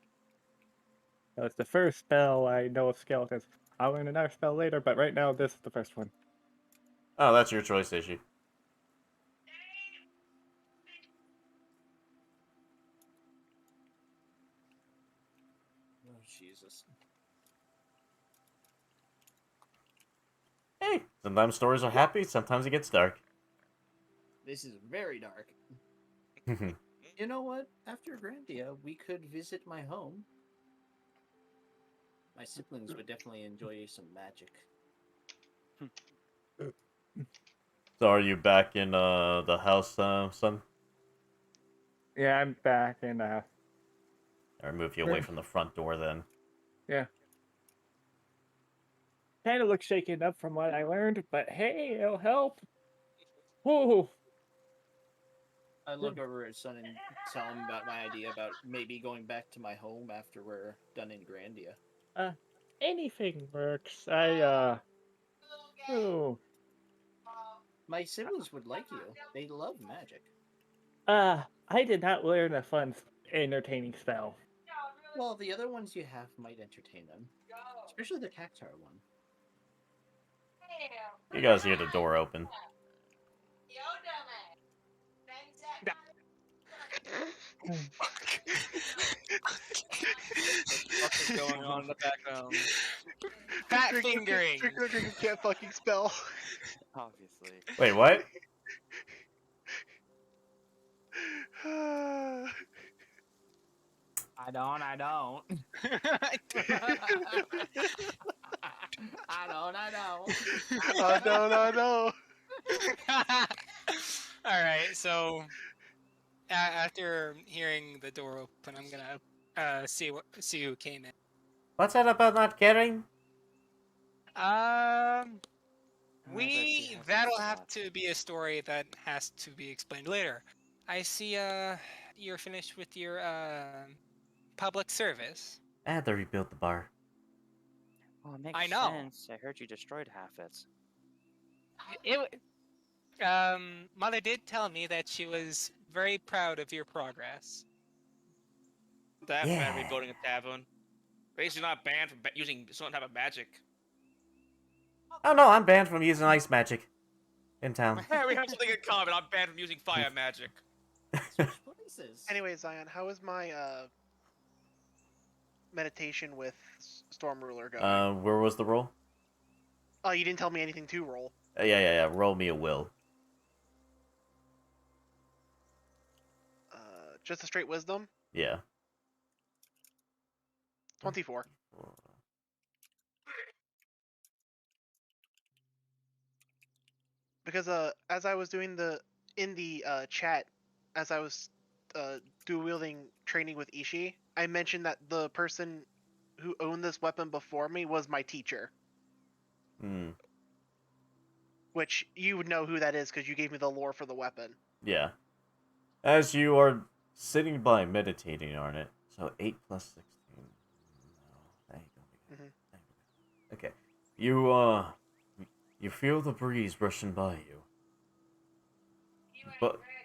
So it's the first spell I know of skeletons. I'll learn another spell later, but right now this is the first one. Oh, that's your choice, Ishi. Oh Jesus. Hey, sometimes stories are happy, sometimes it gets dark. This is very dark. You know what? After Grandia, we could visit my home. My siblings would definitely enjoy some magic. So are you back in the house, son? Yeah, I'm back and Or move you away from the front door then. yeah. Kind of looks shaken up from what I learned, but hey, it'll help. Whoa. I look over at son and tell him about my idea about maybe going back to my home after we're done in Grandia. Anything works. Oh. My siblings would like you. They love magic. I did not learn a fun, entertaining spell. Well, the other ones you have might entertain them. Especially the cactar one. You guys hear the door open. What's going on in the background? Fat fingering. Trick can't fucking spell. Obviously. Wait, what? I don't. I don't. I don't. I know. All right, so after hearing the door open, I'm gonna see who came in. What's that about not caring? I bet she has some That'll have thoughts. to be a story that has to be explained later. I see you're finished with your public service. I had to rebuild the bar. Well, it makes I know. sense. I heard you destroyed half it. Mother did tell me that she was very proud of your progress. That Yeah. bad rebuilding a tavern. Basically not banned from using some type of magic. Oh no, I'm banned from using ice magic in town. Hey, we have something in common. I'm banned from using fire magic. Switch places. Anyway, Zion, how is my meditation with Storm Ruler going? Where was the roll? Oh, you didn't tell me anything to roll. Yeah. Roll me a will. Just a straight wisdom. Yeah. 24. Because as I was doing in the chat, as I was dual wielding training with Ishii, I mentioned that the person who owned this weapon before me was my teacher. Hmm. Which you would know who that is because you gave me the lore for the weapon. Yeah. As you are sitting by meditating on it, so 8 plus 16. No, that ain't gonna be good. Okay. You feel the breeze rushing by you.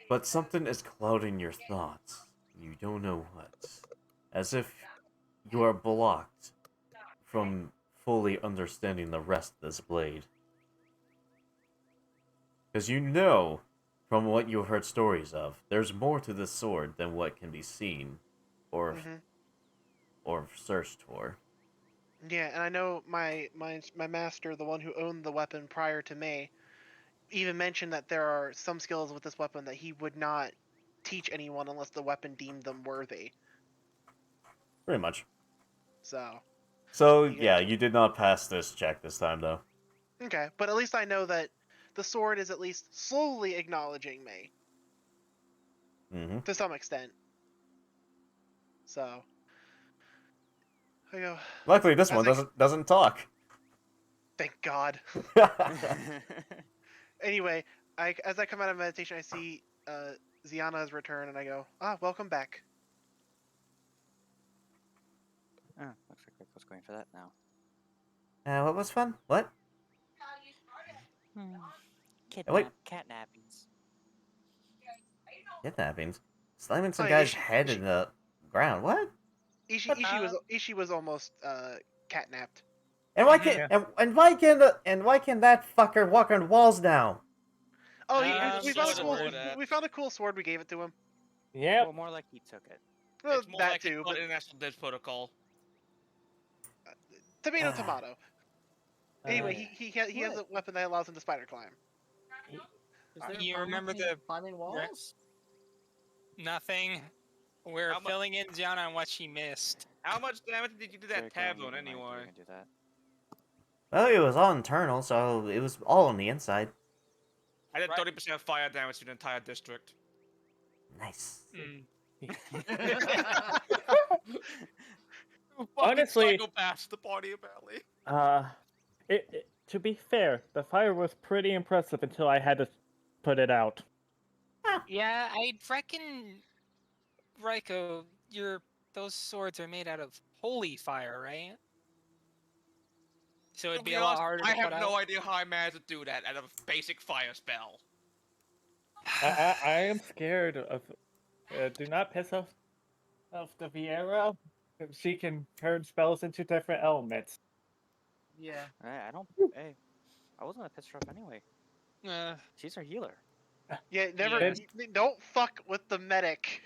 But something is clouding your thoughts. You don't know what. As if you are blocked from fully understanding the rest of this blade. Because you know, from what you've heard stories of, there's more to this sword than what can be seen or searched for. Yeah, and I know my master, the one who owned the weapon prior to me, even mentioned that there are some skills with this weapon that he would not teach anyone unless the weapon deemed them worthy. Pretty much. So Yeah, you did not pass this check this time, though. okay, but at least I know that the sword is at least slowly acknowledging me Mm-hmm. to some extent. So I go. Luckily, this one doesn't talk. Thank God. Anyway, as I come out of meditation, I see Ziana's return, and I go, welcome back. Oh, looks like Rick was going for that now. What was fun? What? wait. Catnappings. Kidnappings? Slamming some Oh, guy's head in the ground. What? Ishii was almost catnapped. And why can and why can that fucker walk on walls now? Oh, we found a cool sword. We gave it to him. Yep. Well, more like he took it. Well, It's more that like too, but International Death Protocol. tomato. Anyway, he has a weapon that allows him to spider climb. Is there You a remember problem the- climbing walls? Nothing. We're How mu- filling in Gianna on what she missed. How much damage did you do that tavern anyway? Do that. Well, it was all internal, so it was all on the inside. I did Right. 30% fire damage to the entire district. Nice. Honestly- Psychopaths, the party apparently. To be fair, the fire was pretty impressive until I had to put it out. Yeah, I reckon, Raiko, those swords are made out of holy fire, right? So it'd To be be a lot honest, harder I to have put no out. idea how I managed to do that out of a basic fire spell. I am scared of. Do not piss off the Vieira. She can turn spells into different elements. Yeah. I don't. Hey, I wasn't gonna piss her off anyway. She's our healer. Yeah, never. Yeah. Don't fuck with the medic.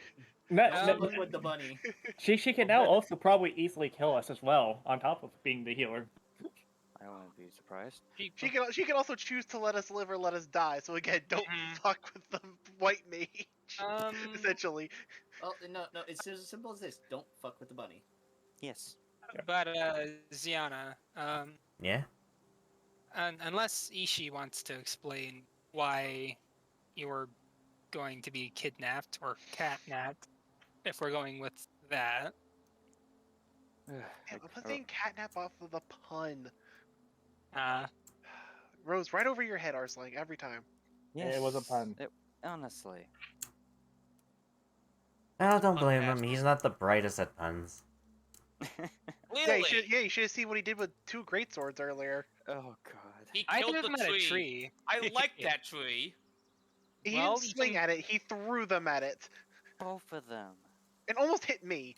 Don't look with the bunny. She can now also probably easily kill us as well, on top of being the healer. I wouldn't be surprised. She can also choose to let us live or let us die. So again, don't Mhm. fuck with the white mage. Essentially. Oh no, it's as simple as this. Don't fuck with the bunny. Yes. But Ziana, Yeah? unless Ishi wants to explain why you were going to be kidnapped or catnapped, if we're going with that. Yeah, I'm saying catnap off of the pun. Uh, Rose right over your head, Arsling, every time. Yes. It was a pun. Honestly. Oh, don't blame him. Fantastic. He's not the brightest at puns. Clearly, You should have seen what he did with 2 great swords earlier. Oh god. he I killed threw the them at a tree. tree. I like that tree. He Well, didn't you swing can- at it, he threw them at it. Both of them. It almost hit me.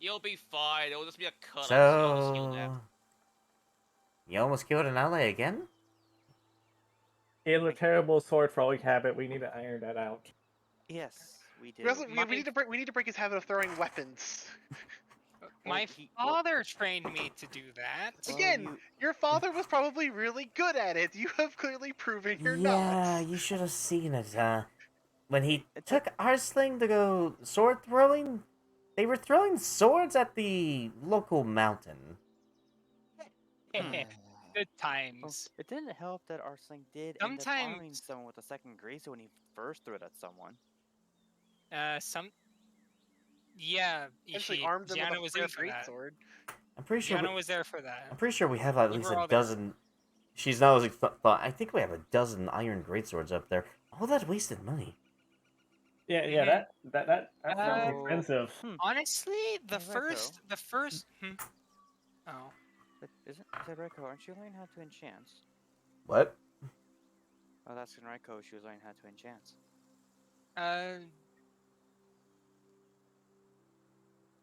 You'll be fine. It'll just be a cut. I'll just heal that. So... You almost killed an ally again? He has a terrible sword throwing habit. We need to iron that out. Yes, we did. We also we need to break his habit of throwing weapons. My father trained me to do that. Well, Again, your father was probably really good at it. You have clearly proven you're Yeah, not. you should have seen it. When he It took Arsling to go sword throwing, they were throwing swords at the local mountain. Good times. It didn't help that Arsling did end up arming Sometimes, someone with a second grease when he first threw it at someone. yeah, Actually Ishi, armed them with Gianna a was free there for that. greatsword. I'm pretty sure. Gianna was there for that. I'm pretty sure we have at We least were a all there. dozen. She's not like thought. I think we have a dozen iron greatswords up there. All that wasted money. Yeah, Mhm. that sounds Uh, expensive. Honestly, the Hey, Reiko. first. Oh, But is that Reiko? Aren't you learning how to enchant? What? Oh, that's in Reiko. She was learning how to enchant.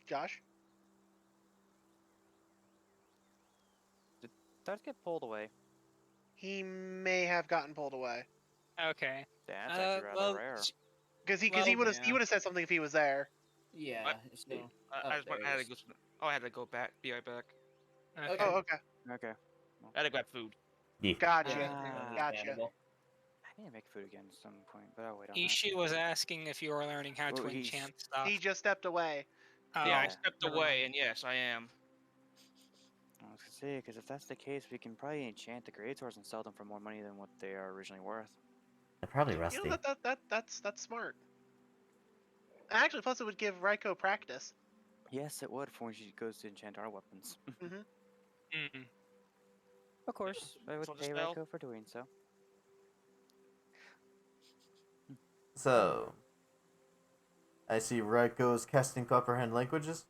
Josh? Did that get pulled away? He may have gotten pulled away. okay. That's actually rather well, rare. Because he Well, would have said something if he was there. Yeah. What? So I had to go. I had to go back. Be right back. Okay. Oh, okay. Okay. I had to grab food. Yeah. Gotcha. Ah. Gotcha. understandable. I need to make food again at some point, but I'll wait on that. Ishi was asking if you were learning how to Oh, he's- enchant stuff. He just stepped away. Oh, Yeah, I Yeah. stepped never away, mind. and yes, I am. I was gonna say, because if that's the case, we can probably enchant the greatswords and sell them for more money than what they are originally worth. They're probably You rusty. know, that's smart. Actually, plus it would give Raiko practice. Yes, it would for when she goes to enchant our weapons. Mm-mm. Of course, I would So pay just now? Raiko for doing so. So, I see Raiko's casting comprehend languages.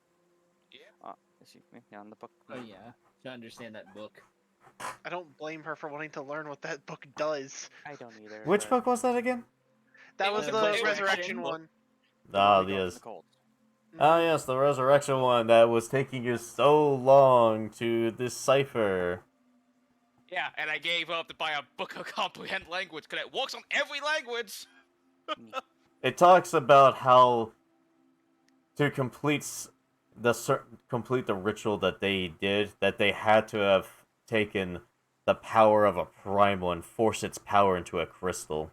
Excuse me, yeah, on the book. Oh yeah, to understand that book. I don't blame her for wanting to learn what that book does. I don't either. Which but book was that again? That It was was the a Resurrection resurrection book. one. the one Ah, we got from yes. the cult. Ah, yes, the resurrection one that was taking you so long to decipher. Yeah, and I gave up to buy a book of comprehend language because it works on every language. It talks about how to complete the ritual that they did, that they had to have taken the power of a primal and force its power into a crystal.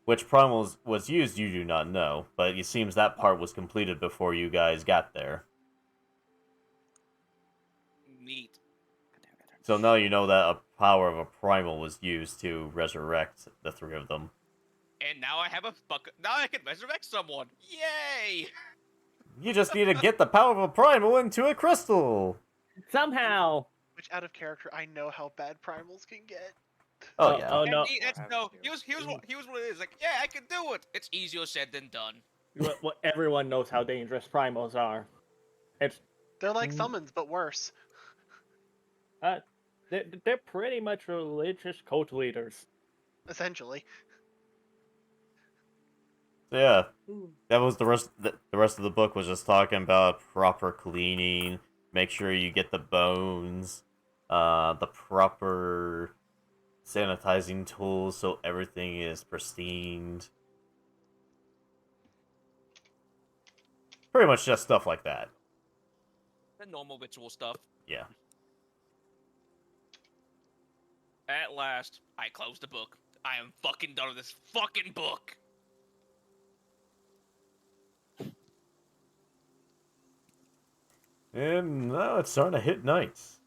Which primal was used, you do not know, but it seems that part was completed before you guys got there. Neat. So now you know that a power of a primal was used to resurrect the three of them. And now I have a bucket. Now I can resurrect someone. Yay! You just need to get the power of a primal into a crystal! Somehow. Which, out of character, I know how bad primals can get. Oh, yeah. Oh no. See, that's no. Here's what it is. Like, yeah, I can do it. It's easier said than done. Well, everyone knows how dangerous primals are. It's They're like summons, but worse. they're pretty much religious cult leaders. Essentially. So yeah, that was the rest. The rest of the book was just talking about proper cleaning, make sure you get the bones, the proper sanitizing tools so everything is pristine. Pretty much just stuff like that. The normal ritual stuff. Yeah. At last, I closed the book. I am fucking done with this fucking book. And now it's starting to hit nights.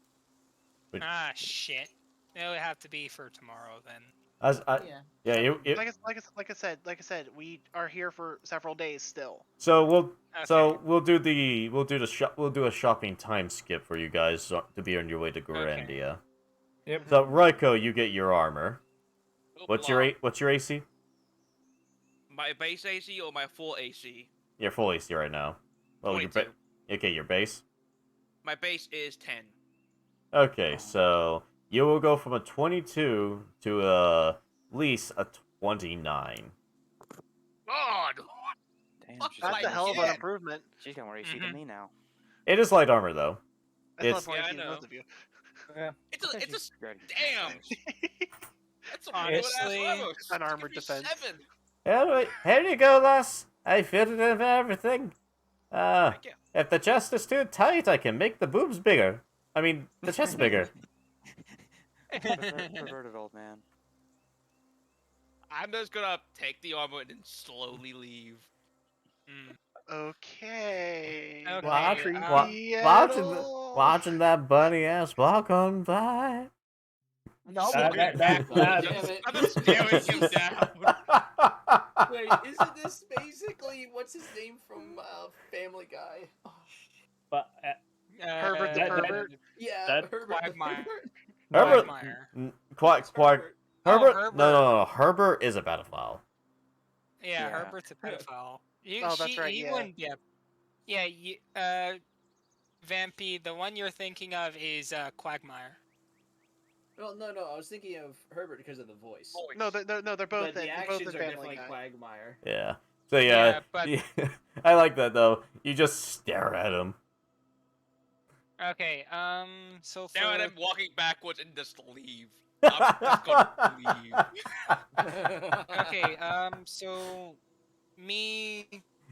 Ah, shit. It would have to be for tomorrow then. Yeah. Yeah, Like I said, we are here for several days still. So Okay. we'll do a shopping time skip for you guys to be on your way to Grandia. Yep. So Raiko, you get your armor. What's your Hoopla. what's your AC? My base AC or my full AC? You're full AC right now. Oh, your 22. okay, your base. My base is 10. Okay, so you will go from a 22 to at least a 29. God! Damn, Fuck she's That's like a hell of an shit. improvement. She's got more AC than me now. It is light armor though. I still It's have more Yeah, I AC than know. both of you. Yeah. It's Okay, a she's great. damn. That's a Honestly, good ass armor. An armored Give me defense. 7. here you go, lass. I fitted in everything. Thank you. If the chest is too tight, I can make the boobs bigger. I mean, the chest bigger. Perverted old man. I'm just gonna take the armor and then slowly leave. Mm. Okay. Okay, Watch, Creepy at watching, all. watching that bunny ass walk on by. No, Damn it. I'm just staring him down. Wait, isn't this basically what's his name from Family Guy? Oh, shit. But Herbert the that- pervert? Yeah, That- Herbert. Quagmire. Herbert, Quagmire. Quack, Herbert. Herbert. Herbert. No. Herbert is a pedophile. Yeah, Yeah. Herbert's a pedophile. Oh, that's right, He yeah. wouldn't be a... Yeah, Vampy, the one you're thinking of is Quagmire. Well, no, I was thinking of Herbert because of the voice. No, they're both But in, the they're both in actions are Family definitely Guy. Quagmire. Yeah. So Yeah, but- I like that though. You just stare at him. Okay, so for... Now I'm walking backwards and just leave. I'm just gonna leave. Okay, so... Me...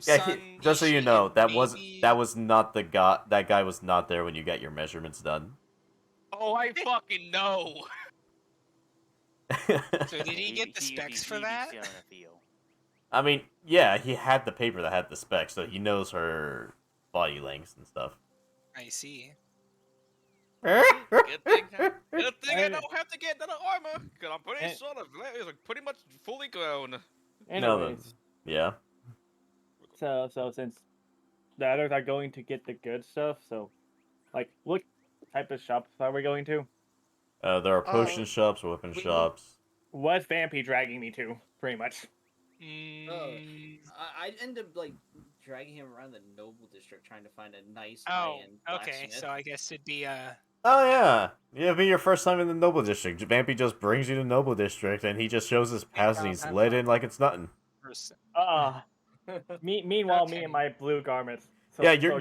Yeah, Son, just so you Ishi, know, and that maybe... was not the guy. That guy was not there when you got your measurements done. Oh, I fucking know. So did he get the specs for that? Stealing a feel. I mean, yeah, he had the paper that had the specs, so he knows her body lengths and stuff. I see. Good thing I don't have to get that armor, because I'm pretty sort of pretty much fully grown. anyways, Yeah. so since the others are going to get the good stuff, so like what type of shops are we going to? There are potion shops, weapon shops. What's Vampy dragging me to? Pretty much. I end up like dragging him around the Noble District trying to find a nice Oh, high-end okay, blacksmith. so I guess it'd be, Oh yeah, it'll be your first time in the Noble District. Vampy just brings you to Noble District, and he just shows his pass, and he's let in like it's nothing. Meanwhile, me Okay. in my blue garments. So, Yeah, so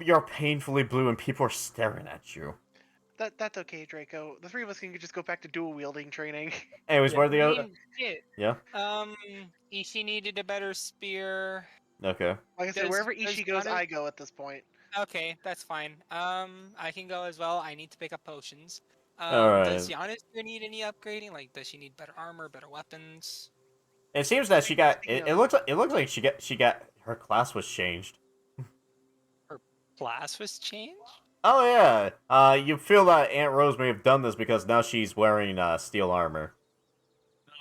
you're painfully blue, and people are staring at you. That's okay, Draco. The three of us can just go back to dual wielding training. Anyways, Yeah. where are the other? shit. Yeah. Ishi needed a better spear. Okay. Like I said, Does- wherever does Ishi goes, Gunner- I go at this point. Okay, that's fine. I can go as well. I need to pick up potions. Alright. Does Giannis need any upgrading? Like, does she need better armor, better weapons? It seems that she got. Speaking It of- looks like she got her class was changed. Class was changed? Oh yeah. You feel that Aunt Rose may have done this because now she's wearing steel armor.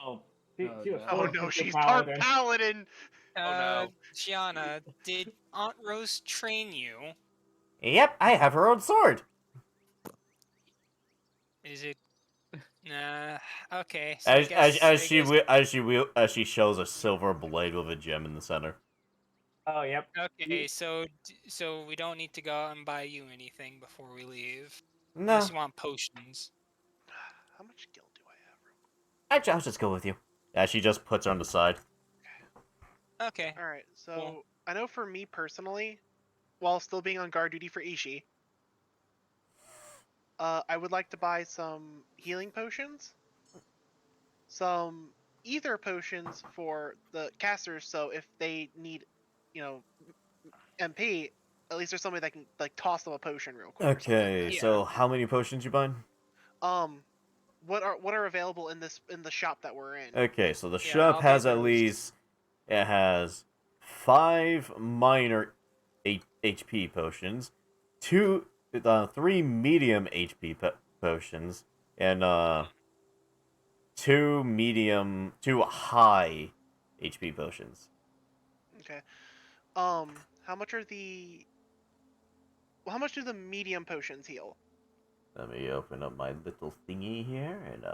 No. Oh, She was no. Oh forced no, into she's paladin. part paladin. no. Gianna, did Aunt Rose train you? Yep, I have her own sword. Is it? Okay. So I guess, As she shows a silver blade with a gem in the center. Oh, yep. Okay, so we don't need to go out and buy you anything before we leave. No, Unless you want potions. How much gil do I have? actually, I'll just go with you. Yeah, she just puts her on the side. Okay. All right, so Cool. I know for me personally, while still being on guard duty for Ishi, I would like to buy some healing potions, some ether potions for the casters. So if they need, MP, at least there's somebody that can like toss them a potion real quick. or something. Okay, Yeah. so how many potions you buying? what are available in the shop that we're in? Okay, so the Yeah, shop I'll has get at those. least it has 5 minor HP potions, 3 medium HP potions, and 2 high HP potions. Okay. How much are how much do the medium potions heal? Let me open up my little thingy here, and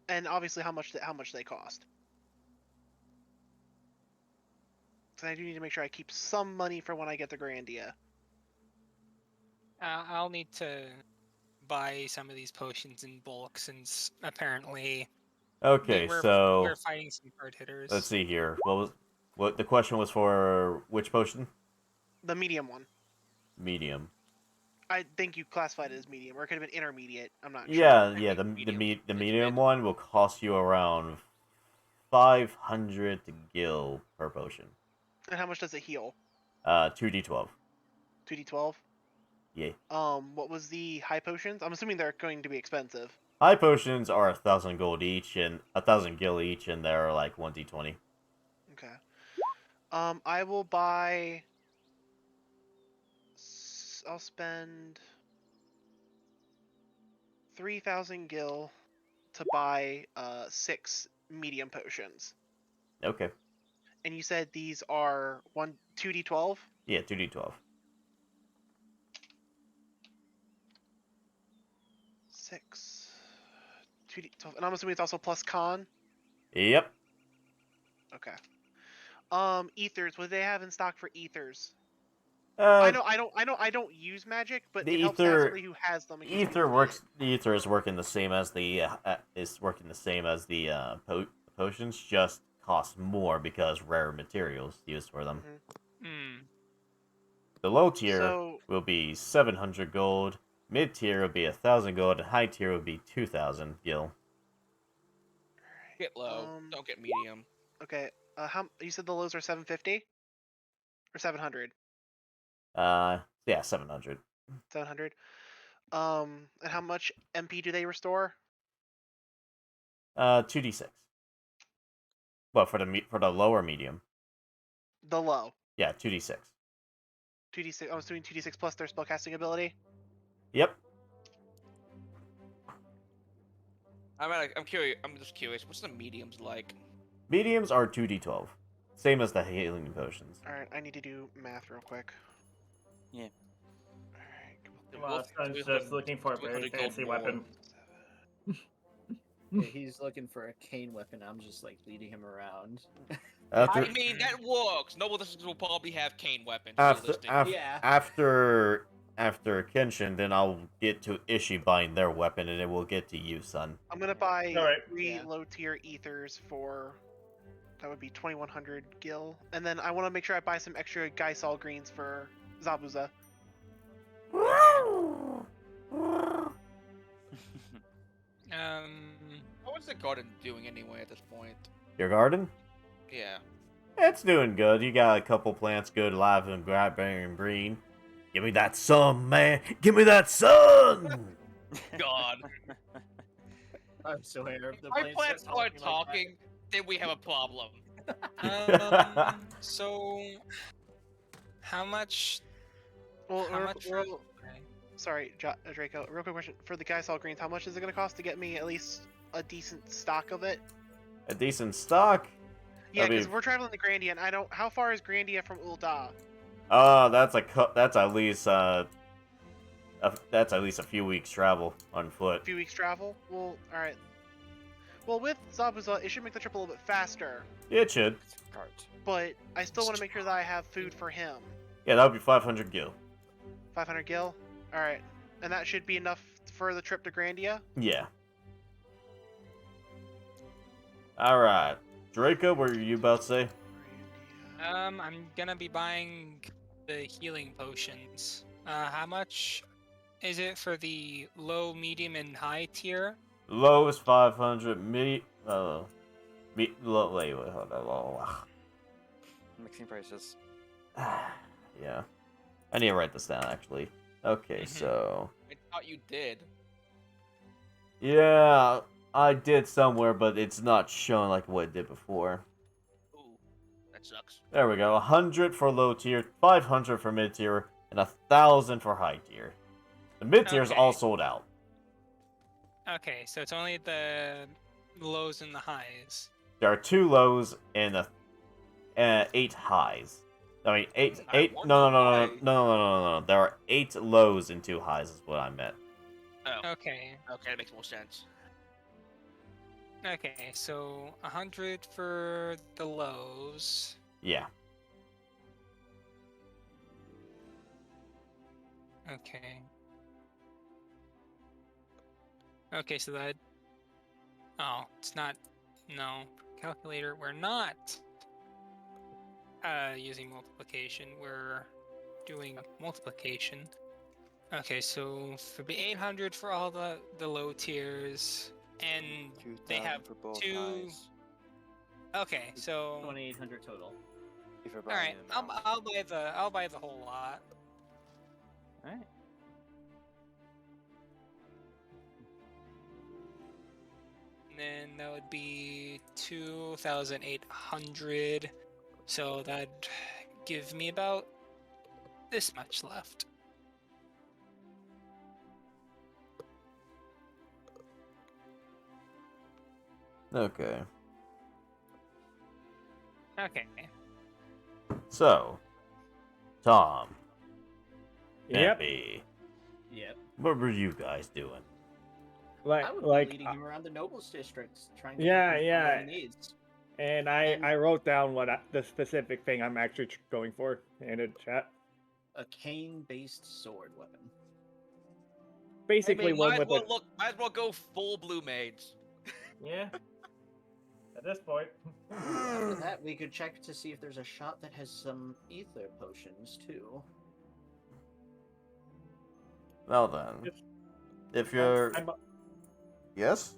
And obviously, how much they cost? Because I do need to make sure I keep some money for when I get the Grandia. I'll need to buy some of these potions in bulk since apparently okay, so we're fighting some hard hitters. let's see here. What the question was for? Which potion? The medium one. Medium. I think you classified it as medium, or it could have been intermediate. I'm not Yeah, sure. yeah. Medium. The It's medium mid. one will cost you around 500 gil per potion. And how much does it heal? 2d12. 2d12. Yeah. What was the high potions? I'm assuming they're going to be expensive. High potions are 1,000 gold each and 1,000 gil each, and they're like 1d20. Okay. I will buy. I'll spend 3,000 gil to buy 6 medium potions. Okay. And you said these are 2d12? Yeah, 2d12. 6 2d12, and I'm assuming it's also plus con. Yep. Okay. Ethers. What do they have in stock for ethers? Uh, I don't use magic, but the it helps to have ether- somebody who has them. In case I ether need works. it. The ether is working the same as the potions. Just cost more because rare materials used for them. Mhm. Hmm. The low tier So will be 700 gold. Mid tier will be 1,000 gold, and high tier will be 2,000 gil. Get low. Don't get medium. okay. How you said the lows are 750 or 700? Yeah, 700. 700. And how much MP do they restore? 2d6. Well, for the lower medium. The low. Yeah, 2d6. 2d6. I was doing 2d6 plus their spellcasting ability. Yep. I'm curious. I'm just curious. What's the mediums like? Mediums are 2d12. Same as the healing potions. All right, I need to do math real quick. Yeah. All right. The Well, wolf- Sun's just 300 looking for a very 300 gold fancy more. weapon. Yeah, he's looking for a cane weapon. I'm just like leading him around. After I mean, that works. Noble Districts will probably have cane weapons. after realistically. af- Yeah. after after Kenshin, then I'll get to Ishi buying their weapon, and then we'll get to you, son. I'm gonna buy All right. 3 Yeah. low tier ethers for. That would be 2,100 gil, and then I want to make sure I buy some extra Geisal greens for Zabuza. What's the garden doing anyway at this point? Your garden? Yeah. It's doing good. You got a couple plants good, alive and bearing green. Give me that sun, man. Give me that sun. God. I'm so aware of the My plants plants start start talking like talking, then we have a problem. So how much? Well, How much? For... Okay. sorry, Draco. Real quick question for the Geisal greens. How much is it gonna cost to get me at least a decent stock of it? A decent stock. Yeah, I mean- because we're traveling to Grandia, and I don't. How far is Grandia from Ul'dah? That's at least that's at least a few weeks travel on A foot. few weeks travel. Well, all right. Well, with Zabuza, it should make the trip a little bit faster, It should. Cart. but I still want to make sure that I have food for him. Yeah, that would be 500 gil. 500 gil. All right, and that should be enough for the trip to Grandia. Yeah. All right, Draco, what were you about to say? I'm gonna be buying the healing potions. How much is it for the low, medium, and high tier? Low is 500. Low, wait, hold on. Mixing prices. Yeah. I need to write this down, actually. Okay, Mhm. so... I thought you did. Yeah, I did somewhere, but it's not showing like what it did before. Ooh, that sucks. There we go. 100 for low tier, 500 for mid tier, and 1,000 for high tier. The mid tier is all Okay. sold out. Okay, so it's only the lows and the highs. There are 2 lows and 8 highs. I mean, I want no, no, to no, no, buy- no, no, no, no, no. There are 8 lows and 2 highs is what I meant. Oh, Okay. okay, that makes more sense. Okay, so 100 for the lows. Yeah. Okay. Okay, so that. Oh, it's not. No. Calculator, we're not using multiplication. We're doing multiplication. Okay, so for the 800 for all the low tiers, and they 2,000 have for both two. highs. Okay, so 2,800 total. If you're all right, buying them out. I'll buy the whole lot. Alright. And then that would be 2,800. So that'd give me about this much left. Okay. Okay. So, Tom, Yep. Campy, Yep. what were you guys doing? I would Like, be leading him around the nobles districts, trying to Yeah, help him yeah. find what he needs. and And- I wrote down the specific thing I'm actually going for in the chat. A cane-based sword weapon. Basically, one might as with well a look. Might as well go full blue maids. yeah. At this point, After that, we could check to see if there's a shop that has some ether potions too. Well then, Yes. if you're yes,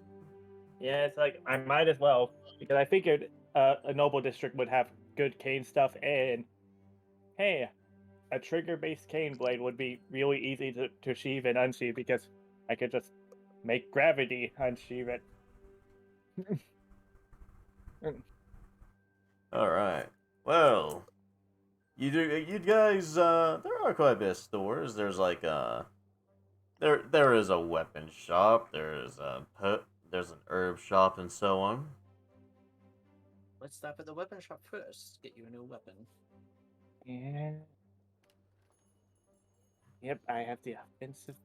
yeah, it's like I might as well because I figured a noble district would have good cane stuff, and hey, a trigger-based cane blade would be really easy to sheave and unsheathe because I could just make gravity unsheathe it. all right. Well, you guys. There are quite a bit of stores. There's like there is a weapon shop. There's there's an herb shop and so on. Let's stop at the weapon shop first. Get you a new weapon. Yeah. Yep, I have the offensive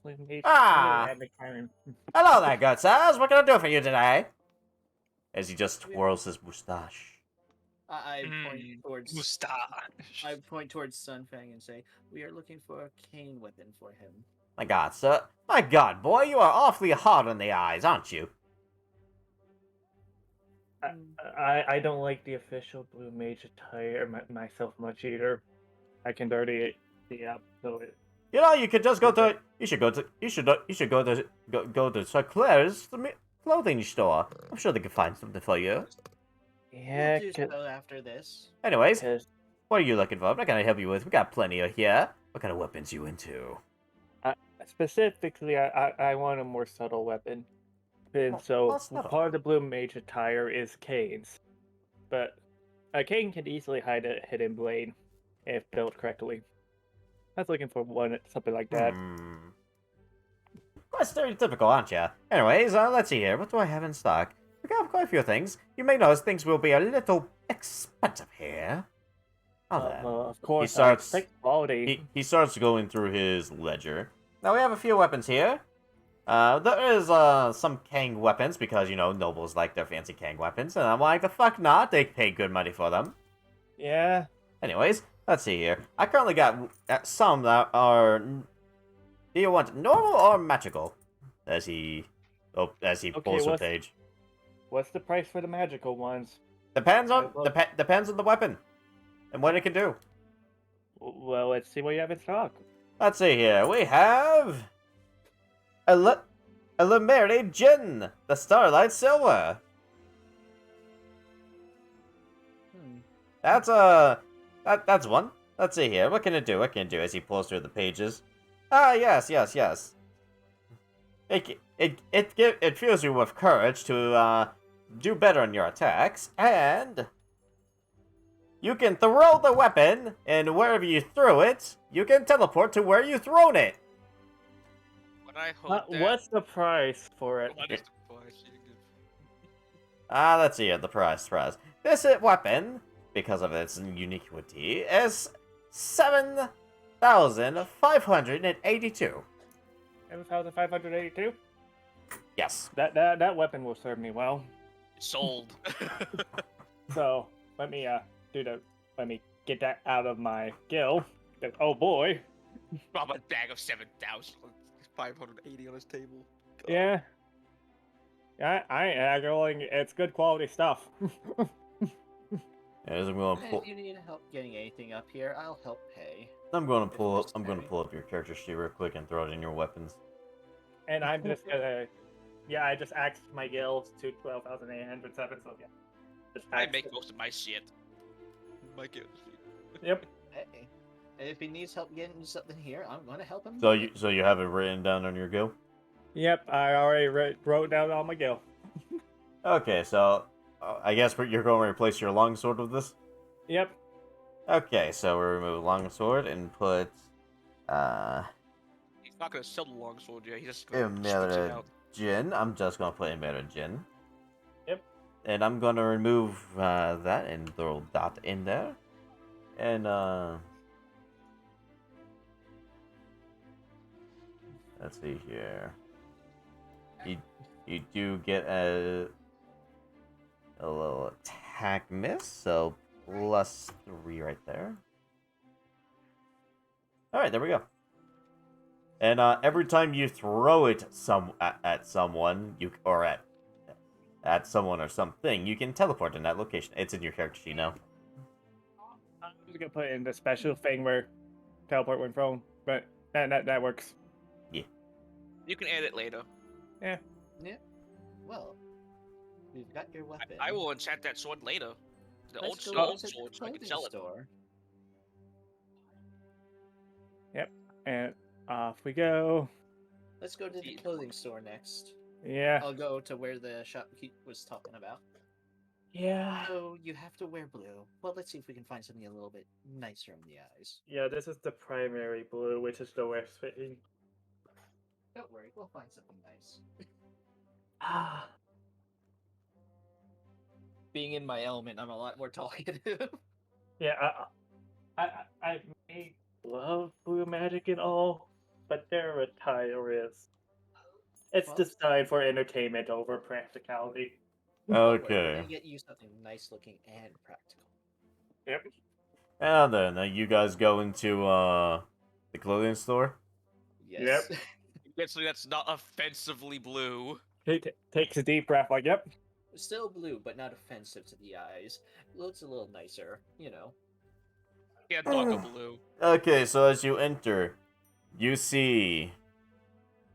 plumage Ah! and the cannon. Hello there, good sirs. What can I do for you today? As he just twirls his mustache. I point towards Mustache. I point towards Sunfang and say, "We are looking for a cane weapon for him." My God, sir. My God, boy, you are awfully hard on the eyes, aren't you? I don't like the official blue mage attire myself much either. I can already see up so it. You know, you could just go to. You should go to Sir Claire's clothing store. I'm sure they could find something for you. Yeah, We'll do so after this. Anyways, because what are you looking for? What can I help you with? We got plenty of here. What kind of weapons you into? specifically, I want a more subtle weapon. And More so subtle. part of the blue mage attire is canes, but a cane can easily hide a hidden blade if built correctly. I was looking for something like that. Quite stereotypical, aren't you? Anyways, let's see here. What do I have in stock? We got quite a few things. You may notice things will be a little expensive here. Then. Of course, He I expect quality. He starts going through his ledger. Now we have a few weapons here. There is some Kang weapons because, you know, nobles like their fancy Kang weapons. And I'm like, the fuck not? They pay good money for them. Yeah. Anyways, let's see here. I currently got some that are... Do you want normal or magical? As he pulls the page. What's the price for the magical ones? Depends on the weapon and what it can do. Well, let's see what you have in stock. Let's see here. We have a Lemeri Jin, the Starlight Silver. That's that's one. Let's see here. What can it do? What can it do? As he pulls through the pages. Ah, yes. it fills you with courage to do better on your attacks, and you can throw the weapon, and wherever you throw it, you can teleport to where you've thrown it. When I hold that, What's the price for it? what is the price you give? Let's see here, the price. This weapon, because of its uniquity, is 7,582. 7,582. Yes. That weapon will serve me well. Sold. So let me let me get that out of my gill. Oh boy. Drop a bag of 7,580 on his table. God. Yeah. I ain't going. It's good quality stuff. As I'm going to pull, If you need help getting anything up here, I'll help pay. I'm going to if pull up necessary. your character sheet real quick and throw it in your weapons. And I'm just gonna. Yeah, I just axed my gills to 12,807. So yeah. Just I axed make it. most of my shit. My shit. Yep. Hey, and if he needs help getting something here, I'm gonna help him. So you have it written down on your go? Yep. I already wrote down all my gill. Okay, so I guess you're going to replace your longsword with this? Yep. Okay, so we remove longsword and put He's not gonna sell the longsword yet. He's just gonna switch it Emerald out. Jin. I'm just gonna put Emerald Jin. Yep. And I'm gonna remove that and throw that in there. And let's see here. You do get a little attack miss, so +3 right there. All right, there we go. And every time you throw it at someone, at someone or something, you can teleport in that location. It's in your character sheet now. I'm just gonna put in the special thing where teleport when thrown, but that works. You can add it later. Yeah. Well, we've got your weapon. I will enchant that sword later. The Let's old go sword, to the so I can clothing sell it. store. And off we go. Let's go to the clothing store next. Yeah. I'll go to where the shopkeep was talking about. Yeah. So you have to wear blue. Well, let's see if we can find something a little bit nicer on the eyes. Yeah, this is the primary blue, which is the worst fitting. Don't worry, we'll find something nice. Ah. Being in my element, I'm a lot more talkative. Yeah, I may love blue magic and all, but their attire is. It's Well- designed for entertainment over practicality. Don't worry, we're Okay. gonna get you something nice looking and practical. Yep. And then you guys go into the clothing store. Yes. Get something that's not offensively blue. He takes a deep breath, like, yep. Still blue, but not offensive to the eyes. Looks a little nicer, you know. Yeah, darker blue. Okay, so as you enter, you see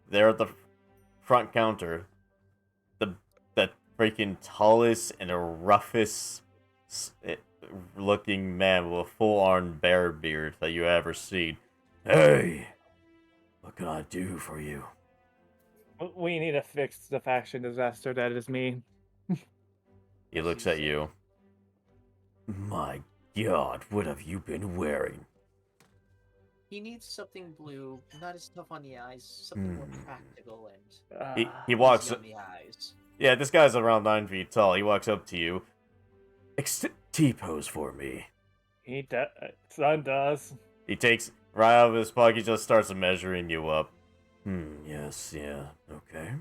there at the front counter the freaking tallest and roughest looking man with a full-on bear beard that you ever seen. Hey, what can I do for you? We need to fix the faction disaster that is me. He looks at you. My God, what have you been wearing? He needs something blue, not as tough on the eyes, something more practical and He walks. easy on the eyes. Yeah, this guy's around 9 feet tall. He walks up to you. T-pose for me. He does. Son does. He takes right out of his pocket. He just starts measuring you up. Yes, yeah, okay.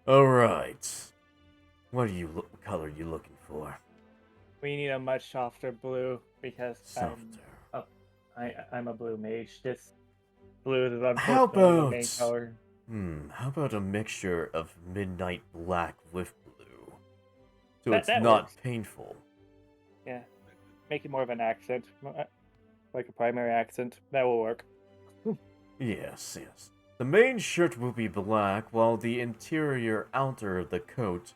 All right. What color are you looking for? We need a much softer blue because Softer. I'm a blue mage. This blue is How unfortunately the main about- color. How about a mixture of midnight black with blue? So That- it's that not works. painful. Yeah, make it more of an accent, like a primary accent. That will work. Yes. The main shirt will be black, while the interior outer of the coat,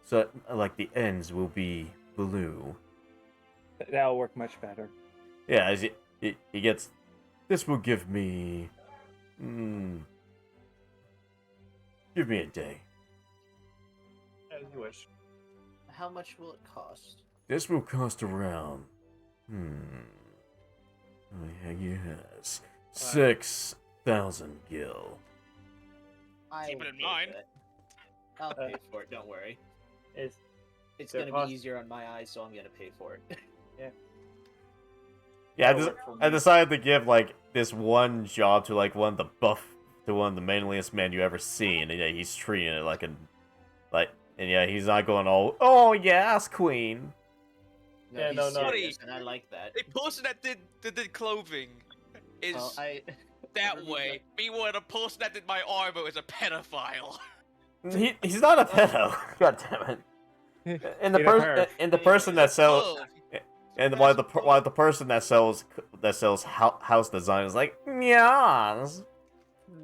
so like the ends, will be blue. That will work much better. Yeah, as he gets. This will give me. Give me a day. As you wish. How much will it cost? This will cost around. Oh, yeah, yes. 6,000 gil. I Keep will it in pay mind. for it. I'll pay for it. Don't worry. Is It's Their gonna cost- be easier on my eyes, so I'm gonna pay for it. Yeah, I, That'll just, work for I me. decided to give like this one job to like one of the manliest men you ever seen, and yeah, he's treating it like and yeah, he's not going all, oh yes, queen. No, Yeah, he's no, no. serious, and I like that. A person that did clothing is Well, that I've way. Meanwhile, the person that did my armor is a pedophile. He's not a pedo. God damn it. And the Get a perv. and the person that sells Ugh. and while the person that sells house design is like, yes.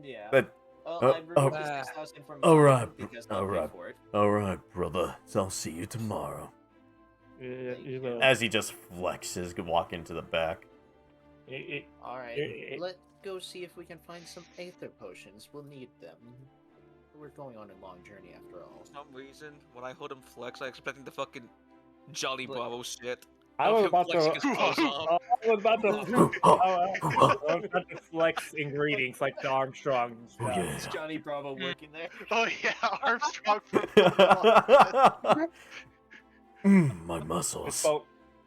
Yeah. But Well, oh, I removed oh, his 6,000 from all mine right, because I'll pay alright. for it. Alright, brother. I'll see you tomorrow. you will. As he just flexes, walk into the back. Alright, it- let's go see if we can find some Aether potions. We'll need them. We're going on a long journey after all. For some reason, when I heard him flex, I expecting the fucking Jolly But- Bravo shit. I Of was him about to. flexing his clothes off. I was about to. I was about to flex in greetings like the Armstrong. Oh, yeah. It's Johnny Bravo working there. Oh yeah, Armstrong. My muscles.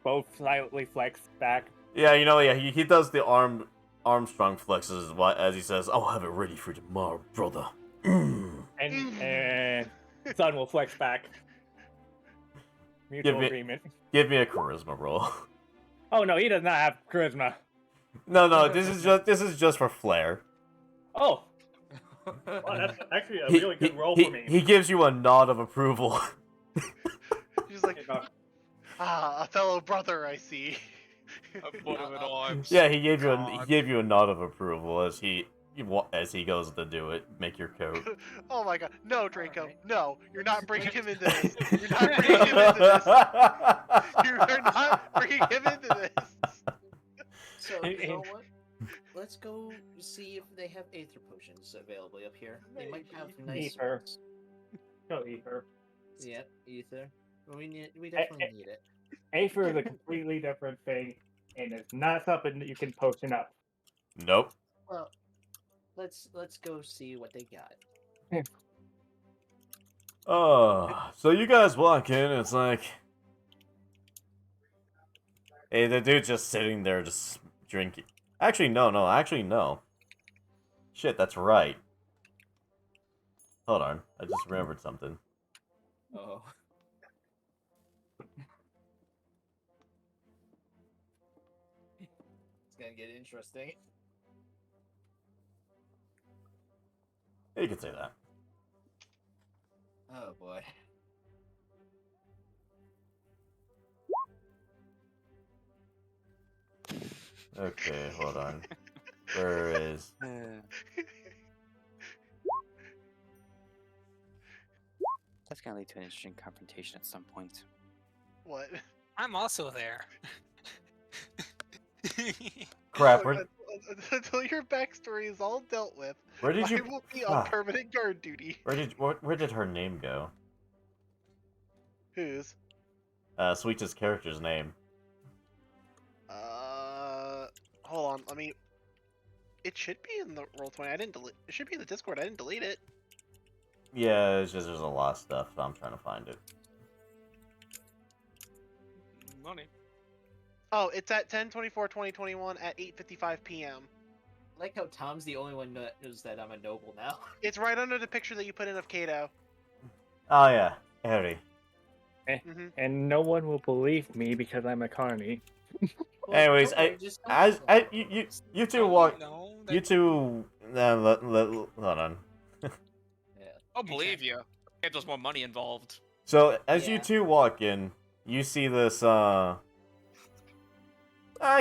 Both slightly flexed back. Yeah, he does the Armstrong flexes as he says, I'll have it ready for tomorrow, brother. And Sun will flex back. Mutual me- agreement. Give me a charisma roll. Oh no, he does not have charisma. No, this is just for flair. Oh, well, that's actually a He- really good roll he- for me. He gives you a nod of approval. He's like, a fellow brother, I see. A foot of an arms. Yeah, he gave God. you a nod of approval as he goes to do it. Make your coat. Oh my god, no, Draco, Alright. no, you're not bringing him into this. You're not bringing him into this. You are not bringing him into this. So, you know what? Let's go see if they have Aether potions available up here. They might have nice Ether. ones. Go Ether. Yep, Ether. We definitely need it. Aether is a completely different thing, and it's not something that you can potion up. Nope. Well, let's go see what they got. So you guys walk in, it's like, hey, the dude's just sitting there, just drinking. Actually, no. Shit, that's right. Hold on, I just remembered something. Oh. It's gonna get interesting. You can say that. Oh boy. Okay, hold on. Where is? That's gonna lead to an interesting confrontation at some point. What? I'm also there. Crap. Look, until your backstory is all dealt with, Where did I you? will be on permanent guard duty. Where did her name go? Whose? Sweet's character's name. Hold on. Let me. It should be in the roll 20. I didn't delete. It should be in the Discord. I didn't delete it. Yeah, it's just there's a lot of stuff. I'm trying to find it. Money. Oh, it's at 10/24/2021 at 8:55 p.m. I like how Tom's the only one that knows that I'm a noble now. It's right under the picture that you put in of Kato. Oh yeah, Harry. Mm-hmm. And no one will believe me because I'm a carny. Well, Anyways, don't worry, just don't As tell them. you two walk. No, You two. Hold on. Yeah. I'll believe you. If there's more money involved. So as you Yeah. two walk in, you see this. I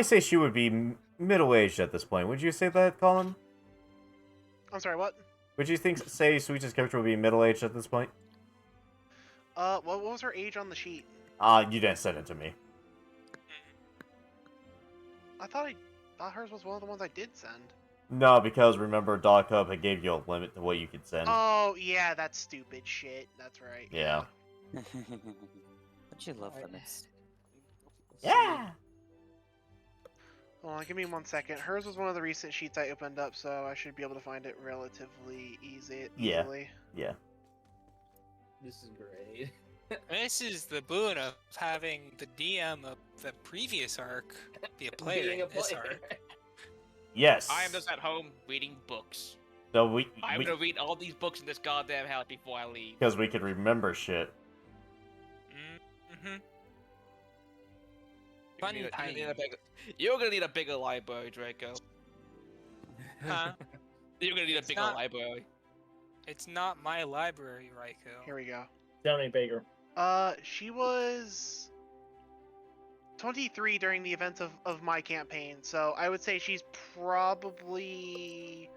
say she would be middle-aged at this point. Would you say that, Colin? I'm sorry. What? Would you say Sweet's character would be middle-aged at this point? What was her age on the sheet? You didn't send it to me. I thought hers was one of the ones I did send. No, because remember, Doc Hub had gave you a limit to what you could send. Oh yeah, that's stupid shit. That's right. Yeah. Don't you love limits? Yeah. Hold on, give me 1 second. Hers was one of the recent sheets I opened up, so I should be able to find it relatively easily. Yeah. This is great. This is the boon of having the DM of the previous arc be a player Being in a this player. arc. Yes. I am just at home reading books. So I'm gonna read all these books in this goddamn house before I leave. because we could remember shit. Mm-hmm. You're gonna need a bigger library, Draco. Huh? You're gonna need It's a bigger not- library. It's not my library, Raiko. Here we go. Johnny Baker. She was 23 during the events of my campaign, so I would say she's probably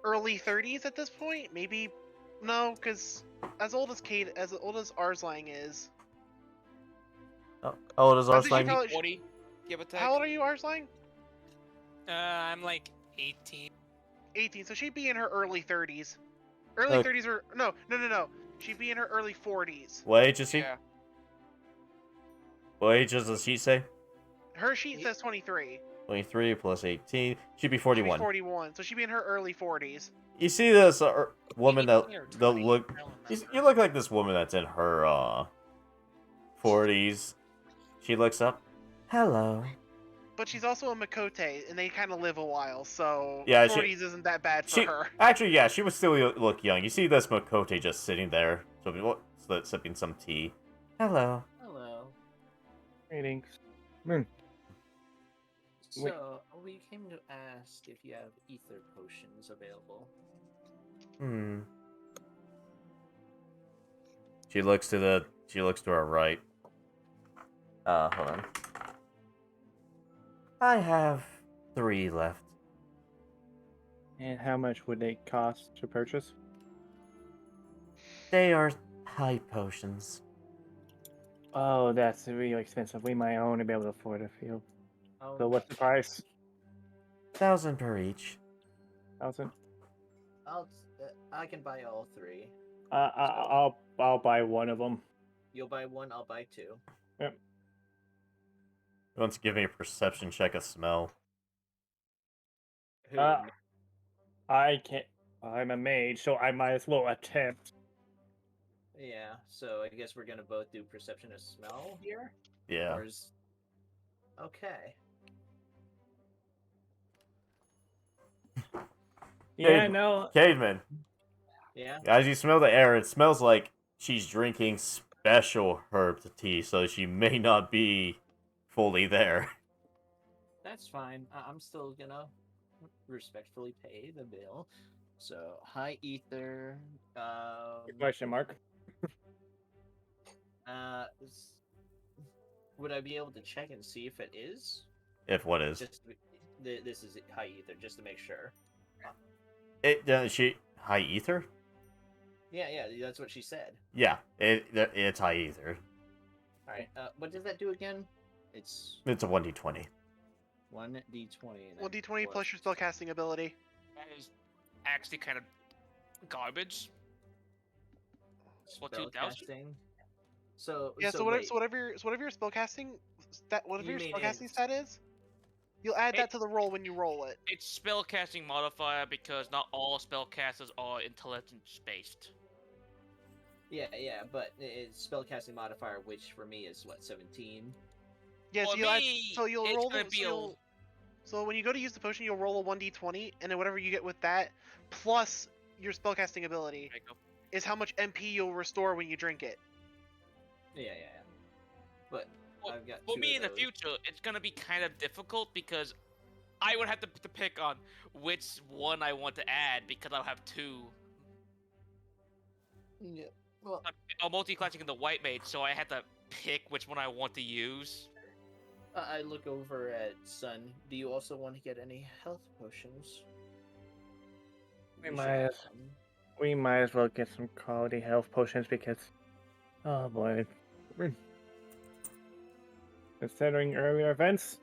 early 30s at this point. Maybe no, because as old as Arslang is. Oh, how old is I think she Arslan? probably- 40, give or take. How old are you, Arslang? I'm like 18. 18, so she'd be in her early 30s. Early Okay. 30s or no. She'd be in her early 40s. What age is he? Yeah. What age does she say? Her sheet says 23. 23 plus 18. She'd be She'd 41. be 41, so she'd be in her early 40s. You see this woman that 18 or that 20, look. I don't You remember. look like this woman that's in her 40s. She looks up. Hello. But she's also a Makote, and they kind of live a while, so Yeah, 40s isn't that bad for She her. actually, yeah, she would still look young. You see this Makote just sitting there, sipping some tea. Hello. Hello. Greetings. So, we came to ask if you have ether potions available. She looks to her right. Hold on. I have 3 left. And how much would they cost to purchase? They are high potions. Oh, that's really expensive. We might only be able to afford a few. Oh, So what's the price? 1,000 per each. 1,000. I can buy all 3. I'll buy one of them. You'll buy 1, I'll buy 2. Yep. Who wants to give me a perception check of smell? Who? I can't. I'm a mage, so I might as well attempt. Yeah, so I guess we're gonna both do perception of smell here? Yeah. Or is... Okay. Yeah, Hey, no. Caveman, Yeah? as you smell the air, it smells like she's drinking special herb tea, so she may not be fully there. That's fine. I'm still gonna respectfully pay the bill. So, high ether. Question mark. Would I be able to check and see if it is? If what is? This is high ether, just to make sure. She high ether? Yeah, that's what she said. Yeah, it's high ether. Alright, what does that do again? It's It's a 1d20. 1d20. 1d20 plus your spellcasting ability. That is actually kind of garbage. What, 2,000? Spellcasting. So Yeah, so wait, whatever your spellcasting You mean spellcasting it's- stat is, you'll add that to the roll when you roll it. It's spellcasting modifier because not all spellcasters are intelligence based. Yeah, but it's spellcasting modifier, which for me is what 17. Yeah, For so you'll it's roll gonna the, be so when you go to use the potion, you'll roll a 1d20, and then whatever you get with that, plus your spellcasting ability, is how much MP you'll restore when you drink it. Yeah. But Well, I've got For 2 me of in the those. future, it's gonna be kind of difficult because I would have to pick on which one I want to add because I'll have 2. Yeah. Well, I'm multi-classing in the white mage, so I had to pick which one I want to use. I look over at Sun. Do you also want to get any health potions? We You should might have have- some. We might as well get some quality health potions because, oh boy, considering earlier events,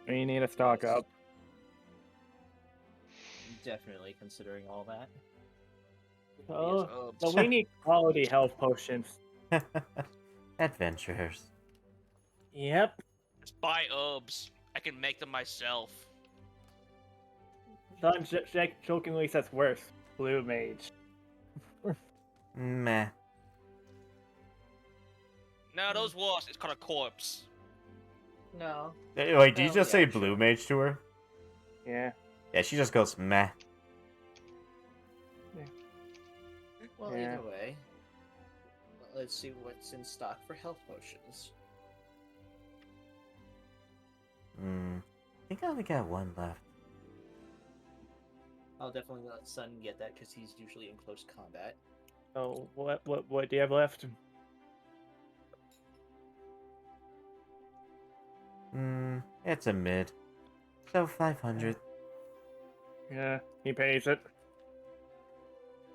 we need to stock Yes. up. definitely considering all that. Oh, Herbs. but we need quality health potions. Adventures. Yep. Just buy herbs. I can make them myself. Don jokingly says worse. Blue mage. Meh. No, those wasps. It's called a corpse. No. Wait, did you Oh, just yeah, say sure. blue mage to her? Yeah. Yeah, she just goes meh. Well, Yeah. either way, let's see what's in stock for health potions. I think I only got one left. I'll definitely let Sun get that because he's usually in close combat. Oh, what do you have left? It's a mid. So 500. Yeah, he pays it.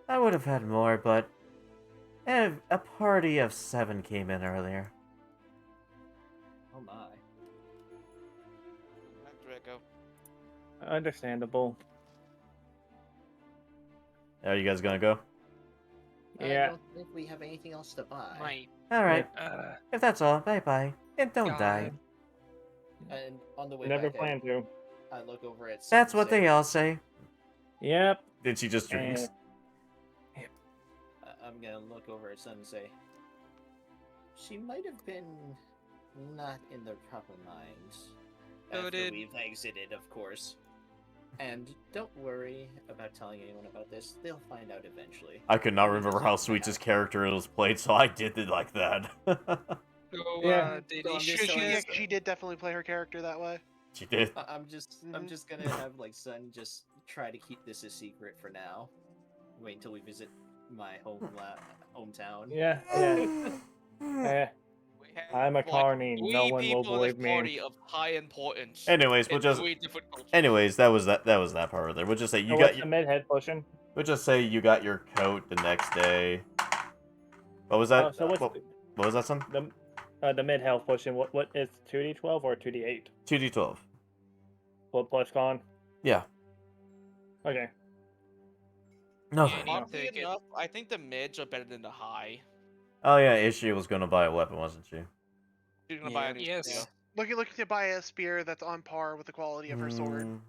I would have had more, but a party of 7 came in earlier. Oh my. Draco. Understandable. Are you guys gonna go? I Yeah. don't think we have anything else to buy. Might. Alright. Uh, If that's all, bye-bye. And don't die. God. And on the way Never back, planned to. I look over at Sun That's and what say, they all say. Yep. Did she just drinks? I'm gonna look over at Sun and say, she might have been not in their proper minds. After Noted. we've exited, of course. And don't worry about telling anyone about this. They'll find out eventually. I could not We remember just how have to Sweet's have- character was played, so I did it like that. So, Yeah. did So he I'm just shoot telling you? you- She did definitely play her character that way. She did. I'm just gonna have like Sun just try to keep this a secret for now. Wait until we visit my hometown. Yeah. Eh, We have, I'm a like, carny. No three one will people in this believe me. party of high importance. Anyways, we'll in just. three different cultures. Anyways, that was that part right there. We'll just say you So got. what's the mid-head potion? We'll just say you got your coat the next day. What was that? Oh, so what's what was that, son? the mid-health potion? What is 2d12 or 2d8? 2d12. What plus con? Yeah. Okay. No. Yeah, need Oddly to get- enough, I think the mids are better than the high. Oh yeah, Ishii was gonna buy a weapon, wasn't she? She's gonna buy a new Yes. spear. Looking to buy a spear that's on par with the quality of her sword,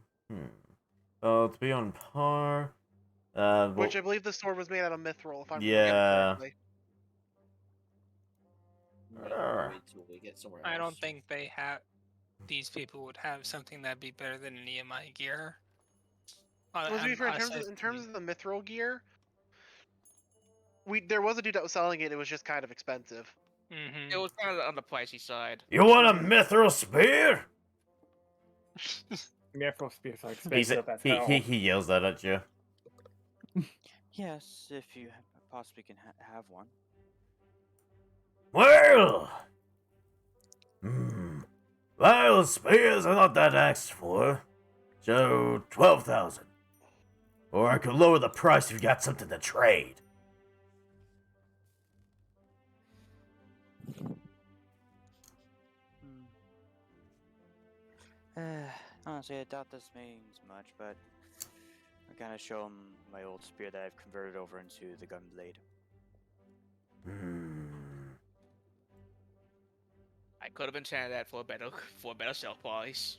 To be on par. Well, which I believe the sword was made out of mithril, if I'm Yeah. correctly. Wait till we get somewhere I don't else. think they have. These people would have something that'd be better than any of my gear. Well, to be fair, in terms of the mithril gear, there was a dude that was selling it. It was just kind of expensive. Mm-hmm. It was kind of on the pricey side. you want a mithril spear? Mithril spears are He's expensive as he, hell. he yells that at you. Yes, if you possibly can have one. Well, well, spears are not that asked for, so 12,000. Or I could lower the price if you got something to trade. Honestly, I doubt this means much, but I kind of show him my old spear that I've converted over into the gunblade. I could have been saying that for a better sell price.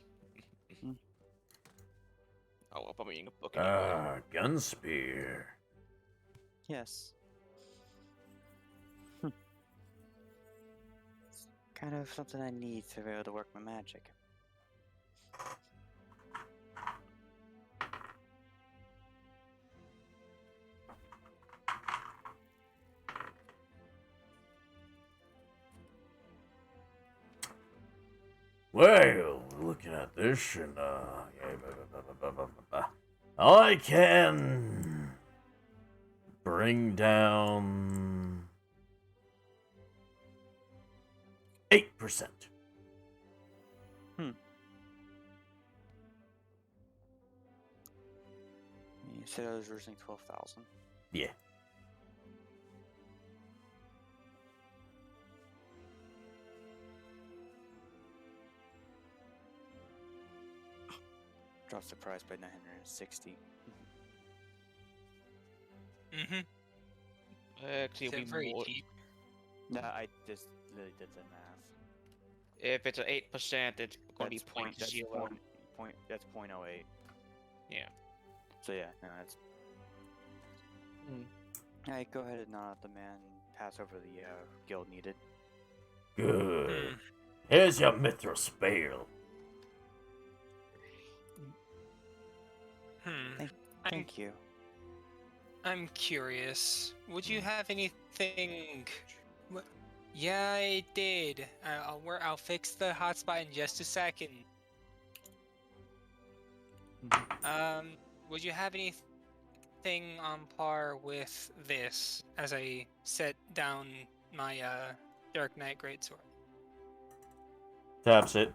Oh, well, I'm reading a book anyway. Gun spear. Yes. Kind of something I need to be able to work my magic. Well, looking at this, and I can bring down 8%. You said I was originally 12,000. Yeah. Drops the price by 960. Mm-hmm. Actually, Is it'll it be very more. cheap? No, I just literally did the math. If it's an 8%, it's going to be point That's zero. that's 0.08. Yeah. So yeah, no, that's. Alright, go ahead and nod at the man and pass over the guild needed. Good. Here's your mithril spare. Hmm. Thank you. I'm curious. Would you have anything? Yeah, I did. I'll fix the hotspot in just a second. Would you have anything on par with this as I set down my Dark Knight Greatsword? Taps it.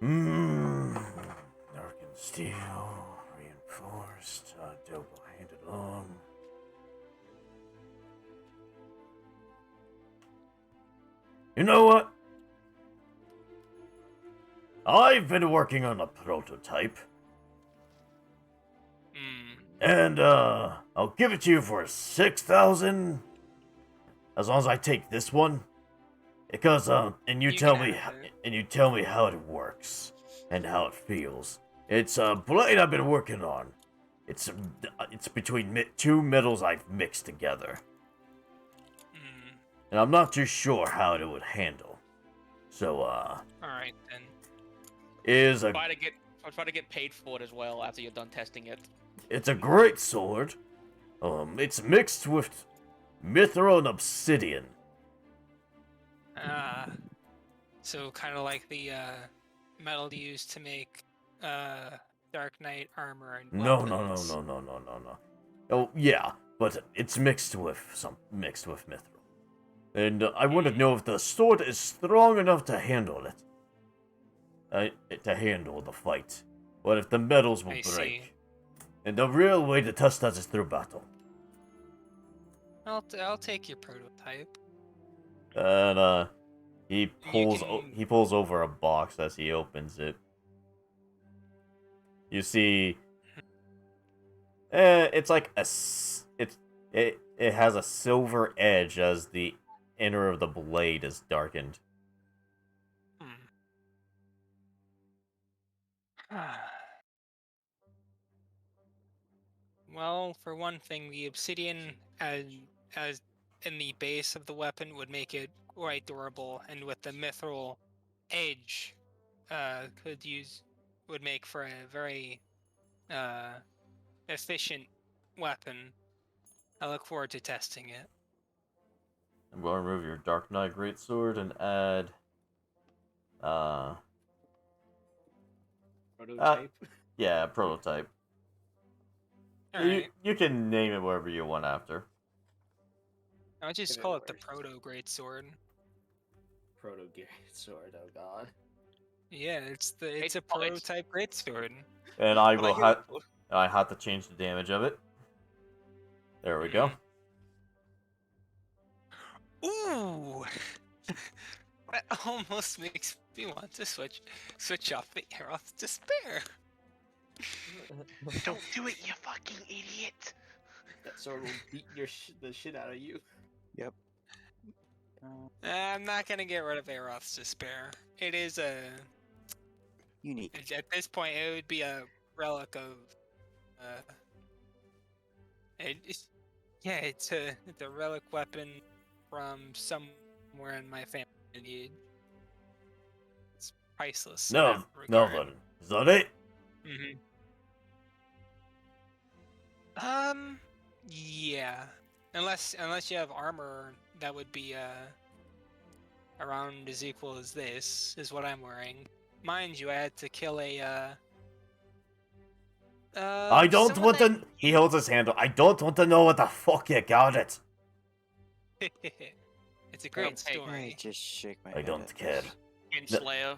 Darkened steel, reinforced, double-handed long. You know what? I've been working on a prototype, and I'll give it to you for 6,000, as long as I take this one, because and you tell me how it works and how it feels. It's a blade I've been working on. It's between two metals I've mixed together, and I'm not too sure how it would handle. So All right then. Try to get paid for it as well after you're done testing it. It's a great sword. It's mixed with mithril and obsidian. So kind of like the metal used to make Dark Knight armor and weapons. No. Oh yeah, but it's mixed with mithril. And I want to know if the sword is strong enough to handle it. To handle the fight. But if the metals will I break. see. And the real way to test that is through battle. I'll take your prototype. And he pulls can- he pulls over a box as he opens it. You see, it's like it has a silver edge as the inner of the blade is darkened. Well, for one thing, the obsidian as in the base of the weapon would make it quite durable, and with the mithril edge, would make for a very efficient weapon. I look forward to testing it. I'm going to remove your Dark Knight Greatsword and add Prototype. Yeah, prototype. Alright. You can name it whatever you want after. I'll just If it call it the works. Proto Greatsword. Proto Gear Sword. Oh god. Yeah, it's a It's prototype Greatsword. And I But will I have to change the damage of it. There we go. Ooh! That almost makes me want to switch off the Aeroth Despair. Don't do it, you fucking idiot! That sword will beat the shit out of you. Yep. I'm not gonna get rid of Aeroth's Despair. It is Unique. at this point, it would be a relic of, it's a relic weapon from somewhere in my family lineage. It's priceless. in No, that regard. then. Is that it? Yeah. Unless you have armor that would be around as equal as this is what I'm wearing. Mind you, I had to kill a I don't want to. He holds his hand up. I don't want to know what the fuck you got it. It's a great Hey, story. I just shake my I head don't at care. this. Kinslayer.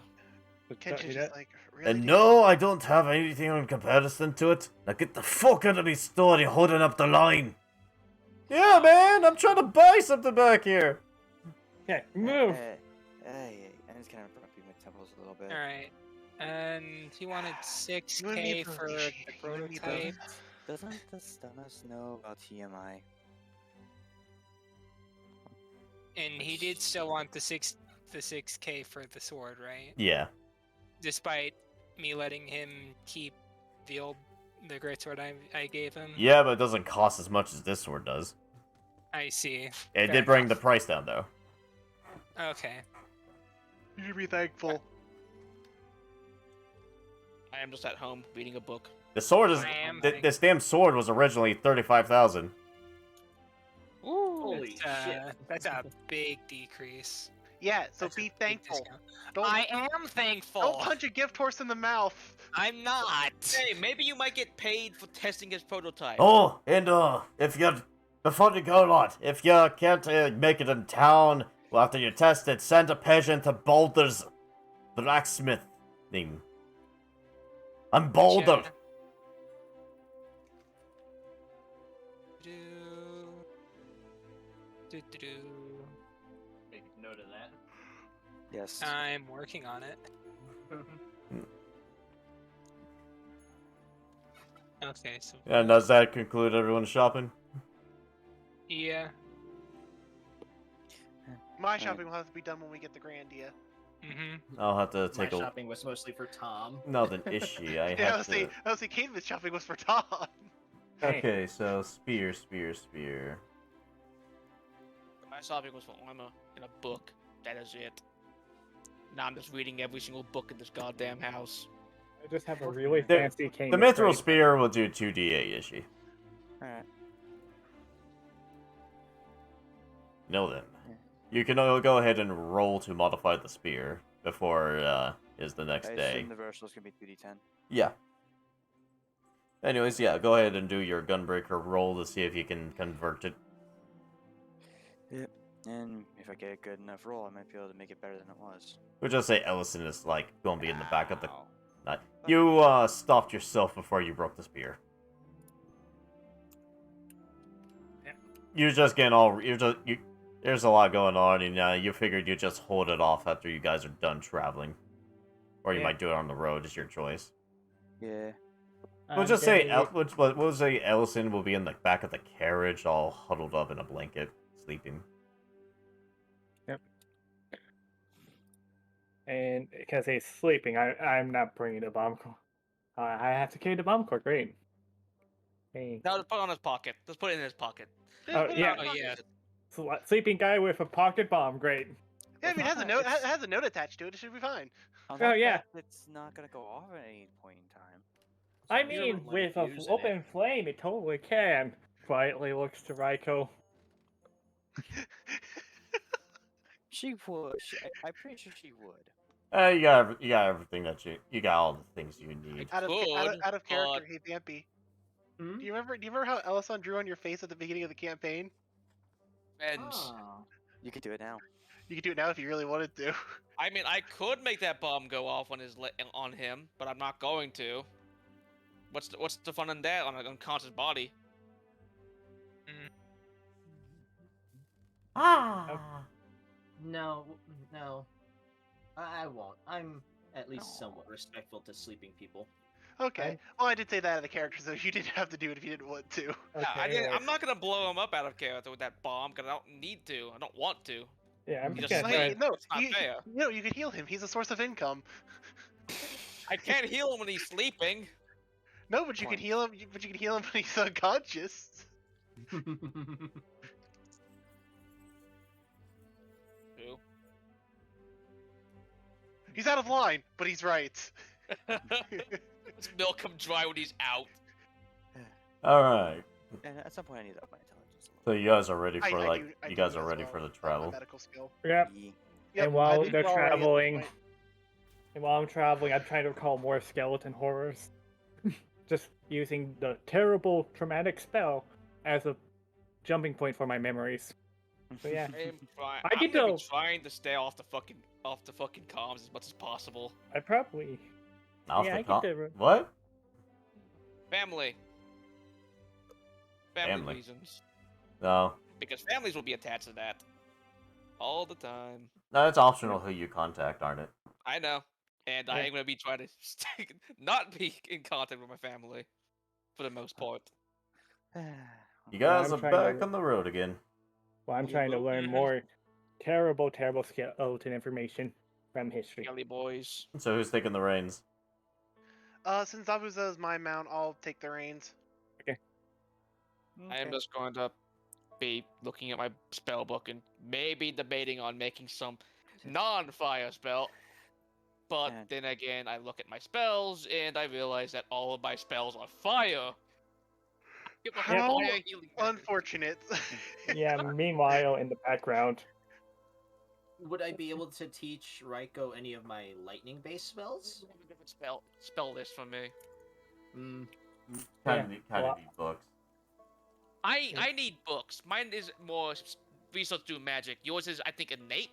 Kenshin's just like, really? And no, I don't have anything in comparison to it. Now get the fuck out of my store, you're holding up the line. Yeah, man, I'm trying to buy something back here. Yeah, move. And it's kind of bumping my temples a little bit. Alright. And he wanted You and me 6k both, for Ishi. the You and me both. prototype. Doesn't the Stunus know about TMI? And he did still want the 6K for the sword, right? Yeah. Despite me letting him keep the greatsword I gave him. Yeah, but it doesn't cost as much as this sword does. I see. It Fair did bring the enough. price down, though. Okay. You should be thankful. I am just at home reading a book. The sword is... I am This damn sword was originally 35,000. Holy shit! That's a big decrease. Yeah, so That's a be big thankful. discount. Don't I am thankful. don't punch a gift horse in the mouth. I'm not. Hey, maybe you might get paid for testing his prototype. Oh, and if you... Before you go, Lord, if you can't make it in town well, after you test it, send a patient to Boulder's blacksmith thing. I'm Boulder. Check. Do. Make note of that. Yes. I'm working on it. Okay, so And does that conclude everyone's shopping? yeah. My shopping will have to be done when we get the Grandia. I'll have to My take a... shopping was mostly for Tom. Not an issue. I Yeah, have to... I was see, Caitlin's shopping was for Tom. Okay, so spear. My shopping was for armor in a book. That is it. Now I'm just reading every single book in this goddamn house. I just have a really The- fancy cane. The to mithril trade. spear will do 2d8 issue. Alright. No then. You can go ahead and roll to modify the spear before is the next I day. assume the versatile is gonna be 2d10. Yeah. Anyways, yeah, go ahead and do your gunbreaker roll to see if you can convert it. Yep. And if I get a good enough roll, I might be able to make it better than it was. We'll just say Ellison is like going to be in the back of the. Ow. Not, you stopped yourself before you broke the spear. You're just getting all. There's a lot going on, and you figured you'd just hold it off after you guys are done traveling, or you Yeah. might do it on the road. It's your choice. Yeah. We'll just say getting- we'll say Ellison will be in the back of the carriage, all huddled up in a blanket, sleeping. And because he's sleeping, I'm not bringing the bomb core. I have to carry the bomb core. Great. Hey. Now just put it on his pocket. Just put it in his pocket. Oh, yeah. Oh yeah. Sleeping guy with a pocket bomb. Great. Yeah, I mean, it has a note. It has a note attached to it. It should be fine. On Oh, the yeah. fact It's not gonna go off at any point in time. I So you're, mean, like, with an using open flame, it totally can. Quietly looks to Raiko. She would. I'm pretty sure she would. You got everything that you got all the things you need. Out of Could, character, but- he can't be. Hmm? Do you remember how Ellison drew on your face at the beginning of the campaign? And Ah. You could do it now. You could do it now if you really wanted to. I mean, I could make that bomb go off on him, but I'm not going to. What's the fun in that on an unconscious body? No. I won't. I'm at least somewhat respectful to sleeping people. Okay. Well, I did say that out of character, so you didn't have to do it if you didn't want to. Okay, I'm not gonna blow him up out of character with that bomb because I don't need to. I don't want to. Yeah, I'm He just just gonna Hey, try. No, It's not fair. you could heal him. He's a source of income. I can't heal him when he's sleeping. No, but you can Point. heal him. But you can heal him when he's unconscious. Who? He's out of line, but he's right. His milk come dry when he's out. All right. And at some point, I need to up my intelligence. So you guys are ready I for do- I you do guys as are ready well. for the That's my travel. medical skill. Yep. Yeah. Yep, And while I they're think we're already at this traveling, point. and while I'm traveling, I'm trying to recall more skeleton horrors. Just using the terrible traumatic spell as a jumping point for my memories. So yeah, I'm get gonna be to- trying to stay off the fucking comms as much as possible. I probably. Off Yeah, the I get top. the- What? Family Family. reasons. No. Because families will be attached to that all the time. No, it's optional who you contact, aren't it? I know, and I Yeah. am gonna be trying to not be in contact with my family. for the most part. You guys I'm are trying to back on the road again. Well, I'm trying to learn more terrible skeleton information from history. Kelly boys. So who's taking the reins? Since Zabuza is my mount, I'll take the reins. I am just going to be looking at my spell book and maybe debating on making some non-fire spell. But And- then again, I look at my spells and I realize that all of my spells are fire. Give a How fire healing magic. unfortunate. Yeah, meanwhile, in the background, Would I be able to teach Raiko any of my lightning-based spells? Different spell list for me. Mm. Kind Yeah, of well- need books. I need books. Mine is more research through magic. Yours is, I think, innate.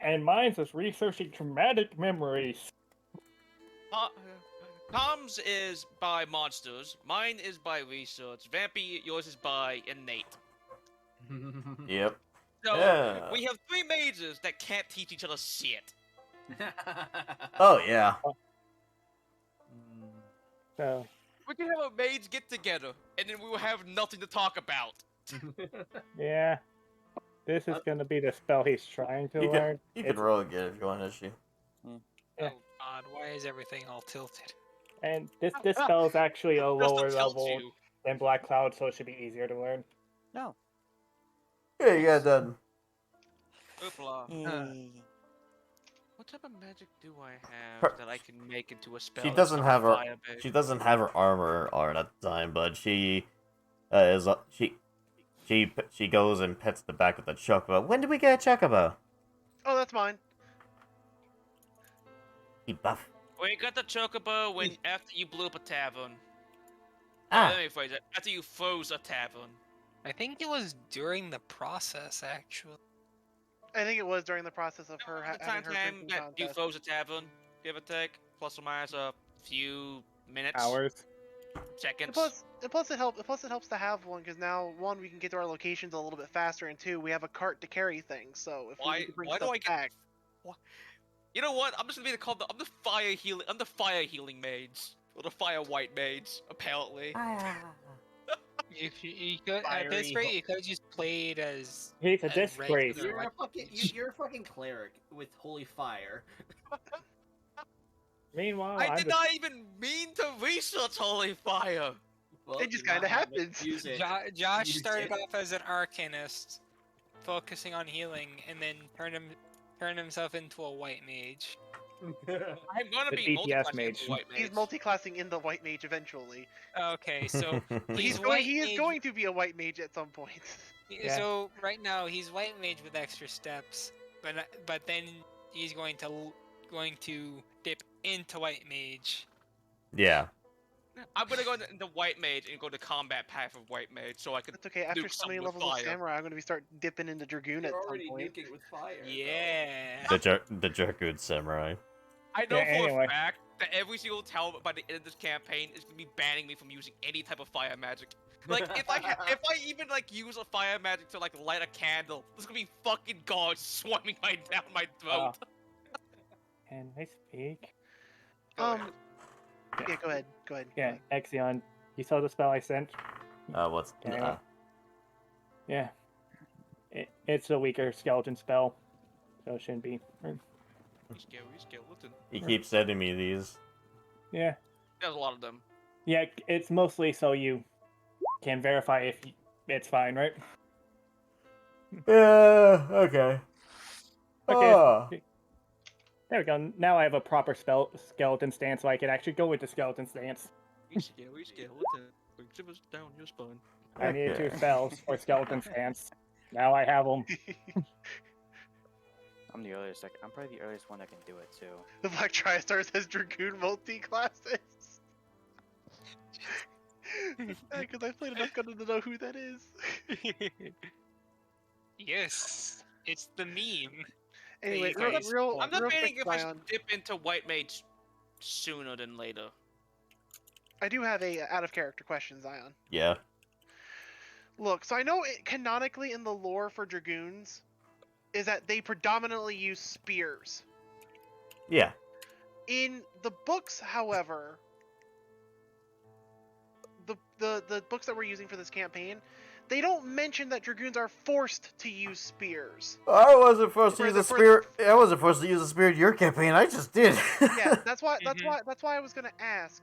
and mine's is researching traumatic memories. Tom's is by monsters. Mine is by research. Vampy, yours is by innate. Yep. So Yeah. we have 3 mages that can't teach each other shit. Oh yeah. So We can have a mage get together, and then we will have nothing to talk about. yeah, this is gonna be the spell he's trying to learn. You can It's- roll again if you want, Ishi. Yeah. Oh god, why is everything all tilted? And this spell is actually a Just to lower tilt level you. than Black Cloud, so it should be easier to learn. No. Yeah, you got done. Oopla. What type of magic do I have Her- that I can make into a spell? She that's doesn't not have her. fire-based? She doesn't have her armor on at the time, but she she goes and pets the back of the chocobo. When did we get a chocobo? Oh, that's mine. He buff. We got the chocobo when after you blew up a tavern. Ah. Let me phrase it. After you froze a tavern. I think it was during the process, actually. I think it was during the process of her The having her time drinking that you contest. froze a tavern, give or take, plus or minus a few minutes, Hours. seconds. And plus it helps to have one because now one we can get to our locations a little bit faster, and two we have a cart to carry things. So if we Why? need to bring Why do stuff I get? back, You know what? I'm just gonna be called I'm the fire healing. I'm the fire healing mage or the fire white mage. Apparently. If you could, at this Fiery rate, you could have just played as He's a a disgrace. regular You're a white fucking mage. you're a fucking cleric with holy fire. Meanwhile, I I'm did not even mean to research holy fire. Well, It just you now kinda have it. happens. Use it. Josh Use started it. off as an arcanist, focusing on healing, and then turned himself into a white mage. I'm gonna The be DPS multi-classing mage. into white mage. he's multi-classing in the white mage eventually. Okay, so He white is mage- going to be a white mage at some point. Yeah. So right now he's white mage with extra steps, but then he's going to dip into white mage. Yeah. I'm gonna go into white mage and go to combat path of white mage so I can. That's okay. After Nuke so many something with levels of fire. samurai, I'm going to be start dipping into dragoon You're at some already point. nuking with fire. though. Yeah. The Jerkud Samurai. I know Yeah, for anyway. a fact that every single town by the end of this campaign is gonna be banning me from using any type of fire magic. Like if I even like use a fire magic to like light a candle, there's gonna be fucking guards swarming down my throat. Can I speak? Go ahead. Yeah, go ahead. Go ahead. Yeah, Exion, you saw the spell I sent? What's Anyway. Yeah. It's a weaker skeleton spell, so it shouldn't be. Scary skeleton. He keeps sending me these. Yeah. There's a lot of them. Yeah, it's mostly so you can verify if it's fine, right? Yeah. Okay. Okay. Ah. There we go. Now I have a proper skeleton stance, so I can actually go into skeleton stance. Scary skeleton. Shivers down your spine. I needed Okay. 2 spells for skeleton stance. Now I have them. I'm the earliest. I'm probably the earliest one that can do it too. The Black Triastar says dragoon multi-classes. Because I've played enough Gunner to know who that is. Yes, it's the meme. Anyway, Hey, guys. real I'm quick, debating if I Zion, should dip into white mage sooner than later. I do have a out of character question, Zion. Yeah. Look, so I know canonically in the lore for dragoons is that they predominantly use spears. Yeah. In the books, however, the books that we're using for this campaign, they don't mention that dragoons are forced to use spears. I wasn't forced to For use the- a for- spear. I wasn't forced to use a spear in your campaign. I just did. Yeah, that's why I was gonna ask.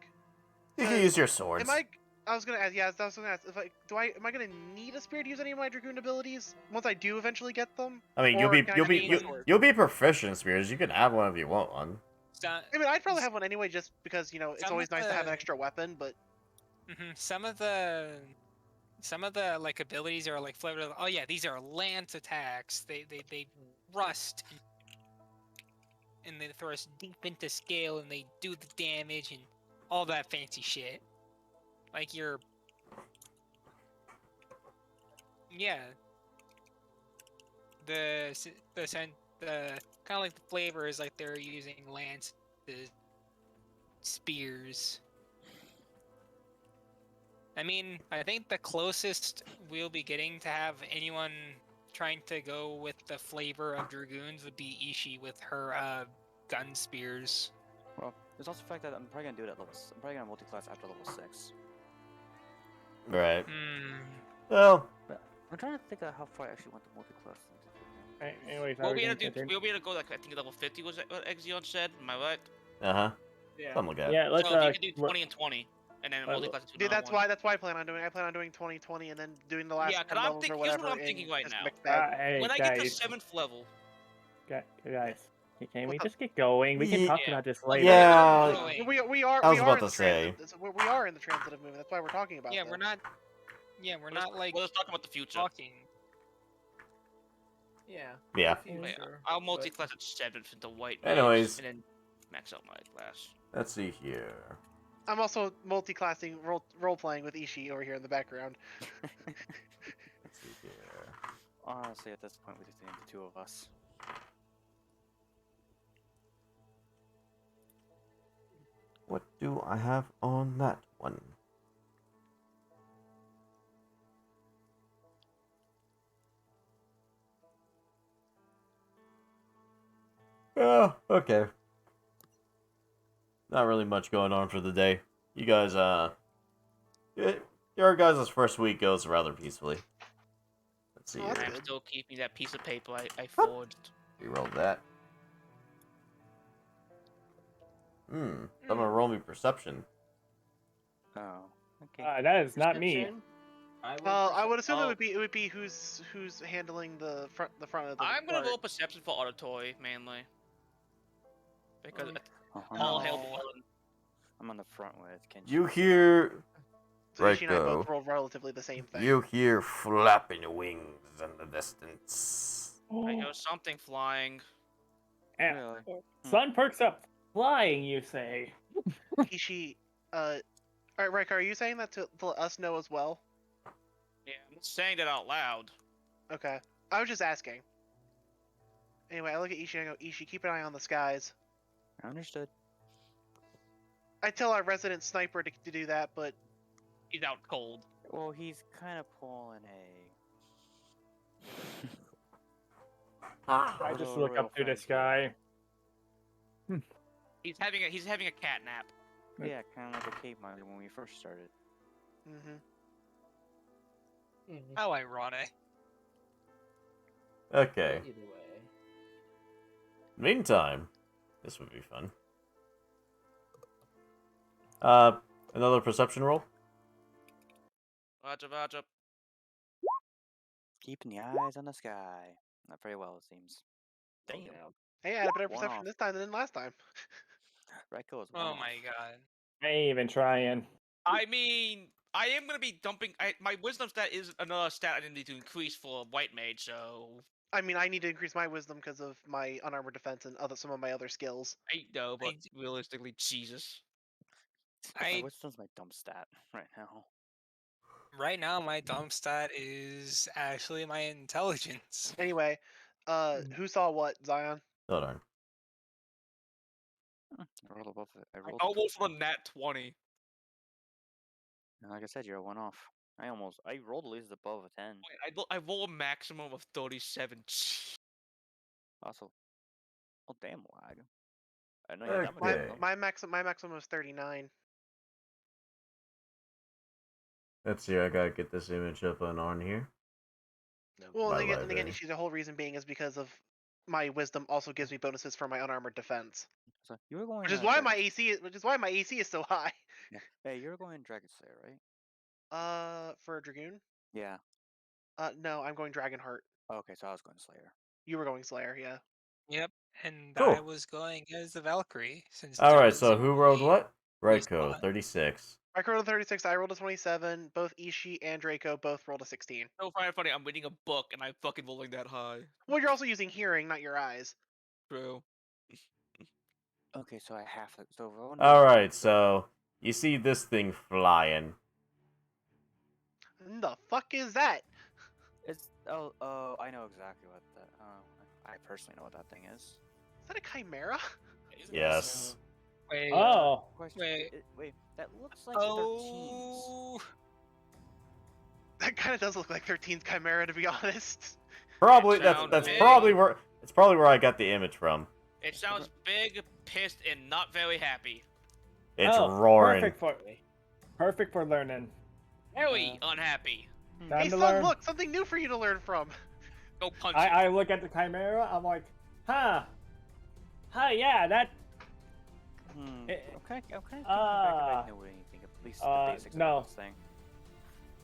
You can use your swords. I was gonna ask. Yeah, I was gonna ask. Am I gonna need a spear to use any of my dragoon abilities once I do eventually get them? I mean, Or can I just use my sword? you'll be proficient in spears. You can have one if you want one. I mean, I'd probably have one anyway, just because it's Some always of nice to have an the- extra weapon. But Some of the like abilities are like flavored of, oh yeah, these are lance attacks. They rust and they thrust deep into scale and they do the damage and all that fancy shit. Like your the kind of like the flavor is like they're using lances, spears. I mean, I think the closest we'll be getting to have anyone trying to go with the flavor of dragoons would be Ishii with her gun spears. Well, there's also the fact that I'm probably gonna do it at level. I'm probably gonna multi-class after level 6. Right. Hmm. Well, I'm trying to think of how far I actually want the multi-class. Anyways, We'll are we be able gonna to do. We'll be able to go like I think level 50 was what Exion said. Am I right? Yeah. something like that. Yeah, let's So if you can do 20 and 20, and then well, multi-class into dude, another that's one. why I plan on doing. I plan on doing 2020 and then doing the last Yeah, 10 'cause I'm levels or thinking. Here's whatever. what I'm in thinking right just a now. mixed bag. Hey, When I guys, get to 7th level, guys, can we What's up? just get going? We can talk Yeah. about this Well, later. Yeah. We are. I was we are about in to the say. transit- We are in the transitive movement. That's why we're talking about. Yeah, this. we're not. Yeah, we're not like we're just talking about the future. talking. Yeah. Yeah. Future, I'll but- multi-class at 7th into white mage, Anyways. and then max out my class. Let's see here. I'm also multi-classing role playing with Ishii over here in the background. Let's see here. Honestly, at this point, we just need the two of us. What do I have on that one? Oh, okay. Not really much going on for the day. You guys, your guys' first week goes rather peacefully. Let's see Oh, that's here. I'm good. still keeping that piece of paper I forged. Reroll that. Someone roll me perception. Oh, okay. That is not me. Perception, I would assume Oh. it would be who's handling the front of the. I'm gonna cart. roll perception for auditory mainly. Because Uh-huh. all hell Oh. boiling. I'm on the front with Kenji. You hear, So Right, Ishii and I both go. rolled relatively the same thing. you hear flapping wings in the distance. I hear something flying. And Really? sun perks up flying, you say? Ishii, all right, Riker, are you saying that to let us know as well? Yeah, I'm not saying that out loud. Okay, I was just asking. Anyway, I look at Ishii and I go, Ishii, keep an eye on the skies. Understood. I tell our resident sniper to do that, but He's out cold. Well, he's kind of pulling a. I just look up to the sky. He's having a cat nap. Yeah, kind of like a caveman when we first started. How ironic. Okay. Either way. Meantime, this would be fun. Another perception roll. Roger. Keeping the eyes on the sky. Not very well, it seems. Damn. hey, I had a better One perception off. this time than last time. Reiko is Oh one my off. god. I ain't even trying. I mean, I am gonna be dumping. My wisdom stat is another stat I need to increase for white mage. So I mean, I need to increase my wisdom because of my unarmored defense and some of my other skills. I know, but I- realistically, Jesus. I Wisdom's my dumb stat right now. right now my dump stat is actually my intelligence. Anyway, who saw what, Zion? Hold on. I rolled above it. I I rolled. almost won nat 20. And like I said, you're a one off. I rolled at least above a 10. I roll a maximum of 37. Also, oh damn lag. I know you had that much Okay. wisdom. My maximum was 39. Let's see, I gotta get this image up and on here. Well, My and again, library. the whole reason being is because of my wisdom also gives me bonuses for my unarmored defense, So you were going. which is why my AC is so high. Yeah. Hey, you were going Dragon Slayer, right? For a dragoon. Yeah. No, I'm going Dragonheart. Okay, so I was going Slayer. You were going Slayer, yeah. Yep, and Cool. I was going as the Valkyrie since. Alright, Dawn's so who rolled only what? free Ryko, slot. 36. I rolled a 36. I rolled a 27. Both Ishii and Draco both rolled a 16. So funny. I'm reading a book and I'm fucking rolling that high. Well, you're also using hearing, not your eyes. True. Okay, so I have to. So roll. Alright, so you see this thing flying. The fuck is that? It's I know exactly what that. I personally know what that thing is. Is that a chimera? Yes. Wait, Oh, Question. Wait. Wait, that looks like 13s. oh, That kind of does look like 13's chimera, to be honest. Probably It that's sounds that's big. probably where I got the image from. It sounds big, pissed, and not very happy. It's oh, roaring. Perfect for learning. Very unhappy. Time Hey, to son, learn. look, something new for you to learn from. Go punch it. I look at the chimera. I'm like, huh, yeah, that. Okay, I'm kind of thinking back if Ah. I know anything, at least the basics no. of this thing.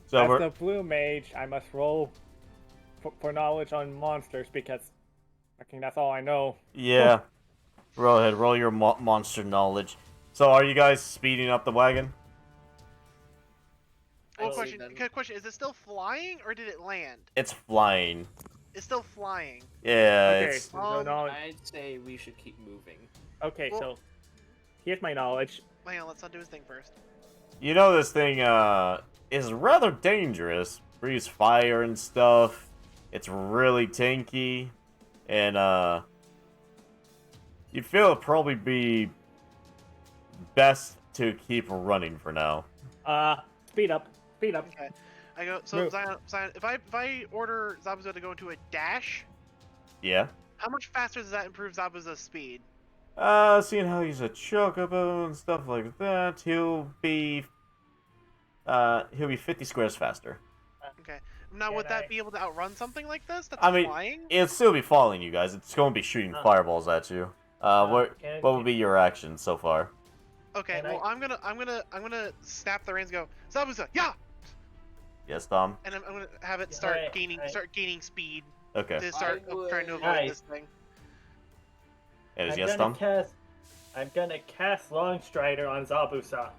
So As we're, the blue mage, I must roll for knowledge on monsters because, fucking, that's all I know. yeah. Roll ahead, roll your monster knowledge. So are you guys speeding up the wagon? Well, I'd say question, is it still flying or did it land? It's flying. It's still flying. Yeah, Okay, it's so knowledge. I'd say we should keep moving. Okay, Well- so here's my knowledge. Hang on, let's not do his thing first. you know this thing is rather dangerous. Breathes fire and stuff. It's really tanky. And you feel it'd probably be best to keep running for now. Speed up. Okay. I go. So Move. Zion, if I order Zabuza to go into a dash, Yeah. how much faster does that improve Zabuza's speed? Seeing how he's a chocobo and stuff like that, he'll be 50 squares faster. Okay. Now, Can would that I- be able to outrun something like this? That's I mean, flying. It'll still be following you guys. It's going to be shooting fireballs at you. What would be your action so far? Okay. can Well, I'm gonna snap the reins. And go Zabuza, yeah, Yes, Tom. and I'm gonna have it start Alright, gaining speed Okay. to start trying to avoid Nice. this thing. It is I'm yes, gonna Tom. I'm gonna cast Longstrider on Zabuza.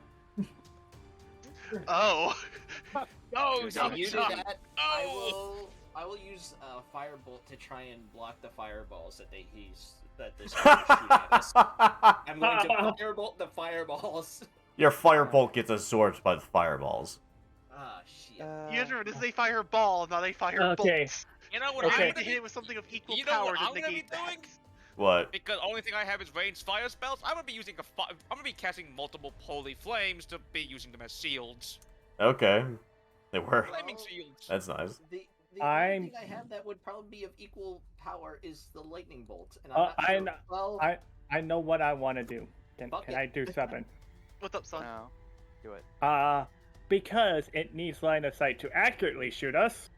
Oh. Oh, If you do Zabuza. that, Oh! I will use Firebolt to try and block the fireballs that this guy shoot at us. I'm going to Firebolt the fireballs. Your firebolt gets absorbed by the fireballs. Ah, shit. You guys remember, this is a fireball, not a firebolt. Okay. You know what Okay. I I'm need to gonna hit be, it with something of equal you know power what to I'm gonna be negate that. doing? What? Because the only thing I have is ranged fire spells. I'm gonna be using I'm gonna be casting multiple holy flames to be using them as shields. Okay. They were. Flaming Well, shields. That's nice. The I'm- only thing I have that would probably be of equal power is the lightning bolt, and Oh, I'm not sure. Well, I know what I want to do. Can Fuck it. I do something? What's up, son? No. Do it. Because it needs line of sight to accurately shoot us,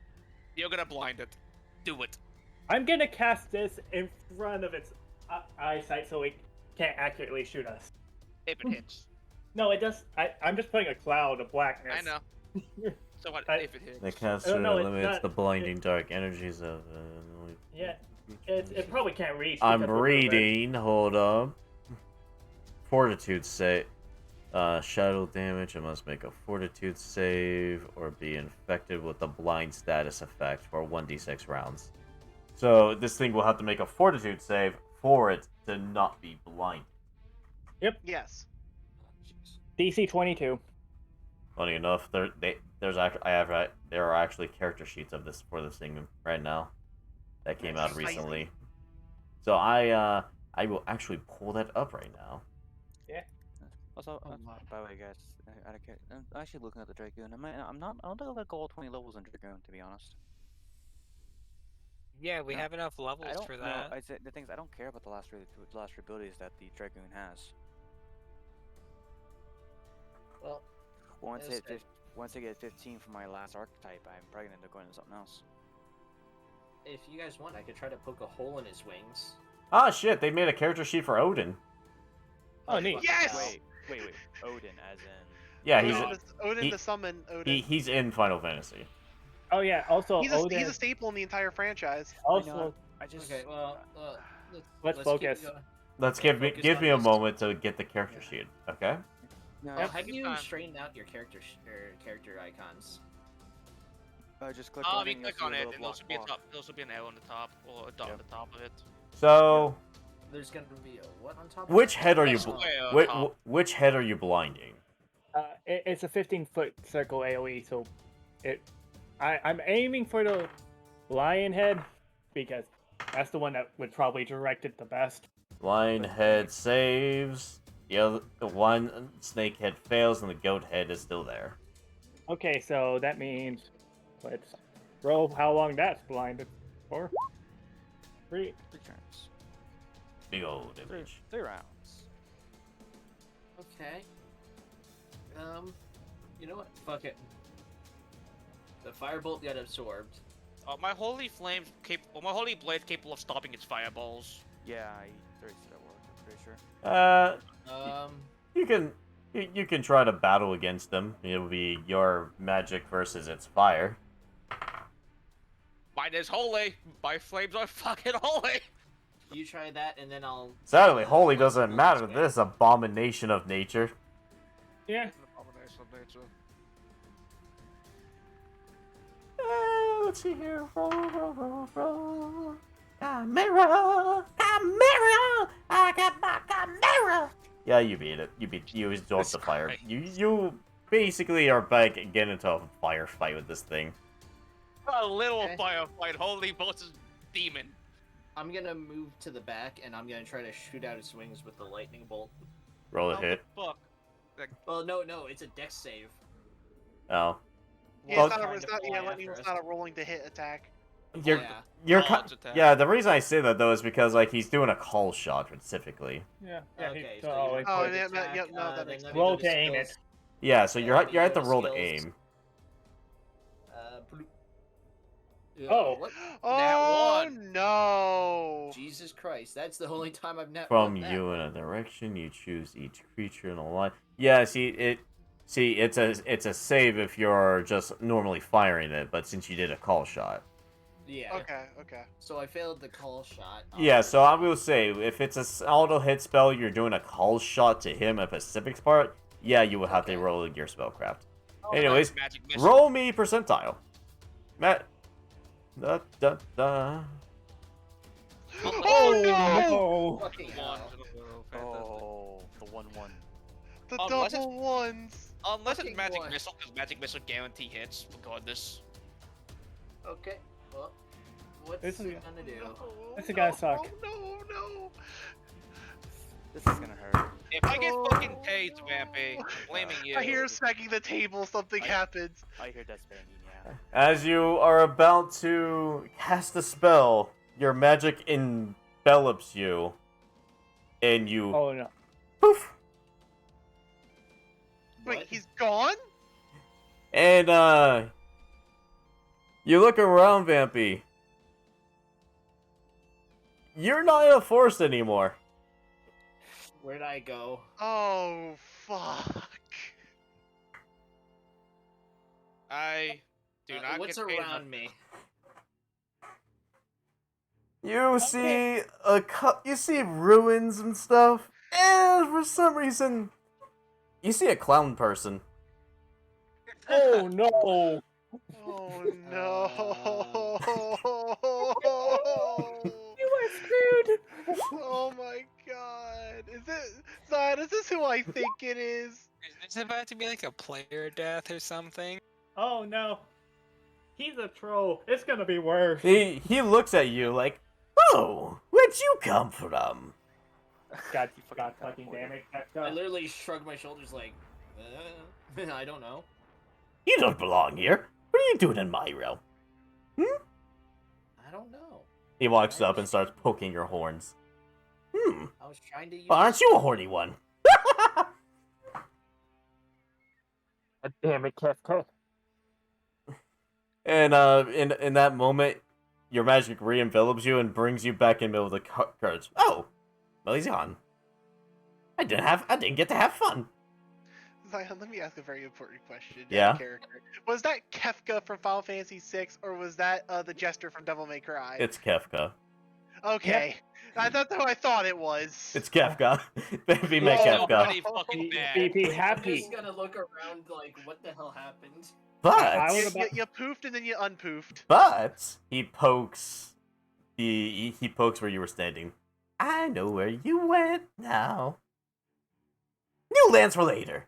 You're gonna blind it. Do it. I'm gonna cast this in front of its eyesight so it can't accurately shoot us. If it hits. No, it does. I'm just putting a cloud of blackness. I know. So what I- if it hits? The caster no, it's eliminates not- the blinding dark energies of. Yeah, it probably can't reach. I'm because we're moving. reading. Hold up. Fortitude save. Shadow damage. I must make a fortitude save or be infected with the blind status effect for 1d6 rounds. So this thing will have to make a fortitude save for it to not be blind. Yes. DC 22. Funny enough, there are actually character sheets of this for this thing right now that came out Precisely. recently. So I will actually pull that up right now. Also, Oh, my. by the way, guys, I'm actually looking at the Dragoon. I don't think I'll let go all 20 levels in Dragoon, to be honest. yeah, we No, have enough I levels don't for know. that. The thing is, I don't care about the last three abilities that the Dragoon has. well, Once Yes, it, once I get 15 for my last archetype, I'm probably gonna end up going to something else. If you guys want, I could try to poke a hole in his wings. Ah, shit, they made a character sheet for Odin. Oh, neat. fuck Yes! hell. Wait. Odin, as in. Yeah, Odin he- to summon Odin. he's in Final Fantasy. Oh yeah. Also, he's Odin. a staple in the entire franchise. Also, I just. Okay, well, Let's keep focus. going. Let's Yeah, give me focus on a this. moment to get the character sheet, okay? No, Oh, have you time. straightened out your character character icons? just click Oh, on if it. you and you'll click see on a it, little and there'll block be a block. top. There'll be an L on the top, or a dot on the top of it. So, There's gonna be a what on top? which of head are you? Square on Which, top. which head are you blinding? it's a 15-foot circle AOE, so I'm aiming for the lion head because that's the one that would probably direct it the best. Lion head saves. The one snake head fails, and the goat head is still there. Okay, so that means let's roll how long that's blinded for. 3. 3 turns. Big old image. 3 rounds. Okay. You know what? Fuck it. The firebolt got absorbed. My holy flames my holy blade capable of stopping its fireballs. Yeah, I already said that word. I'm pretty sure. You can try to battle against them. It'll be your magic versus its fire. Mine is holy. My flames are fucking holy. You try that, and then I'll. Sadly, holy doesn't matter to this abomination of nature. Yeah. Abomination of nature. Let's see here. Roll. Chimera! I got my chimera! Yeah, you beat it. You absorbed That's the fire. great. You basically are back getting into a firefight with this thing. A little Okay. firefight. Holy versus demon. I'm gonna move to the back, and I'm gonna try to shoot out its wings with the lightning bolt. Roll a How hit. the fuck? Well, no, it's a dex save. Oh. Yeah, Well- it's Trying to fly lightning after was us. not a rolling to hit attack. You're, Yeah. you're Dodge attack. yeah, the reason I say that though is because like he's doing a call shot specifically. Yeah. Okay, so so you're Oh, quick yeah, attack, yeah, no, that then makes let sense. me go Roll to to aim skills. it. Yeah, so you're let me at go the to roll to skills. aim. Oh. What? Oh one. no! Jesus Christ, that's the only time I've net From rolled that you in one. a direction, you choose each creature in a line. Yeah, it's a save if you're just normally firing it, but since you did a call shot. Yeah. Okay. So I failed the call shot. Yeah, so I will say, if it's a auto hit spell, you're doing a call shot to him a specific part, yeah, you would have to Okay. roll your spellcraft. Oh, Anyways, nice magic missile. roll me percentile. Matt. Da, da, da. Oh no! Fucking One. hell. Oh, the 1-1. The Unless it's- double ones. Unless it's Fucking magic one. missile, because magic missile guarantee hits. Regardless. Okay. Well, what's This is- it gonna do? This is gonna suck. Oh no! This is gonna hurt. If I get fucking tased, Vampy, I'm blaming you. I hear smacking the table. Something happens. I hear death banging, yeah. As you are about to cast a spell, your magic envelops you, and you Oh no. poof. Wait, What? he's gone? And you look around, Vampy. You're not in a forest anymore. Where'd I go? Oh fuck! I do not What's get paid enough. around me? You see you see ruins and stuff, and for some reason, you see a clown person. Oh no. Oh no! You are screwed. Oh my god! Is this who I think it is? Is this about to be like a player death or something? Oh no. He's a troll. It's gonna be worse. He looks at you like, "Oh, where'd you come from?" God fucking damn it. I literally shrug my shoulders like, I don't know. You don't belong here. What are you doing in my realm? I don't know. He walks up and starts poking your horns. I was trying to use. Aren't you a horny one? God damn it, Kefka. And in that moment, your magic re-envelops you and brings you back in the middle of the cards. Oh, well, he's gone. I didn't get to have fun. Zion, let me ask a very important question. Yeah? Character. Was that Kefka from Final Fantasy VI, or was that the Jester from Devil May Cry? It's Kefka. Okay. That's who I thought it was. It's Kefka. Baby, It's make still Kefka. pretty fucking bad. Be I'm happy. just gonna look around like, what the hell happened? I was But about- You poofed and then you unpoofed. he pokes he pokes where you were standing. I know where you went now. New lands for later.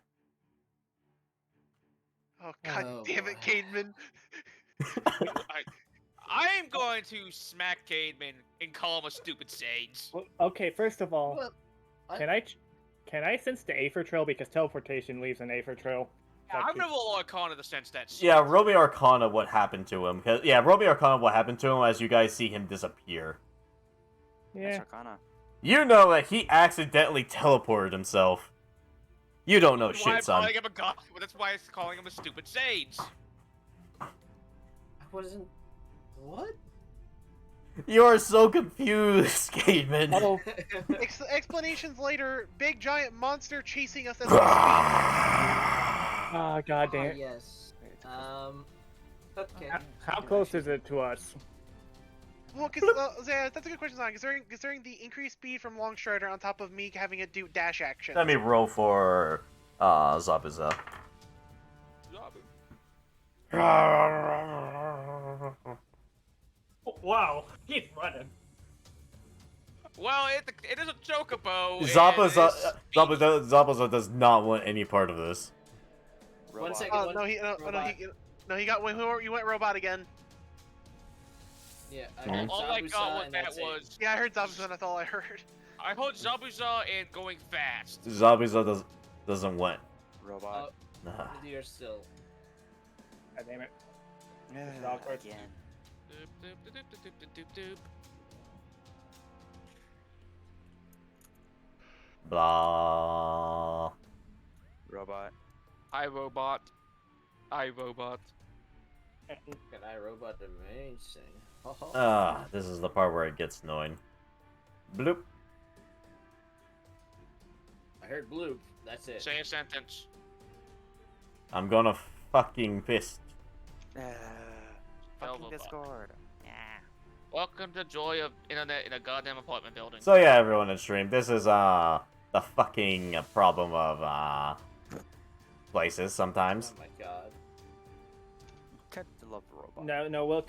Oh god Oh, damn it, boy. Cademan. I am going to smack Cademan and call him a stupid sage. Well, okay, first of all, Well, can I sense the Aether Trail because teleportation leaves an Aether Trail? I'm gonna roll Arcana to sense that. Yeah, roll me Arcana what happened to him. Roll me Arcana what happened to him as you guys see him disappear. Yeah. That's Arcana. You know that he accidentally teleported himself. You don't know That's why I'm shit, son. calling him a god. That's why I'm calling him a stupid sage. I wasn't. What? You are so confused, Cademan. Oh, Explanations later. Big giant monster chasing us as we speak. oh god damn it. Yes. Okay. How close is it to us? Well, because that's a good question, Zion. Considering the increased speed from Long Strider on top of me having it do dash action. Let me roll for Zabuza. Wow, he's running. Well, it is a chocobo. and Zabuza, it's- Zabuza does not want any part of this. 1 second. Oh no, he got you went robot again. Yeah. I Mhm. heard All I Zabuza, got with and that that's it. was Yeah, I heard Zabuza, and that's all I heard. I heard Zabuza and going fast. Zabuza doesn't want. Robot. Nah. You're still. God damn it. Yeah, awkward. again. Doop, doop, doop, doop, doop, doop, doop, doop. Blah. Robot. I robot. I robot. Can I robot amazing? This is the part where it gets annoying. Bloop. I heard bloop. That's it. Say a sentence. I'm gonna fucking fist. Fucking Velvet Discord. Yeah. Welcome to joy of internet in a goddamn apartment building. So yeah, everyone in stream, this is the fucking problem of places sometimes. Oh my god. Cut the love robot. No, we'll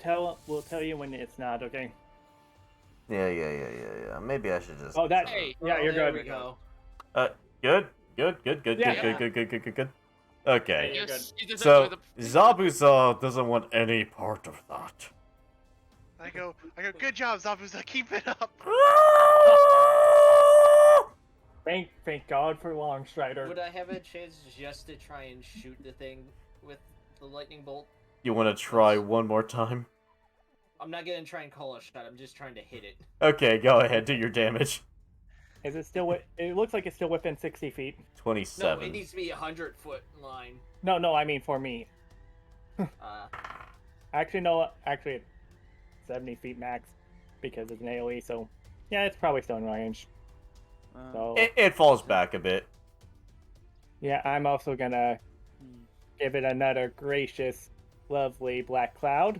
tell you when it's not, okay? Yeah. Maybe I should just. Oh, that. Hey. Yeah, you're there good. we go. Good. Yeah. Good. Okay. You're good. You just So enjoy the- Zabuza doesn't want any part of that. I go, good job, Zabuza, keep it up. Thank God for Long Strider. Would I have a chance just to try and shoot the thing with the lightning bolt? You want to try one more time? I'm not gonna try and call a shot. I'm just trying to hit it. Okay, go ahead, do your damage. Is it still? It looks like it's still within 60 feet. No, 27. it needs to be 100-foot line. No, I mean for me. Actually, no. Actually, it's 70 feet max because it's an AOE. So, yeah, it's probably still in range. So, It falls back a bit. yeah, I'm also gonna give it another gracious, lovely black cloud,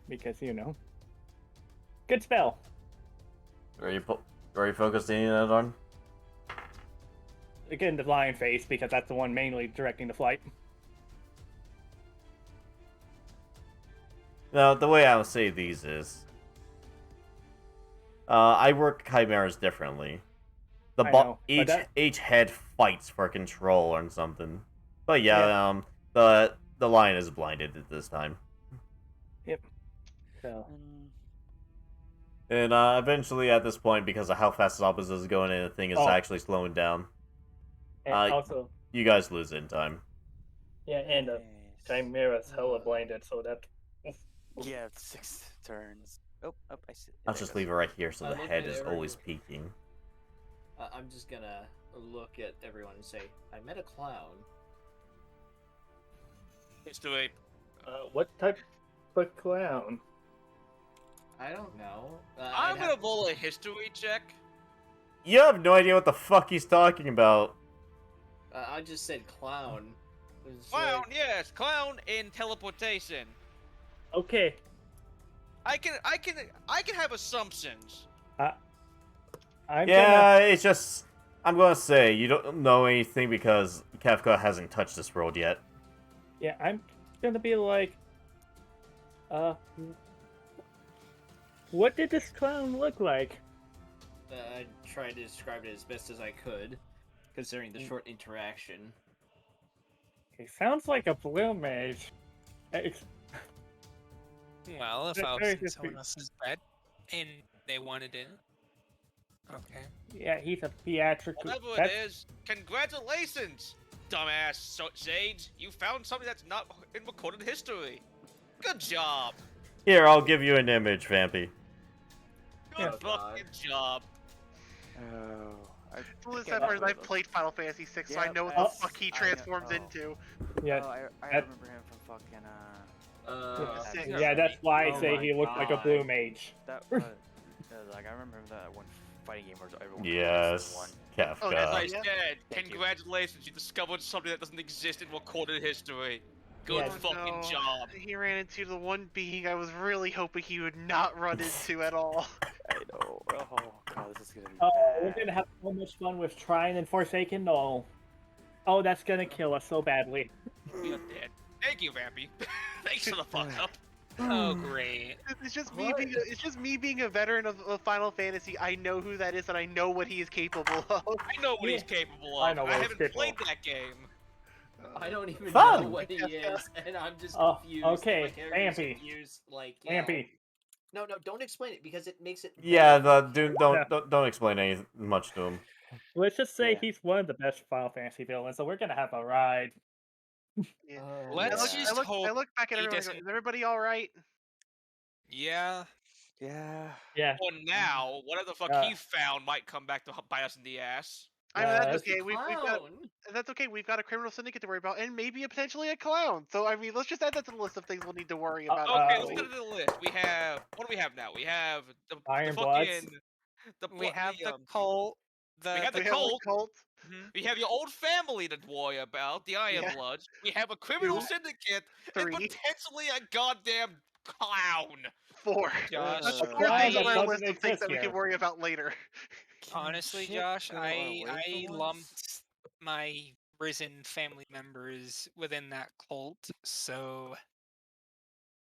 because good spell. Are you focusing that on? Again, the lion face because that's the one mainly directing the flight. Now, the way I would say these is, I work chimeras differently. I know, but Each head fights for control or something. But Yeah. the lion is blinded at this time. So, And eventually, at this point, because of how fast Zabuza is going, and the thing is Oh. actually slowing down, and also, you guys lose in time. yeah, and Chimera's hella blinded, so that. Yeah, it's 6 turns. Oh, I see. I'll just leave it right here so I the look head at is every- always peeking. I'm just gonna look at everyone and say, I met a clown. History. What type of clown? I don't know. I'm gonna roll a history check. You have no idea what the fuck he's talking about. I just said clown. It's Clown, like- yes, clown in teleportation. Okay. I can have assumptions. I'm Yeah, it's just... I'm gonna say, you don't know anything because Kefka hasn't touched this world yet. I'm gonna be like, what did this clown look like? I tried to describe it as best as I could, considering the short interaction. He sounds like a blue mage. Well, if Very I was in good someone speech. else's bed and they wanted it, okay. Yeah, he's a theatrical. Whatever it is, congratulations, dumbass Sage. You found something that's not in recorded history. Good job. Here, I'll give you an image, Vampy. Good Yeah. fucking job. Oh. Well, as I've played Final Fantasy VI, so I know what the fuck he transforms into. Yeah, Oh, I that- remember him from fucking yeah, that's why I Oh say my he looked like a God. blue mage. that. Like I remember him that one fighting game where everyone Yes, won. Oh, As I Kefka. yeah. said, Thank you. congratulations. You discovered something that doesn't exist in recorded history. Good Yeah. fucking No. job. He ran into the one being I was really hoping he would not run into at all. I know. Oh god, this is gonna be Oh, bad. we're gonna have so much fun with Trine and Forsaken Knoll. Oh, that's gonna kill us so badly. You're dead. Thank you, Vampy. Thanks for the fuck up. Oh, great. It's just me being a veteran of Final Fantasy. I know who that is and I know what he is capable of. I know what he's Yeah. capable I of. know I what he's haven't capable played of. that game. I don't even Fun. know what he is, and I'm just Oh, confused. okay, My character's Vampy. confused. Like, yeah. Vampy. No, don't explain it because it makes it. Yeah, better. don't explain any much to him. Let's just say Yeah. he's one of the best Final Fantasy villains, so we're gonna have a ride. Yeah. Let's Yeah. just hope I look back at he everyone and go, doesn't- is everybody alright? Yeah. Yeah. Yeah. For now, whatever the fuck Uh, he found might come back to bite us in the ass. I mean, that's that's- okay. We've got that's okay. We've got a criminal syndicate to worry about, and maybe potentially a clown. So I mean, let's just add that to the list of things we'll need to worry about. Okay, Uh, let's go to the list. We have what do we have now? We have the Iron fucking We have the um, cult. we have the We have cult. a cult. We have your old family to worry about, the Iron Yeah. Bloods. We have a criminal Two. syndicate and 3. potentially a goddamn clown. 4. Josh, That's Uh, 4 Why things on that our doesn't list of things exist that we can here? worry about later. honestly, shit Josh, go I away for once? lumped my risen family members within that cult, so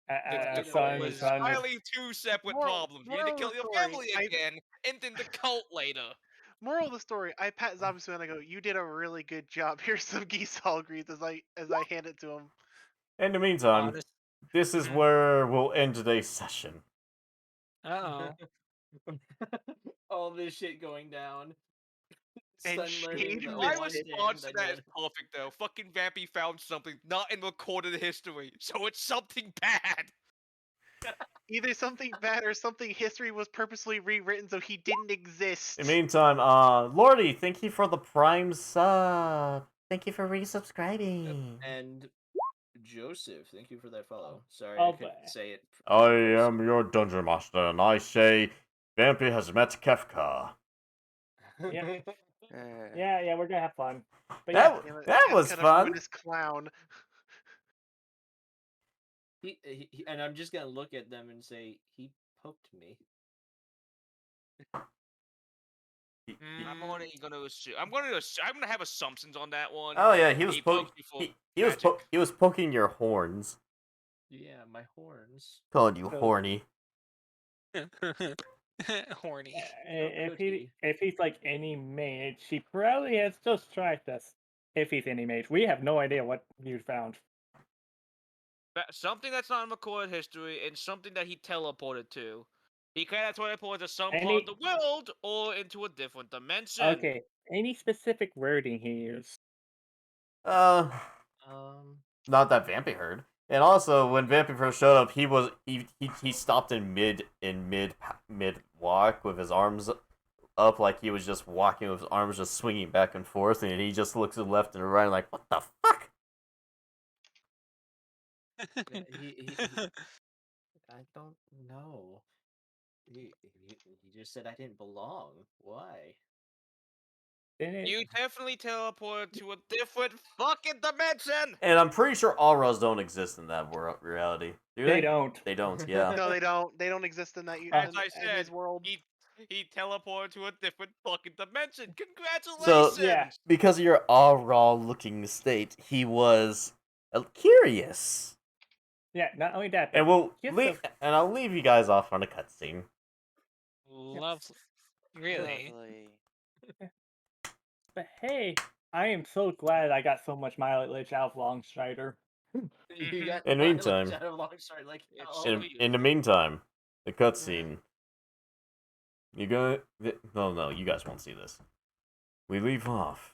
The son, was son, Entirely two separate Moral- problems. You need to moral of kill the your story, family I- again, and then the cult later. Moral of the story: I pat Zamisu and I go, "You did a really good job. Here's some geese greens as I hand it to him." In the meantime, honest. this is Mhm. where we'll end today's session. Uh All this shit going down. And Son learning Shade the My missed it. response to one that is perfect, though. Fucking Vampy found something not in recorded history, so it's something bad. Either something bad or something history was purposely rewritten so he didn't exist. In the meantime, Lordy, thank you for the Prime sub. Thank you for resubscribing. And Joseph, thank you for that follow. Sorry, Oh, I couldn't say it. I am your dungeon master, and I say, Vampy has met Kefka. Yeah. Uh, yeah, we're gonna have fun. But yeah, Damn it, That Kefka was the fun. ruinous clown. And I'm just gonna look at them and say, he poked me. I'm only gonna assume. I'm gonna have assumptions on that one. Oh yeah, he was poked me for magic. he was poking your horns. Yeah, my horns. Called you So- horny. horny. if he's like any mage, he probably has just tracked us. If he's any mage, we have no idea what you found. Something that's not in recorded history, and something that he teleported to. He could have teleported to some Any- part of the world or into a different dimension. Okay, any specific wording he used? Not that Vampy heard. And also, when Vampy first showed up, he stopped in mid walk with his arms up, like he was just walking with his arms just swinging back and forth, and he just looks to the left and right like, what the fuck? he I don't know. He just said I didn't belong. Why? Didn't You definitely teleported to a different fucking dimension. And I'm pretty sure auras don't exist in that reality. Do they they? don't. They don't. Yeah. No, they don't. They don't exist in that As I in his said, world. he teleported to a different fucking dimension. So Congratulations. Yeah. because of your aura looking state, he was curious. Yeah, not only that, but And we'll here's leave. And I'll leave you guys off on a cutscene. Lovely. Really? Lovely. but hey, I am so glad I got so much mileage out of Longstrider. You got In the mileage meantime- out of Longshot, like It's how- so In the meantime, the cutscene. You gonna? No, you guys won't see this. We leave off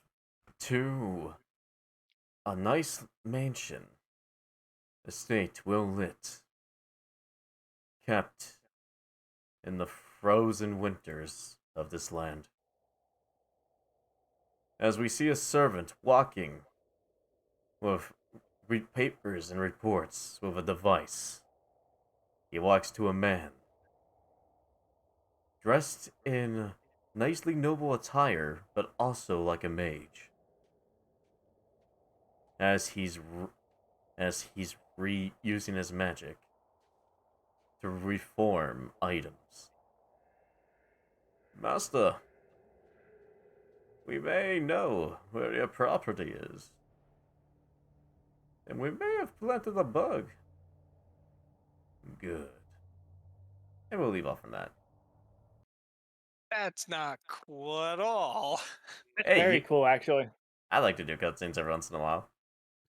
to a nice mansion, estate well lit, kept in the frozen winters of this land. As we see a servant walking with papers and reports with a device, he walks to a man dressed in nicely noble attire, but also like a mage. As he's using his magic to reform items. Master, we may know where your property is, and we may have planted a bug. Good. And we'll leave off from that. That's not cool at all. Hey, Very cool, actually. I like to do cutscenes every once in a while.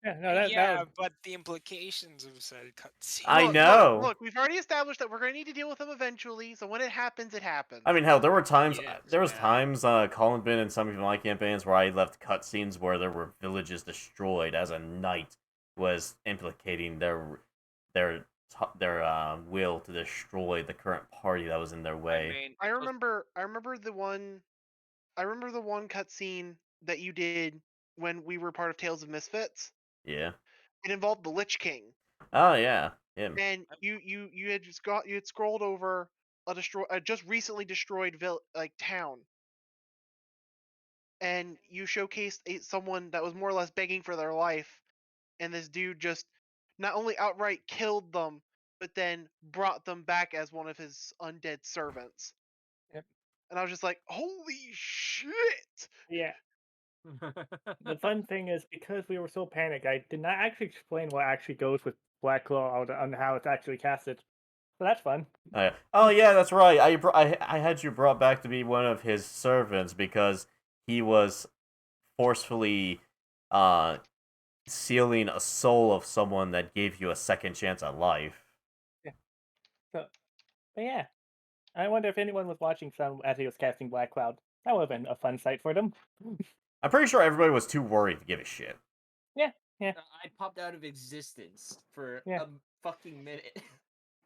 Yeah, no, that yeah, was, but the implications of said cutscene. I Look, know. Look, we've already established that we're going to need to deal with him eventually. So when it happens, it happens. I mean, hell, there were times. Yes, there was yeah. times, Colin been in some of my campaigns where I left cutscenes where there were villages destroyed as a knight was implicating their will to destroy the current party that was in their way. I mean, I remember the one cutscene that you did when we were part of Tales of Misfits. Yeah. It involved the Lich King, Oh yeah, him. and you had scrolled over a just recently destroyed town, and you showcased someone that was more or less begging for their life, and this dude just not only outright killed them, but then brought them back as one of his undead servants. Yep. And I was just like, holy shit! yeah. The fun thing is, because we were so panicked, I did not actually explain what actually goes with Black Claw on how it's actually casted. So that's fun. Oh yeah, that's right. I had you brought back to be one of his servants because he was forcefully sealing a soul of someone that gave you a second chance at life. So, but yeah. I wonder if anyone was watching some as he was casting Black Cloud. That would have been a fun sight for them. I'm pretty sure everybody was too worried to give a shit. I popped out of existence for Yeah. a fucking minute.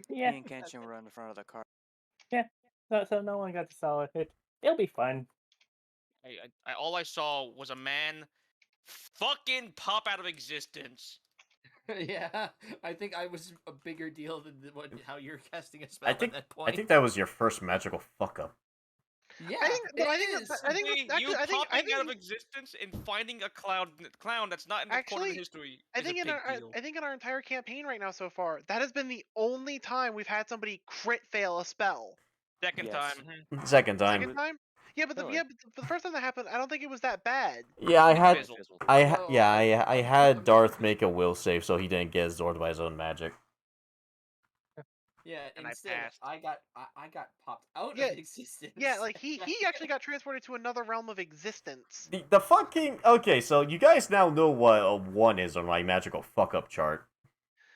Yeah. Me and Kenshin were in the front of the car. So no one got to saw it. It'll be fun. all I saw was a man fucking pop out of existence. Yeah, I think I was a bigger deal than how you're casting a spell I think at that point. I think that was your first magical fuck up. Yeah, I think it is. You popping out of existence and finding a clown that's not in the Actually, recorded history I is think a in big our deal. I think in our entire campaign right now so far, that has been the only time we've had somebody crit fail a spell. Second Yes. time. Second time. Second time? Yeah, but Really? the first time that happened, I don't think it was that bad. Yeah, I had Fizzled. I had Darth make a will save so he didn't get absorbed by his own magic. Yeah, And I instead passed. I got popped out Yeah, of existence. Yeah, like he actually got transported to another realm of existence. The fucking okay, so you guys now know what a 1 is on my magical fuck up chart.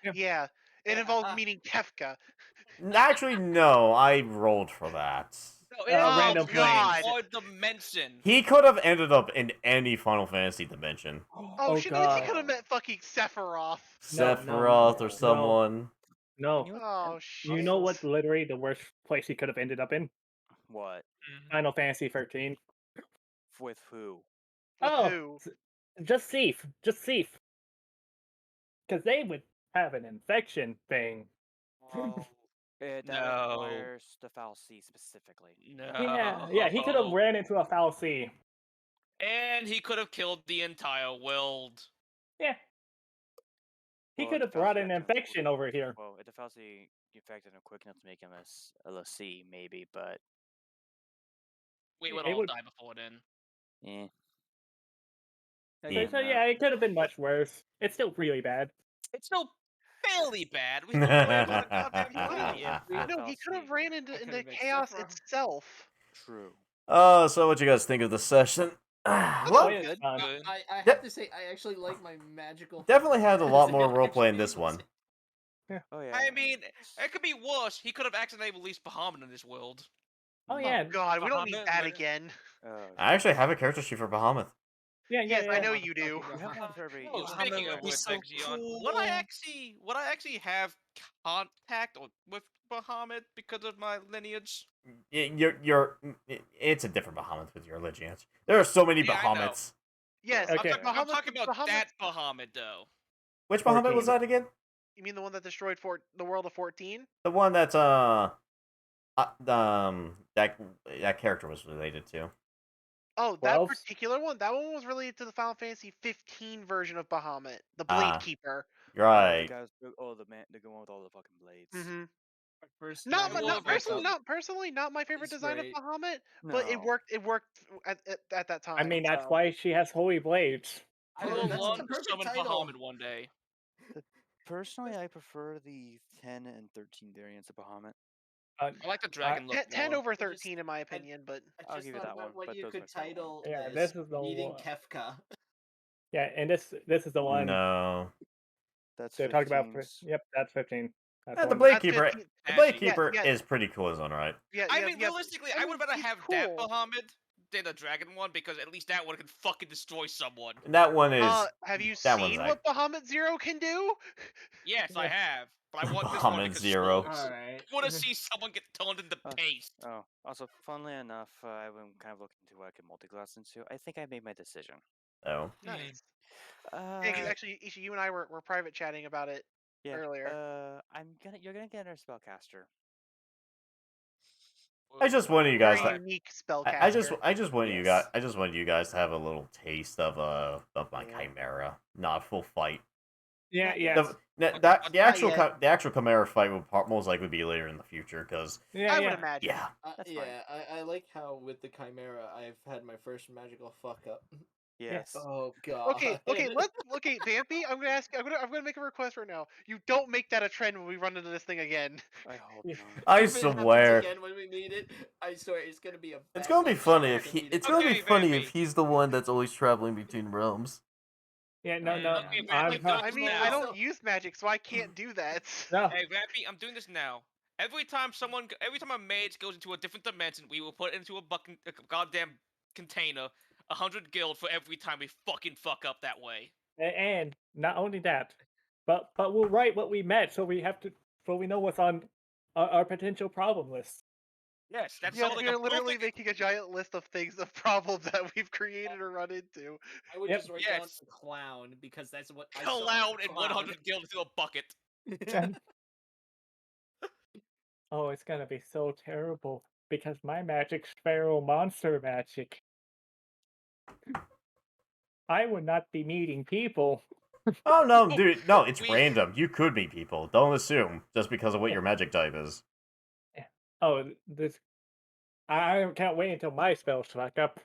Yeah. Yeah, it involved meeting Kefka. Actually, no, I rolled for that. No, it Oh, involves random God. or dimension. He could have ended up in any Final Fantasy dimension. Oh, shit, that means he God. could have met fucking Sephiroth. No, Sephiroth no, or someone. No. Oh shit. You know what's literally the worst place he could have ended up in? What? Final Fantasy 13. With who? With Oh, who? just Thief. Just Thief. Because they would have an infection thing. That No. requires the foul C specifically. No. Yeah, he could have ran into a foul C. And he could have killed the entire world. Yeah. He Well, could if have the brought Fauci an acted quick- infection over here. Well, if the foul C infected him quick enough to make him a C, maybe, but We would It all would- die before then. eh. So, Again, yeah, it could have been much worse. It's still really bad. It's still fairly bad. We still land on a goddamn Yeah, alien. yeah. No, he could have ran I into could've made chaos stuff wrong. itself. True. So what you guys think of the session? Oh, Well, yeah. It's fun. Good. I Yep. have to say, I actually like my magical. definitely had a lot more Actually, roleplay in this one. Oh yeah. I and mean, it's- it could be worse. He could have accidentally released Bahamut in this world. Oh Oh yeah, God, we don't need Bahamut that would- again. Oh, I actually have a character sheet for Bahamut. yeah. Yes, I know Motherfucking you do. you have one for every. No, you have Speaking one of for which, so every- Xeon, would I actually have contact with Bahamut because of my lineage? It's a different Bahamut with your lineage. There are so many Yeah, I know. Bahamuts. Yes, Okay. I'm talking about Bahamut- that Bahamut though. Which Bahamut was 14. that again? You mean the one that destroyed the world of 14? The one that's that character was related to. Oh, that 12? particular one. That one was related to the Final Fantasy 15 version of Bahamut, the Blade Ah. Keeper. You're Oh, right. the guys, the good one with all the fucking blades. Mm-hmm. First Not Well, not but- personally, not my favorite It's design great. of Bahamut, but it No. worked. It worked at that time. I mean, that's so. why she has holy blades. I Oh, will that's learn the to perfect summon title. Bahamut one day. Personally, I prefer the 10 and 13 variants of Bahamut. Uh, I like the dragon look 10 more. over I just- 13, in my opinion, but I'll just give you thought that about one, what but you those are could my favorite title Yeah, this. this is the Meeting one. Kefka. yeah, and this is the one No. That's they're talking about. 15's. Yep, that's 15. That's The one. Blade That's Keeper. 15. The Blade Yeah, Keeper yeah. is pretty cool, is on right. yeah, I yeah, mean, yeah, realistically, I I would mean, rather he's have cool. that Bahamut than the dragon one because at least that one can fucking destroy someone. That one is. Have you that one's seen what Bahamut Zero can do? Yes, I Yeah. have, but I want this one to Bahamut Zero. control. Alright. I want to see someone get turned into paste. Oh, also, funnily enough, I've been kind of looking into what I can multi-class into. I think I made my decision. Oh. Nice. Uh, Yeah, 'cause actually, Ishi, you and I were private chatting about it yeah, earlier. you're gonna get our spellcaster. I just wanted you guys Very to. unique spellcaster. I just wanted you Yes. guys. I just wanted you guys to have a little taste of my Yeah. Chimera, not a full fight. Yeah, yeah, The actual yet. the actual Chimera fight will most likely be later in the future because yeah, I would yeah. imagine. yeah. That's fine. Yeah, I like how with the Chimera I've had my first magical fuck up. Yes. Oh god. Okay, Vampy, I'm gonna make a request right now. You don't make that a trend when we run into this thing again. I hope Yeah. not. I If it happens swear. again when we meet it, I swear it's gonna be a. It's gonna be backlash funny to if he. meet It's it. gonna be Okay, funny Vampy. if he's the one that's always traveling between realms. Yeah, no, Yeah. no. Okay, I'm Vampy, not. I mean, now. I don't use magic, so I can't do that. No. Hey, Vampy, I'm doing this now. Every time a mage goes into a different dimension, we will put it into a goddamn container. 100 guild for every time we fucking fuck up that way. And not only that, but we'll write what we met, so we know what's on our potential problem list. Yes, that's Yeah, all like you're a literally perfect... making a giant list of problems that we've created or run into. I would Yep. just write down Yes. a clown because that's what I saw. Clown and Clown. 100 guild into a bucket. Oh, it's gonna be so terrible because my magic's feral monster magic. I would not be meeting people. Oh no, dude! No, it's We- random. You could meet people. Don't assume just because of what Yeah. your magic type is. Oh, this. I can't wait until my spells fuck up.